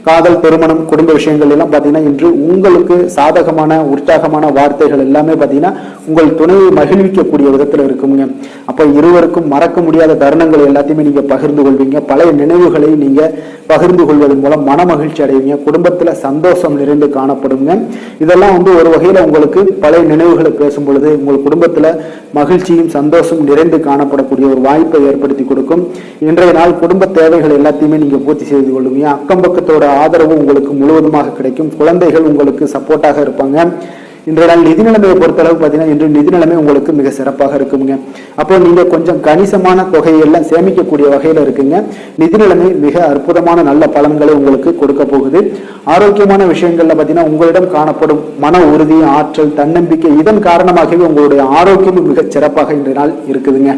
காதல் திருமணம் குடும்ப விஷயங்கள் எல்லாம் பார்த்தீங்கன்னா இன்று உங்களுக்கு சாதகமான உற்சாகமான வார்த்தைகள் எல்லாமே பார்த்தீங்கன்னா உங்கள் துணையை மகிழ்விக்கக்கூடிய விதத்தில் இருக்குங்க. அப்போ இருவருக்கும் மறக்க முடியாத தருணங்கள் எல்லாத்தையுமே நீங்க பகிர்ந்து கொள்வீங்க. பழைய நினைவுகளை நீங்க பகிர்ந்து கொள்வதன் மூலம் மன மகிழ்ச்சி அடைவீங்க. குடும்பத்துல சந்தோஷம் நிறைந்து காணப்படுங்க. இதெல்லாம் ஒரு வகையில உங்களுக்கு பழைய நினைவுகளை பேசும் பொழுது உங்கள் குடும்பத்துல மகிழ்ச்சியும் சந்தோஷம் நிறைந்து காணப்படக்கூடிய ஒரு வாய்ப்பை ஏற்படுத்தி கொடுக்கும். இன்றைய நாள் குடும்ப தேவைகள் எல்லாத்தையுமே நீங்க பூர்த்தி செய்து கொள்ளுவீங்க. அக்கம் பக்கத்தோட ஆதரவு உங்களுக்கு முழுவதுமாக கிடைக்கும். குழந்தைகள் உங்களுக்கு சப்போர்ட்டாக இருப்பாங்க. இன்றைய நாள் நிதி நிலைமையை பொறுத்தளவு பார்த்தீங்கன்னா இன்று நிதி நிலைமை உங்களுக்கு மிக சிறப்பாக இருக்குங்க. அப்போ நீங்க கொஞ்சம் கணிசமான தொகையெல்லாம் சேமிக்கக்கூடிய வகையில இருக்குங்க. நிதி நிலைமை மிக அற்புதமான நல்ல பலன்களை உங்களுக்கு கொடுக்க போகுது. ஆரோக்கியமான விஷயங்கள்ல பார்த்தீங்கன்னா உங்களிடம் காணப்படும் மன உறுதி, ஆற்றல், தன்னம்பிக்கை இதன் காரணமாகவே உங்களுடைய ஆரோக்கியமும் மிக சிறப்பாக இன்றைய நாள் இருக்குதுங்க.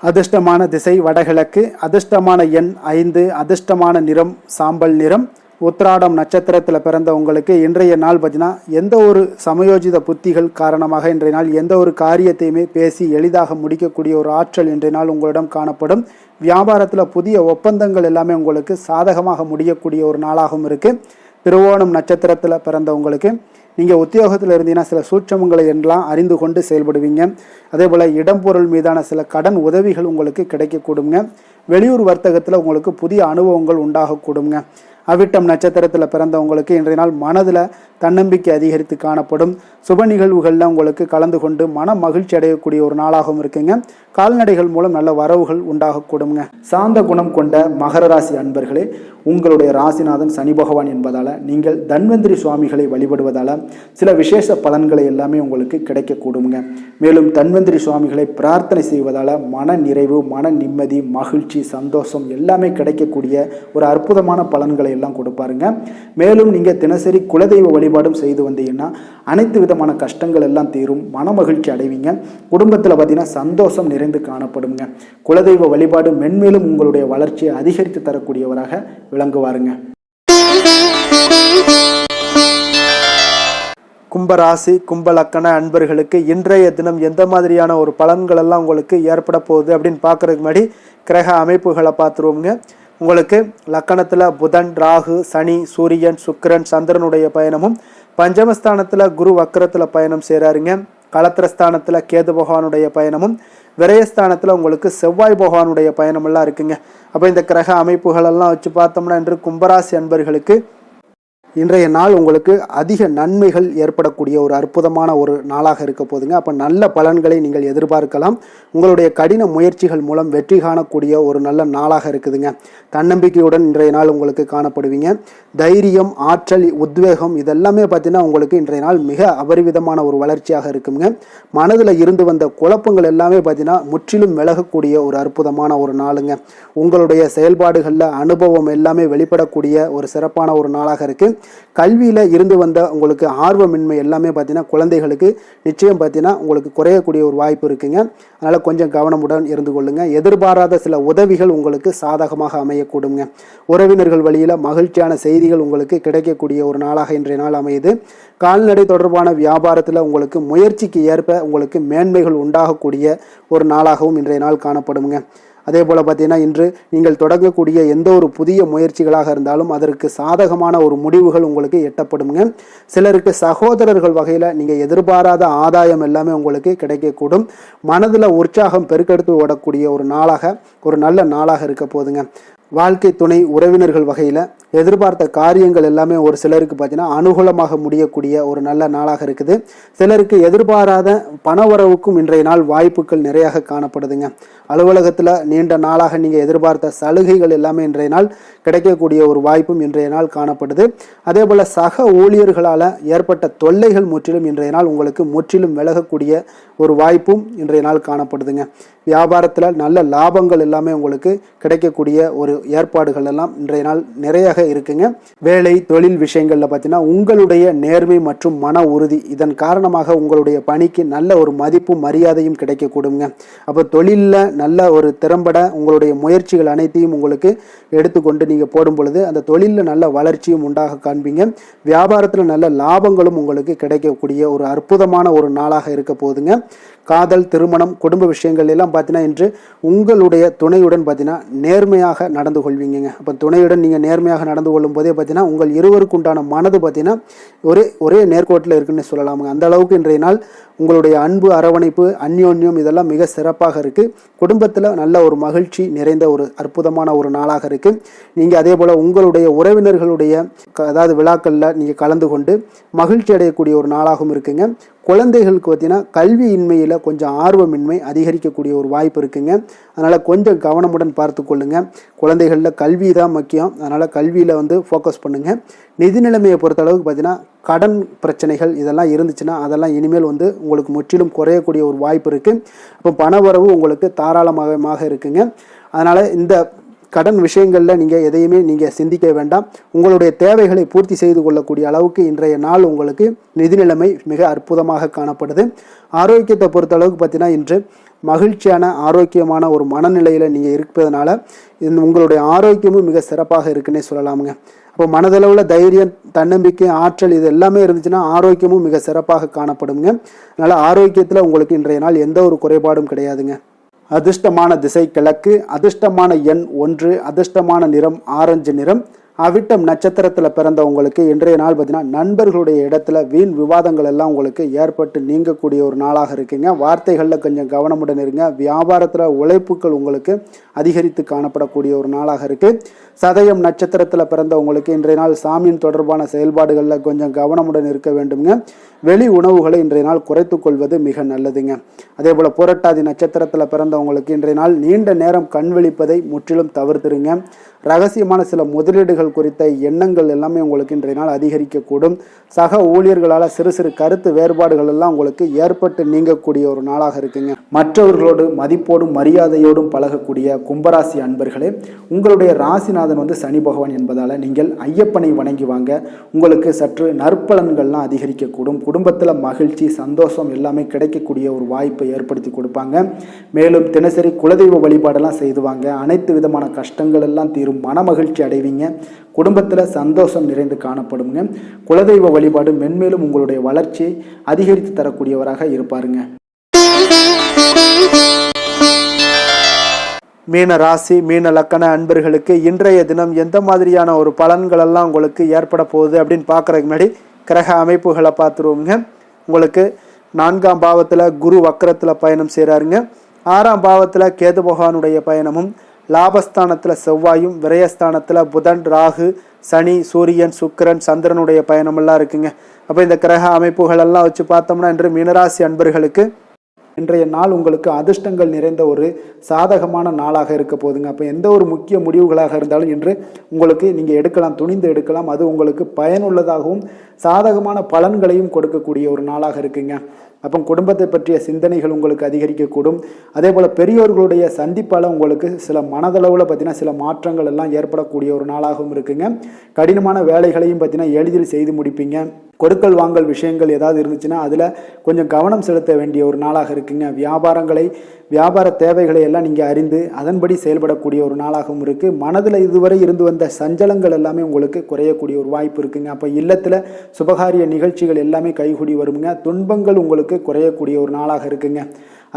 அதிர்ஷ்டமான திசை வடகிழக்கு, அதிர்ஷ்டமான எண் 5, அதிர்ஷ்டமான நிறம் சாம்பல் நிறம். உத்திராடம் நட்சத்திரத்தில் பிறந்த உங்களுக்கு இன்றைய நாள் பார்த்தீங்கன்னா எந்த ஒரு சமயோஜித புத்திகள் காரணமாக இன்றைய நாள் எந்த ஒரு காரியத்தையுமே பேசி எளிதாக முடிக்கக்கூடிய ஒரு ஆற்றல் இன்றைய நாள் உங்களிடம் காணப்படும். வியாபாரத்தில் புதிய ஒப்பந்தங்கள் எல்லாமே உங்களுக்கு சாதகமாக முடியக்கூடிய ஒரு நாளாகவும் இருக்குது. திருவோணம் நட்சத்திரத்தில் பிறந்தவங்களுக்கு நீங்கள் உத்தியோகத்தில் இருந்தீங்கன்னா சில சூட்சமங்களை எல்லாம் அறிந்து கொண்டு செயல்படுவீங்க. அதே போல் இடம் பொருள் மீதான சில கடன் உதவிகள் உங்களுக்கு கிடைக்கக்கூடுங்க. வெளியூர் வர்த்தகத்தில் உங்களுக்கு புதிய அனுபவங்கள் உண்டாகக்கூடுங்க. அவிட்டம் நட்சத்திரத்தில் பிறந்தவங்களுக்கு இன்றைய நாள் மனதில் தன்னம்பிக்கை அதிகரித்து காணப்படும். சுப நிகழ்வுகளில் உங்களுக்கு கலந்து கொண்டு மன மகிழ்ச்சி அடையக்கூடிய ஒரு நாளாகவும் இருக்குங்க. கால்நடைகள் மூலம் நல்ல வரவுகள் உண்டாகக்கூடுங்க. சாந்த குணம் கொண்ட மகர ராசி அன்பர்களே, உங்களுடைய ராசிநாதன் சனி பகவான் என்பதால் நீங்கள் தன்வந்திரி சுவாமிகளை வழிபடுவதால் சில விசேஷ பலன்களை எல்லாமே உங்களுக்கு கிடைக்கக்கூடுங்க. மேலும் தன்வந்திரி சுவாமிகளை பிரார்த்தனை செய்வதால் மன நிறைவு, மன நிம்மதி, மகிழ்ச்சி, சந்தோஷம் எல்லாமே கிடைக்கக்கூடிய ஒரு அற்புதமான பலன்களை எல்லாம் கொடுப்பாருங்க. மேலும் நீங்கள் தினசரி குலதெய்வ வழிபாடும் செய்து வந்தீங்கன்னா அனைத்து விதமான கஷ்டங்கள் எல்லாம் தீரும், மன மகிழ்ச்சி அடைவீங்க. குடும்பத்தில் பார்த்தீங்கன்னா சந்தோஷம் நிறைந்து காணப்படுங்க. குலதெய்வ வழிபாடு மென்மேலும் உங்களுடைய வளர்ச்சியை அதிகரித்து தரக்கூடியவராக விளங்குவாருங்க. கும்பராசி கும்பலக்கண அன்பர்களுக்கு இன்றைய தினம் எந்த மாதிரியான ஒரு பலன்கள் எல்லாம் உங்களுக்கு ஏற்பட போகுது அப்படின்னு பார்க்கறதுக்கு முன்னாடி கிரக அமைப்புகளை பார்த்துருவோங்க. உங்களுக்கு லக்கணத்தில் புதன், ராகு, சனி, சூரியன், சுக்கிரன், சந்திரனுடைய பயணமும், பஞ்சமஸ்தானத்தில் குரு வக்கரத்தில் பயணம் செய்கிறாருங்க. களத்திரஸ்தானத்தில் கேது பகவானுடைய பயணமும், விரயஸ்தானத்தில் உங்களுக்கு செவ்வாய் பகவானுடைய பயணமெல்லாம் இருக்குங்க. அப்போ இந்த கிரக அமைப்புகளெல்லாம் வச்சு பார்த்தோம்னா இன்று கும்பராசி அன்பர்களுக்கு இன்றைய நாள் உங்களுக்கு அதிக நன்மைகள் ஏற்படக்கூடிய ஒரு அற்புதமான ஒரு நாளாக இருக்க போதுங்க. அப்போ நல்ல பலன்களை நீங்கள் எதிர்பார்க்கலாம். உங்களுடைய கடின முயற்சிகள் மூலம் வெற்றி காணக்கூடிய ஒரு நல்ல நாளாக இருக்குதுங்க. தன்னம்பிக்கையுடன் இன்றைய நாள் உங்களுக்கு காணப்படுவீங்க. தைரியம், ஆற்றல், உத்வேகம் இதெல்லாமே பார்த்தீங்கன்னா உங்களுக்கு இன்றைய நாள் மிக அபரிவிதமான ஒரு வளர்ச்சியாக இருக்குங்க. மனதில் இருந்து வந்த குழப்பங்கள் எல்லாமே பார்த்தீங்கன்னா முற்றிலும் விலகக்கூடிய ஒரு அற்புதமான ஒரு நாளுங்க. உங்களுடைய செயல்பாடுகளில் அனுபவம் எல்லாமே வெளிப்படக்கூடிய ஒரு சிறப்பான ஒரு நாளாக இருக்குது. கல்வியில் இருந்து வந்த உங்களுக்கு ஆர்வமின்மை எல்லாமே பார்த்தீங்கன்னா குழந்தைகளுக்கு நிச்சயம் பார்த்தீங்கன்னா உங்களுக்கு குறையக்கூடிய ஒரு வாய்ப்பு இருக்குங்க. அதனால் கொஞ்சம் கவனமுடன் இருந்து கொள்ளுங்க. எதிர்பாராத சில உதவிகள் உங்களுக்கு சாதகமாக அமையக்கூடுங்க. உறவினர்கள் வழியில் மகிழ்ச்சியான செய்திகள் உங்களுக்கு கிடைக்கக்கூடிய ஒரு நாளாக இன்றைய நாள் அமையுது. கால்நடை தொடர்பான வியாபாரத்தில் உங்களுக்கு முயற்சிக்கு ஏற்ப உங்களுக்கு மேன்மைகள் உண்டாகக்கூடிய ஒரு நாளாகவும் இன்றைய நாள் காணப்படுங்க. அதே போல் பார்த்தீங்கன்னா இன்று நீங்கள் தொடங்கக்கூடிய எந்த ஒரு புதிய முயற்சிகளாக இருந்தாலும் அதற்கு சாதகமான ஒரு முடிவுகள் உங்களுக்கு எட்டப்படுங்க. சிலருக்கு சகோதரர்கள் வகையில் நீங்கள் எதிர்பாராத ஆதாயம் எல்லாமே உங்களுக்கு கிடைக்கக்கூடும். மனதில் உற்சாகம் பெருக்கெடுத்து ஓடக்கூடிய ஒரு நாளாக, ஒரு நல்ல நாளாக இருக்க போதுங்க. வாழ்க்கை துணை உறவினர்கள் வகையில் எதிர்பார்த்த காரியங்கள் எல்லாமே ஒரு சிலருக்கு பார்த்தீங்கன்னா அனுகூலமாக முடியக்கூடிய ஒரு நல்ல நாளாக இருக்குது. சிலருக்கு எதிர்பாராத பணவரவுக்கும் இன்றைய நாள் வாய்ப்புகள் நிறையாக காணப்படுதுங்க. அலுவலகத்தில் நீண்ட நாளாக நீங்கள் எதிர்பார்த்த சலுகைகள் எல்லாமே இன்றைய நாள் கிடைக்கக்கூடிய ஒரு வாய்ப்பும் இன்றைய நாள் காணப்படுது. அதே போல் சக ஊழியர்களால் ஏற்பட்ட தொல்லைகள் முற்றிலும் இன்றைய நாள் உங்களுக்கு முற்றிலும் விலகக்கூடிய ஒரு வாய்ப்பும் இன்றைய நாள் காணப்படுதுங்க. வியாபாரத்தில் நல்ல லாபங்கள் எல்லாமே உங்களுக்கு கிடைக்கக்கூடிய ஒரு ஏற்பாடுகள் எல்லாம் இன்றைய நாள் நிறைய இருக்குங்க. வேலை தொழில் விஷயங்கள்ல பார்த்தீங்கன்னா உங்களுடைய நேர்மை மற்றும் மன உறுதி இதன் காரணமாக உங்களுடைய பணிக்கு நல்ல ஒரு மதிப்பும் மரியாதையும் கிடைக்கக்கூடுங்க. அப்போ தொழிலில் நல்ல ஒரு திறம்பட உங்களுடைய முயற்சிகள் அனைத்தையும் உங்களுக்கு எடுத்துக்கொண்டு நீங்கள் போடும் பொழுது அந்த தொழிலில் நல்ல வளர்ச்சியும் உண்டாக காண்பீங்க. வியாபாரத்தில் நல்ல லாபங்களும் உங்களுக்கு கிடைக்கக்கூடிய ஒரு அற்புதமான ஒரு நாளாக இருக்க போகுதுங்க. காதல், திருமணம், குடும்ப விஷயங்கள் எல்லாம் பார்த்தீங்கன்னா இன்று உங்களுடைய துணையுடன் பார்த்தீங்கன்னா நேர்மையாக நடந்து கொள்வீங்க. அப்போ துணையுடன் நீங்கள் நேர்மையாக நடந்து கொள்ளும் போதே பார்த்தீங்கன்னா உங்கள் இருவருக்கு உண்டான மனது பார்த்தீங்கன்னா ஒரே நேர்கோட்டில் இருக்குன்னு சொல்லலாமுங்க. அந்த அளவுக்கு இன்றைய நாள் உங்களுடைய அன்பு, அரவணைப்பு, அந்யோன்யம் இதெல்லாம் மிக சிறப்பாக இருக்குது. குடும்பத்தில் நல்ல ஒரு மகிழ்ச்சி நிறைந்த ஒரு அற்புதமான ஒரு நாளாக இருக்குது. நீங்கள் அதே போல் உங்களுடைய உறவினர்களுடைய அதாவது விழாக்களில் நீங்கள் கலந்து கொண்டு மகிழ்ச்சி அடையக்கூடிய ஒரு நாளாகவும் இருக்குங்க. குழந்தைகளுக்கு பார்த்தீங்கன்னா கல்வியின்மையில் கொஞ்சம் ஆர்வமின்மை அதிகரிக்கக்கூடிய ஒரு வாய்ப்பு இருக்குங்க. அதனால் கொஞ்சம் கவனமுடன் பார்த்து கொள்ளுங்கள். குழந்தைகளில் கல்வி தான் முக்கியம். அதனால் கல்வியில் ஃபோக்கஸ் பண்ணுங்கள். நிதி நிலைமையை பொறுத்த அளவுக்கு பார்த்தீங்கன்னா கடன் பிரச்சனைகள் இதெல்லாம் இருந்துச்சுன்னா அதெல்லாம் இனிமேல் உங்களுக்கு முற்றிலும் குறையக்கூடிய ஒரு வாய்ப்பு இருக்குது. அப்போ பணவரவு உங்களுக்கு தாராளமாக இருக்குங்க. அதனால் இந்த கடன் விஷயங்களில் நீங்கள் எதையுமே நீங்கள் சிந்திக்க வேண்டாம். உங்களுடைய தேவைகளை பூர்த்தி செய்து கொள்ளக்கூடிய அளவுக்கு இன்றைய நாள் உங்களுக்கு நிதி நிலைமை மிக அற்புதமாக காணப்படுது. ஆரோக்கியத்தை பொறுத்தளவுக்கு பார்த்தீங்கன்னா இன்று மகிழ்ச்சியான ஆரோக்கியமான ஒரு மனநிலையில் நீங்கள் இருப்பதனால உங்களுடைய ஆரோக்கியமும் மிக சிறப்பாக இருக்குன்னே சொல்லலாமுங்க. அப்போ மனதளவில் தைரியம், தன்னம்பிக்கை, ஆற்றல் இது எல்லாமே இருந்துச்சுன்னா ஆரோக்கியமும் மிக சிறப்பாக காணப்படுங்க. அதனால் ஆரோக்கியத்தில் உங்களுக்கு இன்றைய நாள் எந்த ஒரு குறைபாடும் கிடையாதுங்க. அதிர்ஷ்டமான திசை கிழக்கு, அதிர்ஷ்டமான எண் 1, அதிர்ஷ்டமான நிறம் ஆரஞ்சு நிறம். அவிட்டம் நட்சத்திரத்தில் பிறந்தவங்களுக்கு இன்றைய நாள் பார்த்தீங்கன்னா நண்பர்களுடைய இடத்துல வீண் விவாதங்கள் எல்லாம் உங்களுக்கு ஏற்பட்டு நீங்கக்கூடிய ஒரு நாளாக இருக்குங்க. வார்த்தைகளில் கொஞ்சம் கவனமுடன் இருங்க. வியாபாரத்தில் உழைப்புகள் உங்களுக்கு அதிகரித்து காணப்படக்கூடிய ஒரு நாளாக இருக்குது. சதயம் நட்சத்திரத்தில் பிறந்தவங்களுக்கு இன்றைய நாள் சாமியின் தொடர்பான செயல்பாடுகளில் கொஞ்சம் கவனமுடன் இருக்க வேண்டுங்க. வெளி உணவுகளை இன்றைய நாள் குறைத்து கொள்வது மிக நல்லதுங்க. அதே போல் புரட்டாதி நட்சத்திரத்தில் பிறந்தவங்களுக்கு இன்றைய நாள் நீண்ட நேரம் கண் விழிப்பதை முற்றிலும் தவிர்த்துருங்க. ரகசியமான சில முதலீடுகள் குறித்த எண்ணங்கள் எல்லாமே உங்களுக்கு இன்றைய நாள் அதிகரிக்கக்கூடும். சக ஊழியர்களால் சிறு சிறு கருத்து வேறுபாடுகள் எல்லாம் உங்களுக்கு ஏற்பட்டு நீங்கக்கூடிய ஒரு நாளாக இருக்குங்க. மற்றவர்களோடு மதிப்போடும் மரியாதையோடும் பழகக்கூடிய கும்பராசி அன்பர்களே, உங்களுடைய ராசிநாதன் சனி பகவான் என்பதால் நீங்கள் ஐயப்பனை வணங்கி வாங்க. உங்களுக்கு சற்று நற்பலன்கள்லாம் அதிகரிக்கக்கூடும். குடும்பத்தில் மகிழ்ச்சி, சந்தோஷம் எல்லாமே கிடைக்கக்கூடிய ஒரு வாய்ப்பை ஏற்படுத்தி கொடுப்பாங்க. மேலும் தினசரி குலதெய்வ வழிபாடெல்லாம் செய்துவாங்க. அனைத்து விதமான கஷ்டங்கள் எல்லாம் தீரும். மன மகிழ்ச்சி அடைவீங்க. குடும்பத்தில் சந்தோஷம் நிறைந்து காணப்படுங்க. குலதெய்வ வழிபாடு மென்மேலும் உங்களுடைய வளர்ச்சியை அதிகரித்து தரக்கூடியவராக இருப்பாருங்க. மீன ராசி, மீன லக்கண அன்பர்களுக்கு இன்றைய தினம் எந்த மாதிரியான ஒரு பலன்கள் எல்லாம் உங்களுக்கு ஏற்பட போகுது அப்படின்னு பார்க்குறதுக்கு முன்னாடி கிரக அமைப்புகளை பார்த்துருவோங்க. உங்களுக்கு 4ஆம் பாவத்தில் குரு வக்கரத்தில் பயணம் செய்கிறாருங்க. 6ஆம் பாவத்தில் கேது பகவானுடைய பயணமும், லாபஸ்தானத்தில் செவ்வாயும், விரயஸ்தானத்தில் புதன், ராகு, சனி, சூரியன், சுக்கிரன், சந்திரனுடைய பயணமெல்லாம் இருக்குங்க. அப்போ இந்த கிரக அமைப்புகள் எல்லாம் வச்சு பார்த்தோம்னா இன்று மீனராசி அன்பர்களுக்கு இன்றைய நாள் உங்களுக்கு அதிர்ஷ்டங்கள் நிறைந்த ஒரு சாதகமான நாளாக இருக்க போகுதுங்க. அப்போ எந்த ஒரு முக்கிய முடிவுகளாக இருந்தாலும் இன்று உங்களுக்கு நீங்கள் எடுக்கலாம், துணிந்து எடுக்கலாம். அது உங்களுக்கு பயனுள்ளதாகவும் சாதகமான பலன்களையும் கொடுக்கக்கூடிய ஒரு நாளாக இருக்குங்க. அப்போ குடும்பத்தை பற்றிய சிந்தனைகள் உங்களுக்கு அதிகரிக்கக்கூடும். அதே போல் பெரியோர்களுடைய சந்திப்பால் உங்களுக்கு சில மனதளவில் பார்த்தீங்கன்னா சில மாற்றங்கள் எல்லாம் ஏற்படக்கூடிய ஒரு நாளாகவும் இருக்குங்க. கடினமான வேலைகளையும் பார்த்தீங்கன்னா எளிதில் செய்து முடிப்பீங்க. கொடுக்கல் வாங்கல் விஷயங்கள் ஏதாவது இருந்துச்சுன்னா அதில் கொஞ்சம் கவனம் செலுத்த வேண்டிய ஒரு நாளாக இருக்குங்க. வியாபார தேவைகளை எல்லாம் நீங்கள் அறிந்து அதன்படி செயல்படக்கூடிய ஒரு நாளாகவும் இருக்குது. மனதில் இதுவரை இருந்து வந்த சஞ்சலங்கள் எல்லாமே உங்களுக்கு குறையக்கூடிய ஒரு வாய்ப்பு இருக்குங்க. அப்போ இல்லத்தில் சுபகாரிய நிகழ்ச்சிகள் எல்லாமே கைகூடி வருங்க. துன்பங்கள் உங்களுக்கு குறையக்கூடிய ஒரு நாளாக இருக்குங்க.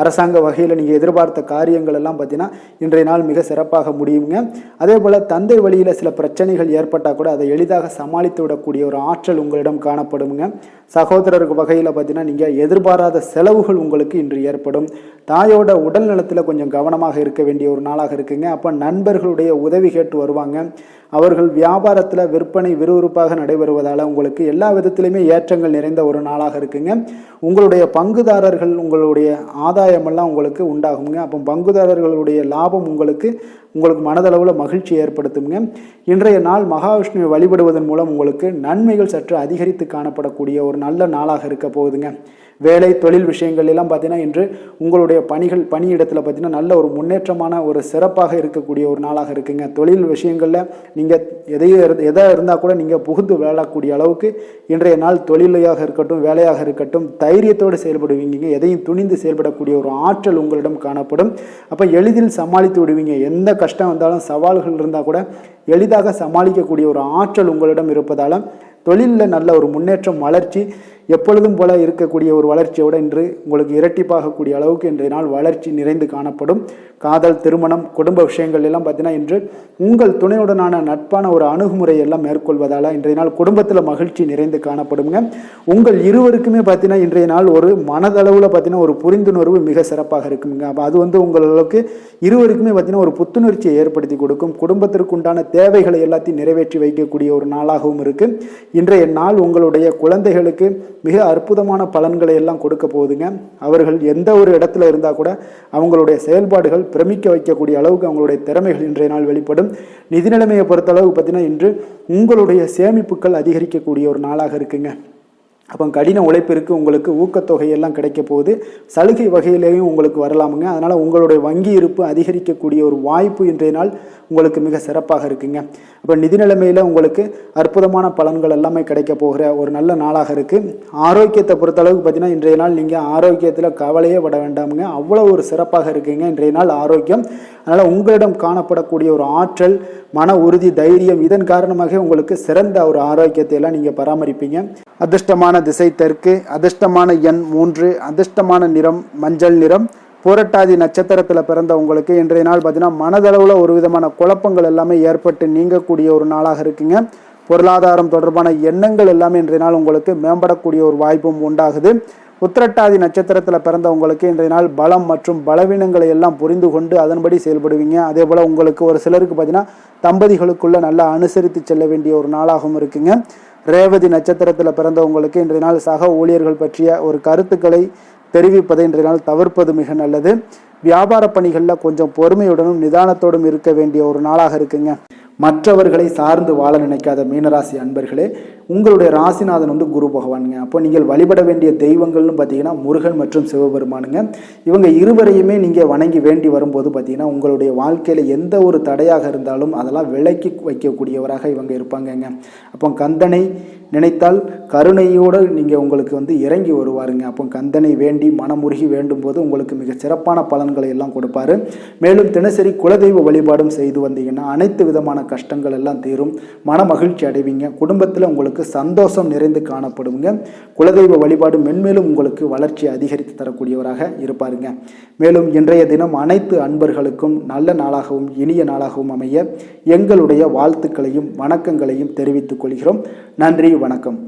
அரசாங்க வகையில் நீங்கள் எதிர்பார்த்த காரியங்கள் எல்லாம் பார்த்தீங்கன்னா இன்றைய நாள் மிக சிறப்பாக முடியுங்க. அதே போல் தந்தை வழியில் சில பிரச்சனைகள் ஏற்பட்டால் கூட அதை எளிதாக சமாளித்து விடக்கூடிய ஒரு ஆற்றல் உங்களிடம் காணப்படுங்க. சகோதரருக்கு வகையில் பார்த்தீங்கன்னா நீங்கள் எதிர்பாராத செலவுகள் உங்களுக்கு இன்று ஏற்படும். தாயோட உடல் நலத்தில் கொஞ்சம் கவனமாக இருக்க வேண்டிய ஒரு நாளாக இருக்குங்க. அப்போ நண்பர்களுடைய உதவி கேட்டு வருவாங்க. அவர்கள் வியாபாரத்தில் விற்பனை விறுவிறுப்பாக நடைபெறுவதால் உங்களுக்கு எல்லா விதத்திலையுமே ஏற்றங்கள் நிறைந்த ஒரு நாளாக இருக்குங்க. உங்களுடைய பங்குதாரர்கள் உங்களுடைய ஆதாயமெல்லாம் உங்களுக்கு உண்டாகுங்க. அப்போ பங்குதாரர்களுடைய லாபம் உங்களுக்கு மனதளவில் மகிழ்ச்சி ஏற்படுத்துங்க. இன்றைய நாள் மகாவிஷ்ணுவை வழிபடுவதன் மூலம் உங்களுக்கு நன்மைகள் சற்று அதிகரித்து காணப்படக்கூடிய ஒரு நல்ல நாளாக இருக்க போகுதுங்க. வேலை தொழில் விஷயங்கள் எல்லாம் பார்த்தீங்கன்னா இன்று உங்களுடைய பணியிடத்தில் பார்த்தீங்கன்னா நல்ல ஒரு முன்னேற்றமான ஒரு சிறப்பாக இருக்கக்கூடிய ஒரு நாளாக இருக்குங்க. தொழில் விஷயங்களில் நீங்கள் எதாக இருந்தால் கூட நீங்கள் புகுந்து விளையாடக்கூடிய அளவுக்கு இன்றைய நாள் தொழிலையாக இருக்கட்டும், வேலையாக இருக்கட்டும், தைரியத்தோடு செயல்படுவீங்க. எதையும் துணிந்து செயல்படக்கூடிய ஒரு ஆற்றல் உங்களிடம் காணப்படும். அப்போ எளிதில் சமாளித்து விடுவீங்க. எந்த கஷ்டம் வந்தாலும் சவால்கள் இருந்தால் கூட எளிதாக சமாளிக்கக்கூடிய ஒரு ஆற்றல் உங்களிடம் இருப்பதால் தொழிலில் நல்ல ஒரு முன்னேற்றம், வளர்ச்சி எப்பொழுதும் போல இருக்கக்கூடிய ஒரு வளர்ச்சியோடு இன்று உங்களுக்கு இரட்டிப்பாகக்கூடிய அளவுக்கு இன்றைய நாள் வளர்ச்சி நிறைந்து காணப்படும். காதல், திருமணம், குடும்ப விஷயங்கள் எல்லாம் பார்த்தீங்கன்னா இன்று உங்கள் துணையுடனான நட்பான ஒரு அணுகுமுறை எல்லாம் மேற்கொள்வதால் இன்றைய நாள் குடும்பத்தில் மகிழ்ச்சி நிறைந்து காணப்படுங்க. உங்கள் இருவருக்குமே பார்த்தீங்கன்னா இன்றைய நாள் ஒரு மனதளவில் பார்த்தீங்கன்னா ஒரு புரிந்துணர்வு மிக சிறப்பாக இருக்குங்க. அப்போ அது உங்களுக்கு இருவருக்குமே பார்த்தீங்கன்னா ஒரு புத்துணர்ச்சியை ஏற்படுத்தி கொடுக்கும். குடும்பத்திற்கு உண்டான தேவைகளை எல்லாத்தையும் நிறைவேற்றி வைக்கக்கூடிய ஒரு நாளாகவும் இருக்குது. இன்றைய நாள் உங்களுடைய குழந்தைகளுக்கு மிக அற்புதமான பலன்களை எல்லாம் கொடுக்க போகுதுங்க. அவர்கள் எந்த ஒரு இடத்துல இருந்தால் கூட அவங்களுடைய செயல்பாடுகள் பிரமிக்க வைக்கக்கூடிய அளவுக்கு அவங்களுடைய திறமைகள் இன்றைய நாள் வெளிப்படும். நிதி நிலைமையை பொறுத்த அளவுக்கு பார்த்தீங்கன்னா இன்று உங்களுடைய சேமிப்புகள் அதிகரிக்கக்கூடிய ஒரு நாளாக இருக்குங்க. அப்போ கடின உழைப்பிற்கு உங்களுக்கு ஊக்கத்தொகையெல்லாம் கிடைக்க போகுது. சலுகை வகையிலேயும் உங்களுக்கு வரலாமுங்க. அதனால் உங்களுடைய வங்கி இருப்பு அதிகரிக்கக்கூடிய ஒரு வாய்ப்பு இன்றைய நாள் உங்களுக்கு மிக சிறப்பாக இருக்குங்க. அப்போ நிதி நிலைமையில் உங்களுக்கு அற்புதமான பலன்கள் எல்லாமே கிடைக்க போகிற ஒரு நல்ல நாளாக இருக்குது. ஆரோக்கியத்தை பொறுத்தளவுக்கு பார்த்தீங்கன்னா இன்றைய நாள் நீங்கள் ஆரோக்கியத்தில் கவலையே பட வேண்டாமுங்க, அவ்வளோ ஒரு சிறப்பாக இருக்குங்க இன்றைய நாள் ஆரோக்கியம். அதனால் உங்களிடம் காணப்படக்கூடிய ஒரு ஆற்றல், மன உறுதி, தைரியம், இதன் காரணமாக உங்களுக்கு சிறந்த ஒரு ஆரோக்கியத்தை எல்லாம் நீங்கள் பராமரிப்பீங்க. அதிர்ஷ்டமான திசை தெற்கு, அதிர்ஷ்டமான எண் 3, அதிர்ஷ்டமான நிறம் மஞ்சள் நிறம். புரட்டாதி நட்சத்திரத்தில் பிறந்த உங்களுக்கு இன்றைய நாள் பார்த்தீங்கன்னா மனதளவில் ஒரு விதமான குழப்பங்கள் எல்லாமே ஏற்பட்டு நீங்கக்கூடிய ஒரு நாளாக இருக்குங்க. பொருளாதாரம் தொடர்பான எண்ணங்கள் எல்லாமே இன்றைய நாள் உங்களுக்கு மேம்படக்கூடிய ஒரு வாய்ப்பும் உண்டாகுது. உத்திரட்டாதி நட்சத்திரத்தில் பிறந்தவங்களுக்கு இன்றைய நாள் பலம் மற்றும் பலவீனங்களை எல்லாம் புரிந்து கொண்டு அதன்படி செயல்படுவீங்க. அதே போல் உங்களுக்கு ஒரு சிலருக்கு பார்த்தீங்கன்னா தம்பதிகளுக்குள்ள நல்லா அனுசரித்து செல்ல வேண்டிய ஒரு நாளாகவும் இருக்குங்க. ரேவதி நட்சத்திரத்தில் பிறந்தவங்களுக்கு இன்றைய நாள் சக ஊழியர்கள் பற்றிய ஒரு கருத்துக்களை தெரிவிப்பதை இன்றைய நாள் தவிர்ப்பது மிக நல்லது. வியாபார பணிகளில் கொஞ்சம் பொறுமையுடனும் நிதானத்தோடும் இருக்க வேண்டிய ஒரு நாளாக இருக்குங்க. மற்றவர்களை சார்ந்து வாழ நினைக்காத மீனராசி அன்பர்களே, உங்களுடைய ராசிநாதன் குரு பகவானுங்க. அப்போ நீங்கள் வழிபட வேண்டிய தெய்வங்கள்னு பார்த்தீங்கன்னா முருகன் மற்றும் சிவபெருமானுங்க. இவங்க இருவரையுமே நீங்கள் வணங்கி வேண்டி வரும்போது பார்த்தீங்கன்னா உங்களுடைய வாழ்க்கையில் எந்த ஒரு தடையாக இருந்தாலும் அதெல்லாம் விலக்கி வைக்கக்கூடியவராக இவங்க இருப்பாங்கங்க. அப்போ கந்தனை நினைத்தால் கருணையோடு நீங்கள் உங்களுக்கு இறங்கி வருவாருங்க. அப்போ கந்தனை வேண்டி மனமுருகி வேண்டும் போது உங்களுக்கு மிக சிறப்பான பலன்களை எல்லாம் கொடுப்பாரு. மேலும் தினசரி குலதெய்வ வழிபாடும் செய்து வந்தீங்கன்னா அனைத்து விதமான கஷ்டங்கள் எல்லாம் தீரும், மன மகிழ்ச்சி அடைவீங்க. குடும்பத்தில் உங்களுக்கு சந்தோஷம் நிறைந்து காணப்படுங்க. குலதெய்வ வழிபாடு மென்மேலும் உங்களுக்கு வளர்ச்சி அதிகரித்து தரக்கூடியவராக இருப்பாருங்க. மேலும் இன்றைய தினம் அனைத்து அன்பர்களுக்கும் நல்ல நாளாகவும் இனிய நாளாகவும் அமைய எங்களுடைய வாழ்த்துக்களையும் வணக்கங்களையும் தெரிவித்துக் கொள்கிறோம். நன்றி, வணக்கம்.